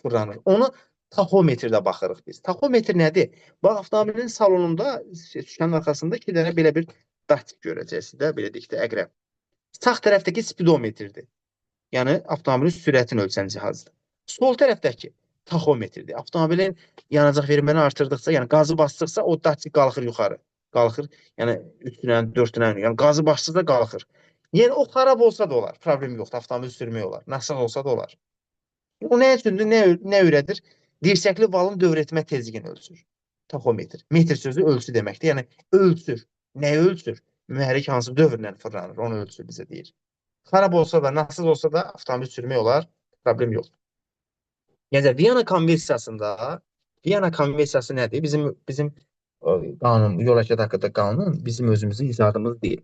fırlanır? Onu taxometrdə baxırıq biz. Taxometr nədir? Bax, avtomobilin salonunda, şüşənin arxasında iki dənə belə bir datik görəcəksiniz də, belə deyək də, əqrəb. Sağ tərəfdəki spidometrdir. Yəni, avtomobilin sürətini ölçən cihazdır. Sol tərəfdəki taxometrdir. Avtomobilin yanacaq verməni artırdıqca, yəni qazı basdıqca o datik qalxır yuxarı. Qalxır, yəni 3-lə, 4-lə, yəni qazı basdıqca qalxır. Yəni, o xarab olsa da olar, problem yoxdur, avtomobil sürmək olar. Nasıl olsa da olar. O nə üçündür, nə öyrədir? Dirsəkli valın dövr etmə tezliyini ölçür. Taxometr. Metr sözü ölçü deməkdir. Yəni, ölçür. Nəyi ölçür? Mühərrik hansı dövrlə fırlanır, onu ölçür bizə deyir. Xarab olsa da, nasıl olsa da avtomobil sürmək olar, problem yoxdur. Yəni, Viyana konvensiyası nədir? Bizim qanun, yol hərəkəti haqqında qanun bizim özümüzün icadımız deyil.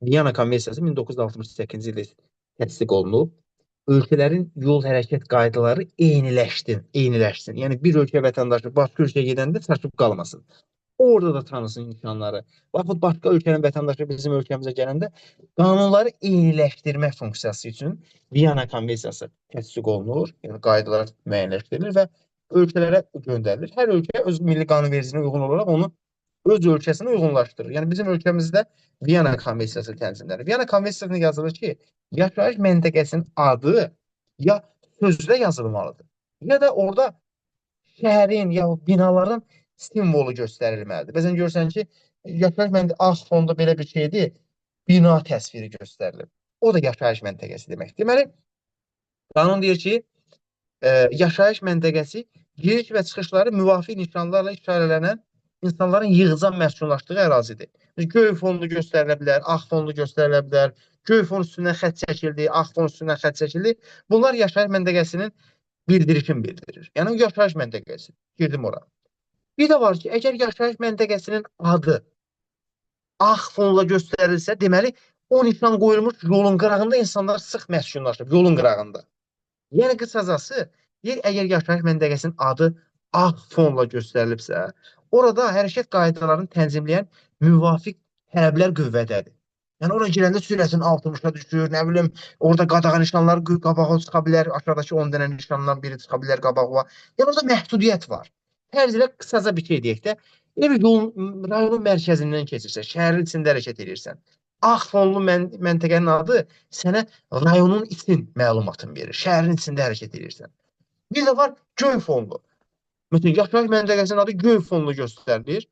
Viyana konvensiyası 1968-ci ildə təsdiq olunub. Ölkələrin yol hərəkət qaydaları eyniləşsin. Yəni, bir ölkə vətəndaşı başqa ölkəyə gedəndə çaşıb qalmasın. Orada da tanısın insanları. Baxın, başqa ölkənin vətəndaşı bizim ölkəmizə gələndə qanunları eyniləşdirmək funksiyası üçün Viyana konvensiyası təsdiq olunur, yəni qaydalar müəyyənləşdirilir və ölkələrə göndərilir. Hər ölkə öz milli qanunvericiliyinə uyğun olaraq onu öz ölkəsinə uyğunlaşdırır. Yəni, bizim ölkəmizdə Viyana konvensiyası tənzimlənir. Viyana konvensiyasında yazılır ki, yaşayış məntəqəsinin adı ya sözlə yazılmalıdır, ya da orada şəhərin, ya binaların simvolu göstərilməlidir. Bəzən görürsən ki, yaşayış məntəqəsi ağ fonda belə bir şeydir, bina təsviri göstərilir. O da yaşayış məntəqəsi deməkdir. Deməli, qanun deyir ki, yaşayış məntəqəsi giriş və çıxışları müvafiq nişanlarla işarələnən insanların yığıcan məskunlaşdığı ərazidir. Göy fonlu göstərilə bilər, ağ fonlu göstərilə bilər, göy fon üstündən xətt çəkildi, ağ fon üstündən xətt çəkildi. Bunlar yaşayış məntəqəsinin bildirişini bildirir. Yəni, yaşayış məntəqəsi. Girdim ora. Bir də var ki, əgər yaşayış məntəqəsinin adı ağ fonla göstərilsə, deməli, o nişan qoyulmuş yolun qırağında insanlar sıx məskunlaşıb, yolun qırağında. Yəni, qısacası, əgər yaşayış məntəqəsinin adı ağ fonla göstərilibsə, orada hərəkət qaydalarını tənzimləyən müvafiq tələblər qüvvədədir. Yəni, ora girəndə sürətin 60-a düşür, nə bilim, orada qadağa nişanları qabağa çıxa bilər, aşağıdakı 10 dənə nişandan biri çıxa bilər qabağa. Yəni, orada məhdudiyyət var. Fərz ilə qısaca bir şey deyək də, bir rayonun mərkəzindən keçirsən, şəhərin içində hərəkət edirsən. Ağ fonlu məntəqənin adı sənə rayonun için məlumatını verir, şəhərin içində hərəkət edirsən. Bir də var göy fonlu. Məsələn, yaşayış məntəqəsinin adı göy fonlu göstərilir.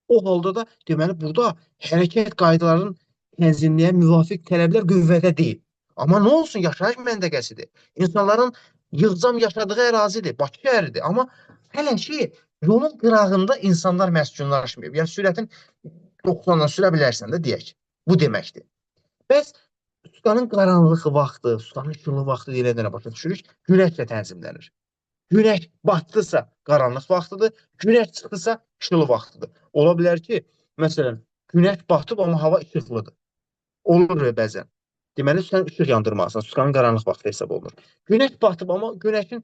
O halda da deməli burada hərəkət qaydalarının tənzimləyən müvafiq tələblər qüvvədə deyil. Amma nə olsun, yaşayış məntəqəsidir. İnsanların yığcam yaşadığı ərazidir, Bakı şəhəridir. Amma hələ ki yolun qırağında insanlar məskunlaşmayıb. Yəni sürətin 90-dan sürə bilərsən də deyək. Bu deməkdir. Bəs Sudanın qaranlıq vaxtı, Sudanın işıqlı vaxtı deyilənə başa düşürük, günəşlə tənzimlənir. Günəş batdısa qaranlıq vaxtıdır, günəş çıxdısa işıqlı vaxtıdır. Ola bilər ki, məsələn, günəş batıb amma hava işıqlıdır. Olur bəzən. Deməli, sən işıq yandırmalısan, sutkanın qaranlıq vaxtı hesab olunur. Günəş batıb amma günəşin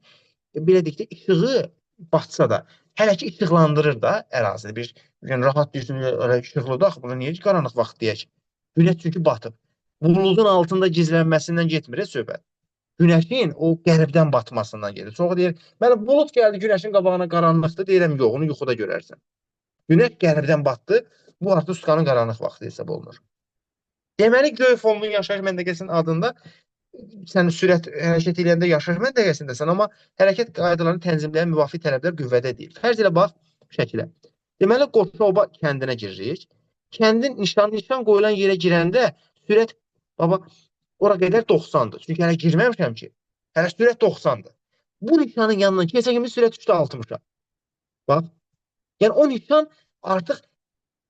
belə deyək də işığı batsa da hələ ki işıqlandırır da ərazini. Bir yəni, rahat düşün, işıqlıdır, axı bunu niyə qaranlıq vaxt deyək? Günəş çünki batıb. Buludun altında gizlənməsindən getmir söhbət. Günəşin o qərbdən batmasından gedir. Sonra deyir, mən bulud gəldi günəşin qabağına qaranlıqda, deyirəm, yox, onu yuxuda görərsən. Günəş qərbdən batdı, bu artıq Sudanın qaranlıq vaxtı hesab olunur. Deməli, göy fonlu yaşayış məntəqəsinin adında sən sürət hərəkət edəndə yaşayış məntəqəsindəsən, amma hərəkət qaydalarını tənzimləyən müvafiq tələblər qüvvədə deyil. Fərz elə bax şəkilə. Deməli, Qoçoba kəndinə giririk. Kəndin nişan qoyulan yerə girəndə sürət baba ora qədər 90-dır. Çünki hələ girməmişəm ki. Hələ sürət 90-dır. Bu nişanın yanından keçən kimi sürət 3-də 60-a. Bax. Yəni o nişan artıq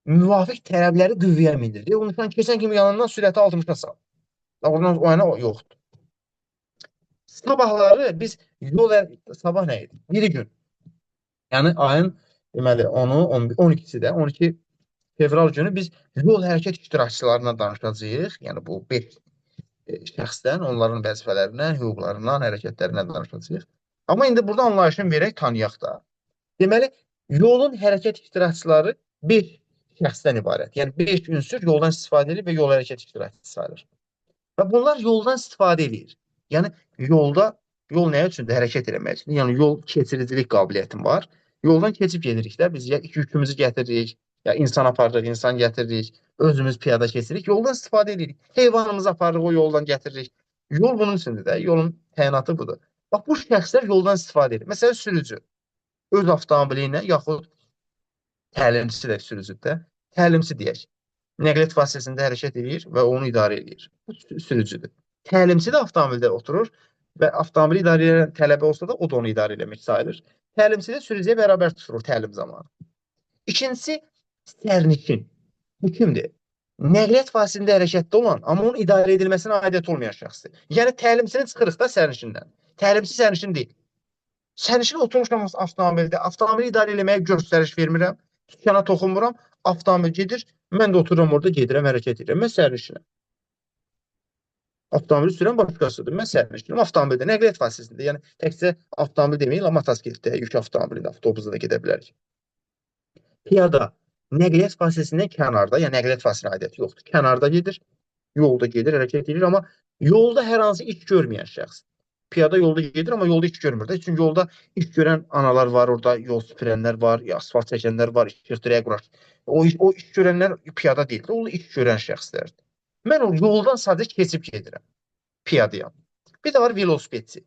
müvafiq tələbləri qüvvəyə mindirir. O nişan keçən kimi yanından sürəti 60-a sal. Oradan o yana yoxdur. Sabahları biz sabah nə idi? Biri gün. Yəni ayın deməli 10-u, 12-si də 12 fevral günü biz yol hərəkət iştirakçılarına danışacağıq. Yəni bu 5 şəxsdən, onların vəzifələrindən, hüquqlarından, hərəkətlərindən danışacağıq. Amma indi burada anlayışını verək, tanıyaq da. Deməli, yolun hərəkət iştirakçıları 5 şəxsdən ibarət. Yəni 5 ünsür yoldan istifadə edir və yol hərəkət iştirakçısı sayılır. Və bunlar yoldan istifadə edir. Yəni yol nə üçündür? Hərəkət eləmək üçün. Yəni yol keçiricilik qabiliyyətim var. Yoldan keçib gedirik də biz ya yükümüzü gətiririk, ya insan aparırıq, insan gətiririk, özümüz piyada keçirik, yoldan istifadə edirik. Heyvanımızı aparırıq, o yoldan gətiririk. Yol bunun üçündür də, yolun təyinatı budur. Bax bu şəxslər yoldan istifadə edir. Məsələn, sürücü öz avtomobili ilə yaxud təlimçisi də sürücüdür də, təlimçi deyək. Nəqliyyat vasitəsində hərəkət edir və onu idarə edir. Bu sürücüdür. Təlimçi də avtomobildə oturur və avtomobili idarə edən tələbə olsa da o da onu idarə etmək sayılır. Təlimçi də sürücüyə bərabər tutulur təlim zamanı. İkincisi, sərnişin. Bu kimdir? Nəqliyyat vasitəsində hərəkətdə olan, amma onun idarə edilməsinə aidiyyət olmayan şəxsdir. Yəni təlimçini çıxırıq da sərnişindən. Təlimçi sərnişin deyil. Sərnişin oturmuşam avtomobildə, avtomobili idarə eləməyə göstəriş vermirəm, dükana toxunmuram, avtomobil gedir, mən də otururam orada, gedirəm, hərəkət edirəm. Mən sərnişinəm. Avtomobili sürən başqasıdır. Mən sərnişinəm avtomobildə, nəqliyyat vasitəsində. Yəni təkcə avtomobil deməyin, motosikletdə, yük avtomobilində, avtobusda da gedə bilərik. Piyada nəqliyyat vasitəsindən kənarda, yəni nəqliyyat vasitəsinə aidiyyəti yoxdur. Kənarda gedir, yolda gedir, hərəkət edir, amma yolda hər hansı iş görməyən şəxs. Piyada yolda gedir, amma yolda iş görmür də. Çünki yolda iş görən analar var, orada yol süpürənlər var, asfalt çəkənlər var, işıq dirəyə qurar. O iş görənlər piyada deyil, o iş görən şəxslərdir. Mən o yoldan sadəcə keçib gedirəm. Piyadayam. Bir də var velosipedçi.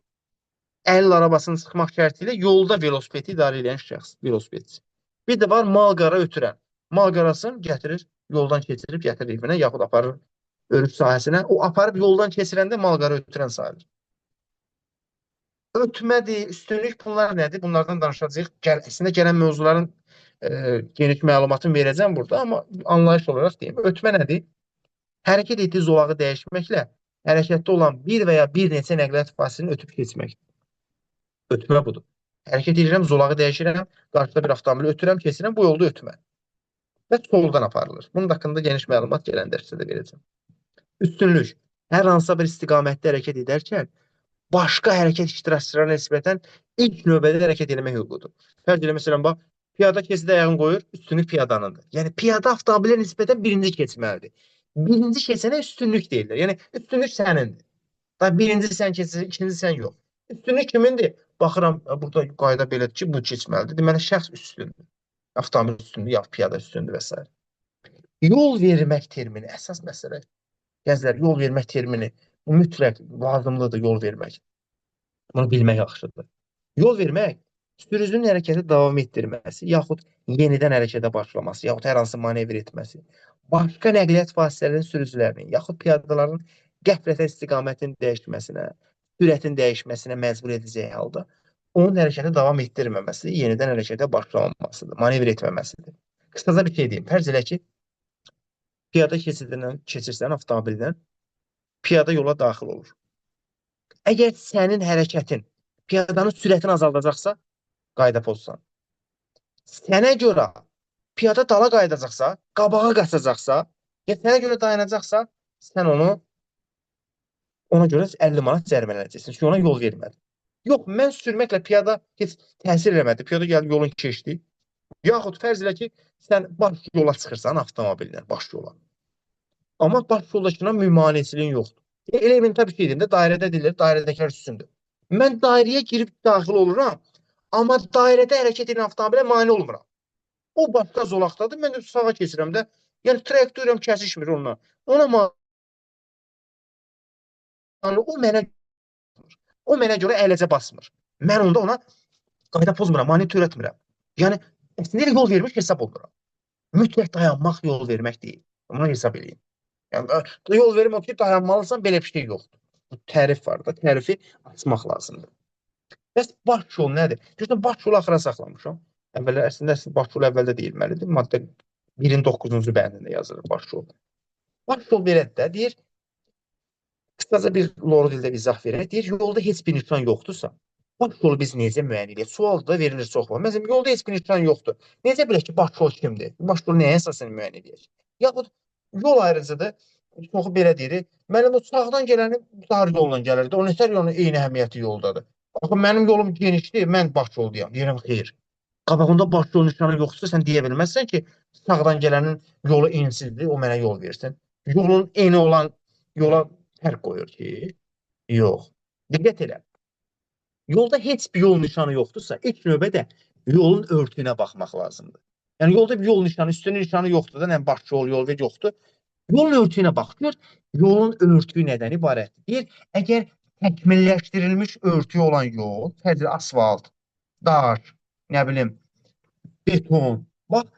Əlil arabasını çıxmaq şərti ilə yolda velosipedi idarə edən şəxs, velosipedçi. Bir də var mal-qara ötürən. Mal-qarasını gətirir, yoldan keçirib gətirir evinə, yaxud aparır örüş sahəsinə. O aparıb yoldan keçirəndə mal-qara ötürən sayılır. Ötmədir, üstünlük bunlar nədir? Bunlardan danışacağıq. Əslində gələn mövzuların geniş məlumatını verəcəm burada, amma anlayış olaraq deyim. Ötmə nədir? Hərəkət etdiyi zolağı dəyişməklə hərəkətdə olan bir və ya bir neçə nəqliyyat vasitəsini ötüb keçməkdir. Ötmə budur. Hərəkət edirəm, zolağı dəyişirəm, qarşıda bir avtomobili ötürəm, keçirəm, bu yolda ötmə. Və soldan aparılır. Bunun haqqında geniş məlumat gələn dərsdə də verəcəm. Üstünlük. Hər hansısa bir istiqamətdə hərəkət edərkən başqa hərəkət iştirakçılarına nisbətən ilk növbədə hərəkət etmək hüququdur. Fərz elə məsələn, bax, piyada keçidə ayağını qoyur, üstünlük piyadanındır. Yəni, piyada avtomobilə nisbətən birinci keçməlidir. Birinci keçənə üstünlük deyirlər. Yəni, üstünlük sənindir. Birinci sən keçirsən, ikinci sən yox. Üstünlük kimindir? Baxıram, burada qayda belədir ki, bu keçməlidir. Deməli, şəxs üstündür. Avtomobil üstündür, ya piyada üstündür və s. Yol vermək termini, əsas məsələ. Gəzlər, yol vermək termini, bu mütləq lazımlıdır yol vermək. Bunu bilmək yaxşıdır. Yol vermək sürücünün hərəkəti davam etdirməsi, yaxud yenidən hərəkətə başlaması, yaxud hər hansı manevr etməsi, başqa nəqliyyat vasitələrinin sürücülərinin, yaxud piyadaların qəflətən istiqamətin dəyişməsinə, sürətin dəyişməsinə məcbur edəcəyi halda onun hərəkəti davam etdirməməsi, yenidən hərəkətə başlamamasıdır, manevr etməməsidir. Qısaca bir şey deyim. Fərz elə ki, piyada keçidindən keçirsən avtomobildən, piyada yola daxil olur. Əgər sənin hərəkətin piyadanın sürətini azaldacaqsa, qayda pozsan. Sənə görə piyada dala qayıdacaqsa, qabağa qaçacaqsa, ya sənə görə dayanacaqsa, sən ona görə 50 manat cərimələnəcəksin. Çünki ona yol vermədin. Yox, mən sürməklə piyada heç təsir eləmədi. Piyada gəlib yolun keçdi. Yaxud fərz elə ki, sən baş yola çıxırsan avtomobillə, baş yola. Amma baş yoldakına mümaneçiliyin yoxdur. Elementar bir şey deyim də, dairədə deyilir, dairədəkilər üstündür. Mən dairəyə girib daxil oluram, amma dairədə hərəkət edən avtomobilə mane olmuram. O başqa zolaqdadır, mən də sağa keçirəm də. Yəni trayektöriyam kəsişmir onunla. Ona mane, o mənə görə əyləcə basmır. Mən onda ona qayda pozmuram, mane törətmirəm. Yəni əslində yol vermiş hesab oluram. Mütləq dayanmaq yol vermək deyil. Bunu hesab edin. Yəni yol verim o ki, dayanmalısan, belə bir şey yoxdur. Bu tərif var da, tərifi açmaq lazımdır. Bəs baş yol nədir? Görürsən, baş yolu axıra saxlamışam. Əslində baş yol əvvəldə deyilməlidir. Maddə 1-in 9-cu bəndində yazılır baş yol. Baş yol belədir də, deyir, qısaca bir loru dildə izah verək. Deyir, yolda heç bir nişan yoxdursa, baş yolu biz necə müəyyən edirik? Sual da verilir çox var. Məsələn, yolda heç bir nişan yoxdur. Necə bilək ki, baş yol kimdir? Baş yolu nəyə əsasən müəyyən edəcək? Yaxud yol ayrıcıdır. Çoxu belə deyir. Mənim o sağdan gələnin dar yolla gəlirdi. O nətər yolun eyni əhəmiyyəti yoldadır. Axı mənim yolum genişdir, mən baş yoldayam. Deyirəm, xeyr. Qabağında baş yol nişanı yoxdursa, sən deyə bilməzsən ki, sağdan gələnin yolu ensizdir, o mənə yol versin. Yolun eni olan yola fərq qoyur ki, yox. Diqqət elə. Yolda heç bir yol nişanı yoxdursa, ilk növbədə yolun örtüyünə baxmaq lazımdır. Yəni, yolda bir yol nişanı, üstünün nişanı yoxdur da, yəni baş yol, yol ver yoxdur. Yolun örtüyünə baxır, yolun örtüyü nədən ibarətdir? Deyir, əgər təkmilləşdirilmiş örtüyü olan yol, fərzi asfalt, daş, nə bilim, beton, bax,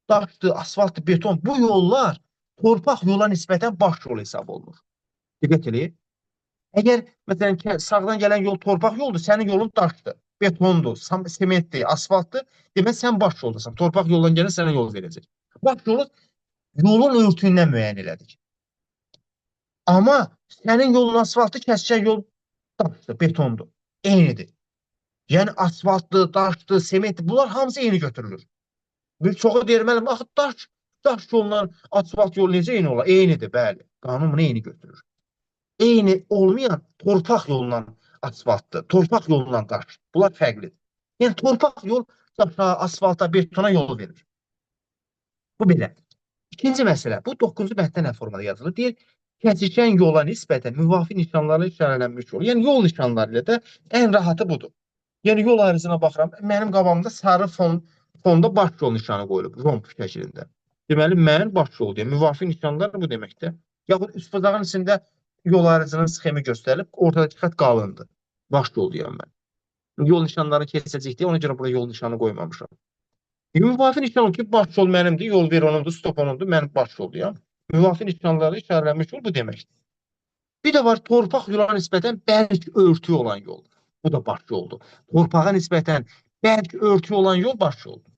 daşdır, asfaltdır, beton, bu yollar torpaq yola nisbətən baş yol hesab olunur. Diqqət edin. Əgər, məsələn, sağdan gələn yol torpaq yoldur, sənin yolun daşdır, betondur, sementdir, asfaltdır, demək, sən baş yoldasan. Torpaq yoldan gələn sənə yol verəcək. Baş yolu yolun örtüyündən müəyyən elədik. Amma sənin yolun asfaltı, kəsəcək yol daşdır, betondur, eynidir. Yəni, asfaltdır, daşdır, sementdir, bunlar hamısı eyni götürülür. Bir çoxu deyir, mənim, axı, daş yolla asfalt yolu necə eyni olar? Eynidir, bəli, qanun bunu eyni götürür. Eyni olmayan torpaq yolla asfaltdır, torpaq yolla daş. Bunlar fərqlidir. Yəni, torpaq yol daşa, asfalta, betona yol verir. Bu belə. İkinci məsələ, bu 9-cu bənddə nə formada yazılır? Deyir, kəsişən yola nisbətən müvafiq nişanlarla işarələnmiş yol. Yəni, yol nişanları ilə də ən rahatı budur. Yəni, yol ayrıcına baxıram, mənim qabağımda sarı fonda baş yol nişanı qoyulub, romb şəklində. Deməli, mən baş yol deyəm. Müvafiq nişanlar bu deməkdir. Yaxud üst bacağın içində yol ayrıcının sxemi göstərilib, ortadakı xət qalındır. Baş yol deyəm mən. Yol nişanlarını kesəcək deyə, ona görə buraya yol nişanı qoymamışam. Müvafiq nişan o ki, baş yol mənimdir, yol ver onundur, stop onundur, mən baş yoldayam. Müvafiq nişanları işarələnmiş yol bu deməkdir. Bir də var, torpaq yola nisbətən bərk örtü olan yol. Bu da baş yoldur. Torpağa nisbətən bərk örtü olan yol baş yoldur.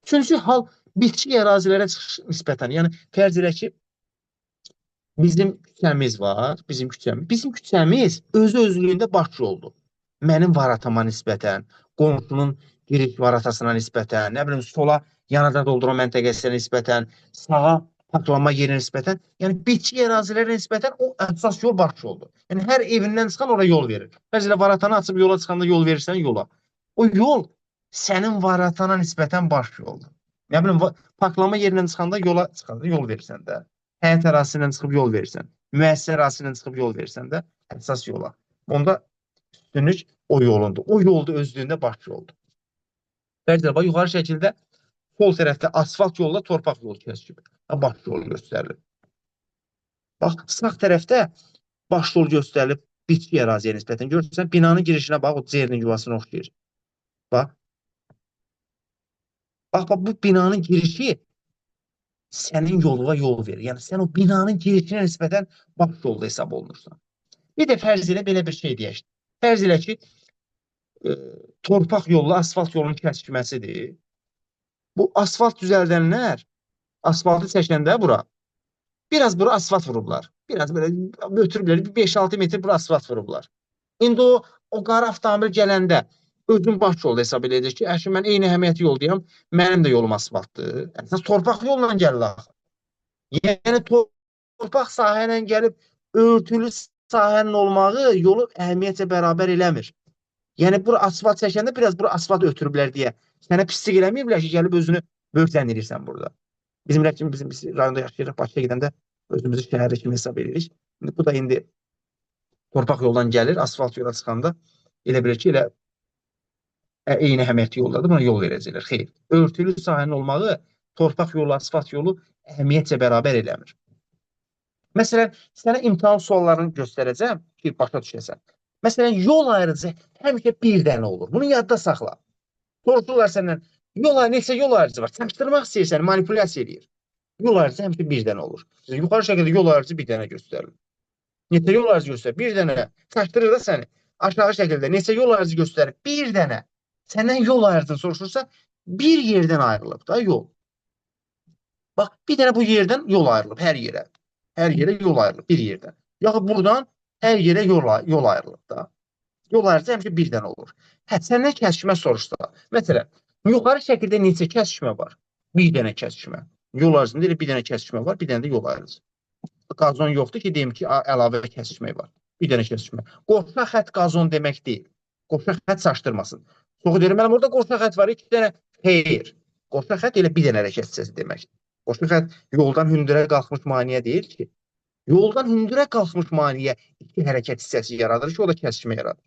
Üçüncü hal, bitki ərazilərə çıxış nisbətən. Yəni, fərz elə ki, bizim küçəmiz var, bizim küçəmiz özü-özlüyündə baş yoldur. Mənim varatama nisbətən, qonşunun giriş varatasına nisbətən, nə bilim, sola yanada doldurma məntəqəsinə nisbətən, sağa parklanma yerinə nisbətən, yəni bitki ərazilərə nisbətən o əsas yol baş yoldur. Yəni, hər evindən çıxan oraya yol verir. Bəzilə varatanı açıb yola çıxanda yol verirsən yola. O yol sənin varatana nisbətən baş yoldur. Nə bilim, parklanma yerindən çıxanda yola çıxanda yol verirsən də. Həyət ərazisindən çıxıb yol verirsən. Müəssisə ərazisindən çıxıb yol verirsən də əsas yola. Onda üstünlük o yolundur. O yolda özlüyündə baş yoldur. Bəzilə, yuxarı şəkildə sol tərəfdə asfalt yolla torpaq yolu kəsilir. Baş yolu göstərilir. Bax, sağ tərəfdə baş yolu göstərilib bitki əraziyə nisbətən. Görürsən, binanın girişinə bax, o cernin yuvasına oxşayır. Bax, bax, bu binanın girişi sənin yoluna yol verir. Yəni, sən o binanın girişinə nisbətən baş yolda hesab olunursan. Bir də fərz elə belə bir şey deyək. Fərz elə ki, torpaq yolla asfalt yolunun kəsişməsidir. Bu asfalt düzəldənlər asfaltı çəkəndə bura, biraz bura asfalt vurublar. Biraz belə götürüblər, 5-6 metr bura asfalt vurublar. İndi o qara avtomobil gələndə özün baş yolda hesab edəcək ki, əşi, mən eyni əhəmiyyəti yoldayam, mənim də yolum asfaltdır. Yəni, torpaq yolla gəlirlər. Yəni, torpaq sahə ilə gəlib örtülü sahənin olmağı yolu əhəmiyyətlə bərabər eləmir. Yəni, bura asfalt çəkəndə biraz bura asfalt ötürüblər deyə sənə pislik eləməyiblər ki, gəlib özünü böhtləndirirsən burada. Bizim rayonda yaşayırıq, Bakıya gedəndə özümüzü şəhərli kimi hesab edirik. Bu da indi torpaq yoldan gəlir, asfalt yola çıxanda elə bilir ki, elə eyni əhəmiyyətli yoldadır, buna yol verəcəklər. Xeyr, örtülü sahənin olmağı torpaq yolu, asfalt yolu əhəmiyyətlə bərabər eləmir. Məsələn, sənə imtahan suallarını göstərəcəm ki, başa düşəsən. Məsələn, yol ayrıcı həmişə bir dənə olur. Bunu yadda saxla. Soruşurlar səndən, neçə yol ayrıcı var? Çaşdırmaq istəyirsən, manipulyasiya edir. Yol ayrıcı həmişə bir dənə olur. Yuxarı şəkildə yol ayrıcı bir dənə göstərilir. Neçə yol ayrıcı göstərir? Bir dənə. Çaşdırır da səni. Aşağı şəkildə neçə yol ayrıcı göstərir? Bir dənə. Səndən yol ayrıcını soruşursa, bir yerdən ayrılıb da yol. Bax, bir dənə bu yerdən yol ayrılıb hər yerə. Hər yerə yol ayrılıb bir yerdən. Yaxud buradan hər yerə yol ayrılıb da. Yol ayrıcı həmişə bir dənə olur. Səndən kəsişmə soruşsa, məsələn, yuxarı şəkildə neçə kəsişmə var? Bir dənə kəsişmə. Yol ayrıcında elə bir dənə kəsişmə var, bir dənə də yol ayrıcı. Qazon yoxdur ki, deyim ki, əlavə kəsişmə var. Bir dənə kəsişmə. Qoşa xət qazon demək deyil. Qoşa xət çaşdırmasın. Sonra deyirəm, mənim orada qoşa xət var, 2 dənə. Xeyr. Qoşa xət elə bir dənə hərəkət hissəsi deməkdir. Qoşa xət yoldan hündürə qalxmış maneə deyil ki. Yoldan hündürə qalxmış maneə 2 hərəkət hissəsi yaradır ki, o da kəsişmə yaradır.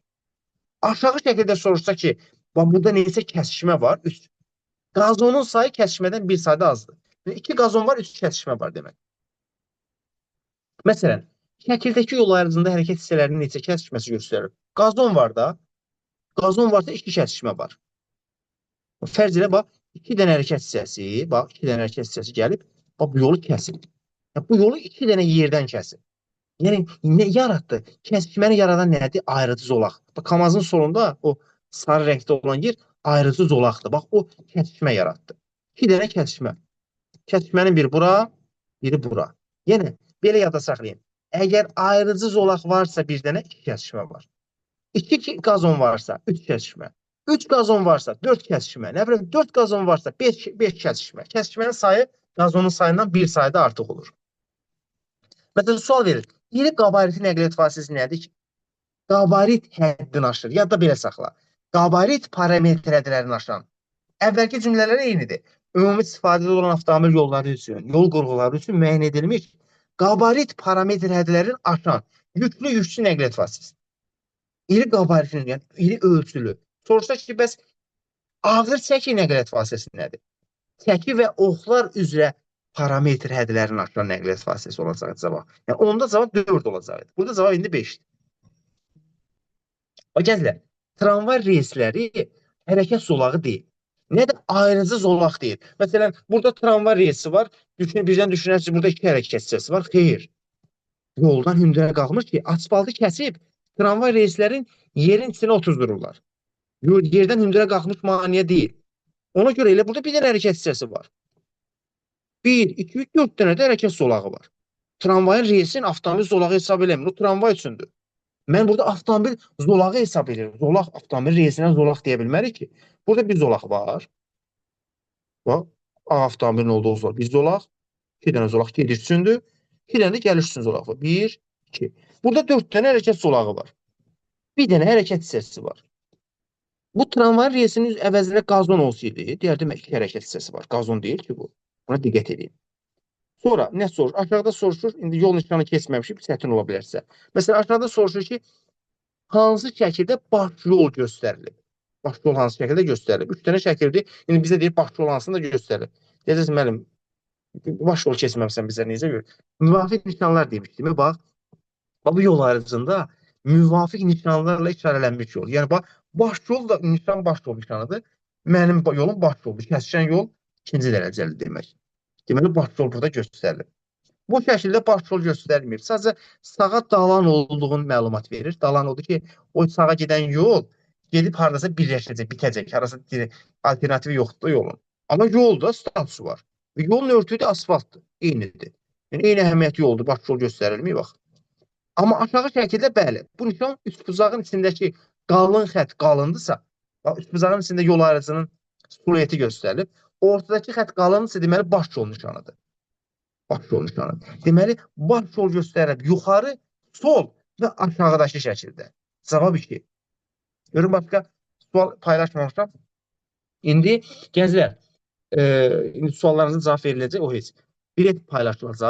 Aşağı şəkildə soruşsa ki, burada neçə kəsişmə var? 3. Qazonun sayı kəsişmədən bir sayda azdır. 2 qazon var, 3 kəsişmə var demək. Məsələn, şəkildəki yol ayrıcında hərəkət hissələrinin neçə kəsişməsi göstərir? Qazon var da, qazon varsa 2 kəsişmə var. Fərz elə, bax, 2 dənə hərəkət hissəsi, bax, 2 dənə hərəkət hissəsi gəlib, bax, bu yolu kəsib. Bu yolu 2 dənə yerdən kəsib. Yəni, nə yaratdı? Kəsişməni yaradan nədir? Ayrıcı zolaq. Kamazın solunda o sarı rəngdə olan yer ayrıcı zolaqdır. Bax, o kəsişmə yaratdı. 2 dənə kəsişmə. Kəsişmənin biri bura, biri bura. Yəni, belə yada saxlayın. Əgər ayrıcı zolaq varsa bir dənə 2 kəsişmə var. 2 qazon varsa 3 kəsişmə. 3 qazon varsa 4 kəsişmə. Nə bilim, 4 qazon varsa 5 kəsişmə. Kəsişmənin sayı qazonun sayından bir sayda artıq olur. Məsələn, sual verir. İri qabariti nəqliyyat vasitəsi nədir ki? Qabarit həddini aşır. Yadda belə saxla. Qabarit parametr hədlərini aşan. Əvvəlki cümlələr eynidir. Ümumi istifadədə olan avtomobil yolları üçün, yol qurğuları üçün müəyyən edilmiş qabarit parametr hədlərini aşan yüklü nəqliyyat vasitəsi. İri qabaritinin, yəni iri ölçülü. Soruşsa ki, bəs ağır çəki nəqliyyat vasitəsi nədir? Çəki və oxlar üzrə parametr hədlərini aşan nəqliyyat vasitəsi olacaq cavab. Yəni, onda cavab 4 olacaq. Burada cavab indi 5-dir. O gəzlər, tramvay reysləri hərəkət zolağı deyil. Nədir? Ayrıcı zolaq deyil. Məsələn, burada tramvay reysi var. Birdən düşünərsiniz ki, burada 2 hərəkət hissəsi var. Xeyr. Yoldan hündürə qalxmış ki, asfaltı kəsib tramvay reyslərin yerin içinə otuzdururlar. Yerdən hündürə qalxmış maneə deyil. Ona görə elə burada bir dənə hərəkət hissəsi var. 1, 2, 3, 4 dənə də hərəkət zolağı var. Tramvayın reysin avtomobil zolağı hesab eləmir. O tramvay üçündür. Mən burada avtomobil zolağı hesab edirəm. Zolaq, avtomobil reysinə zolaq deyə bilmərik ki. Burada bir zolaq var. Bax, avtomobilin olduğu zolaq. Bir zolaq, 2 dənə zolaq gediş üçündür. 2 dənə də gəliş üçün zolaq var. 1, 2. Burada 4 dənə hərəkət zolağı var. Bir dənə hərəkət hissəsi var. Bu tramvay reysinin əvəzinə qazon olsaydı, deyərdim 2 hərəkət hissəsi var. Qazon deyil ki bu. Buna diqqət edin. Sonra nə soruşur? Aşağıda soruşur, indi yol nişanı keçməmişik, çətin ola bilərsə. Məsələn, aşağıda soruşur ki, hansı şəkildə baş yol göstərilib? Baş yol hansı şəkildə göstərilib? 3 dənə şəkildir. İndi bizə deyir, baş yol hansını da göstərilib. Deyəcəksiniz, müəllim, baş yol keçməmişsən bizə necə görə? Müvafiq nişanlar demişdim. Bax, bu yol ayrıcında müvafiq nişanlarla işarələnmiş yol. Yəni baş yol da nişan baş yol nişanıdır. Mənim yolum baş yoldur. Kəsişən yol ikinci dərəcəli demək. Deməli baş yol burada göstərilir. Bu şəkildə baş yol göstərmir. Sadəcə sağa dalan olduğunu məlumat verir. Dalan odur ki, o sağa gedən yol gedib hardasa birləşəcək, bitəcək. Harasa alternativi yoxdur yolun. Amma yolda statusu var. Və yolun örtüyü də asfaltdır. Eynidir. Yəni eyni əhəmiyyətli yoldur. Baş yol göstərilmir bax. Amma aşağı şəkildə bəli, bu nişan üçbucağın içindəki qalın xətt qalındısa, üçbucağın içində yol ayrıcının silueti göstərilib. Ortadakı xətt qalınsa, deməli baş yol nişanıdır. Baş yol nişanıdır. Deməli, baş yol göstərilib yuxarı, sol və aşağıdakı şəkildə. Cavab 2. Görün, başqa sual paylaşmamışam. İndi gənclər, indi suallarınızın cavab veriləcək, o heç. Bilet paylaşılacaq.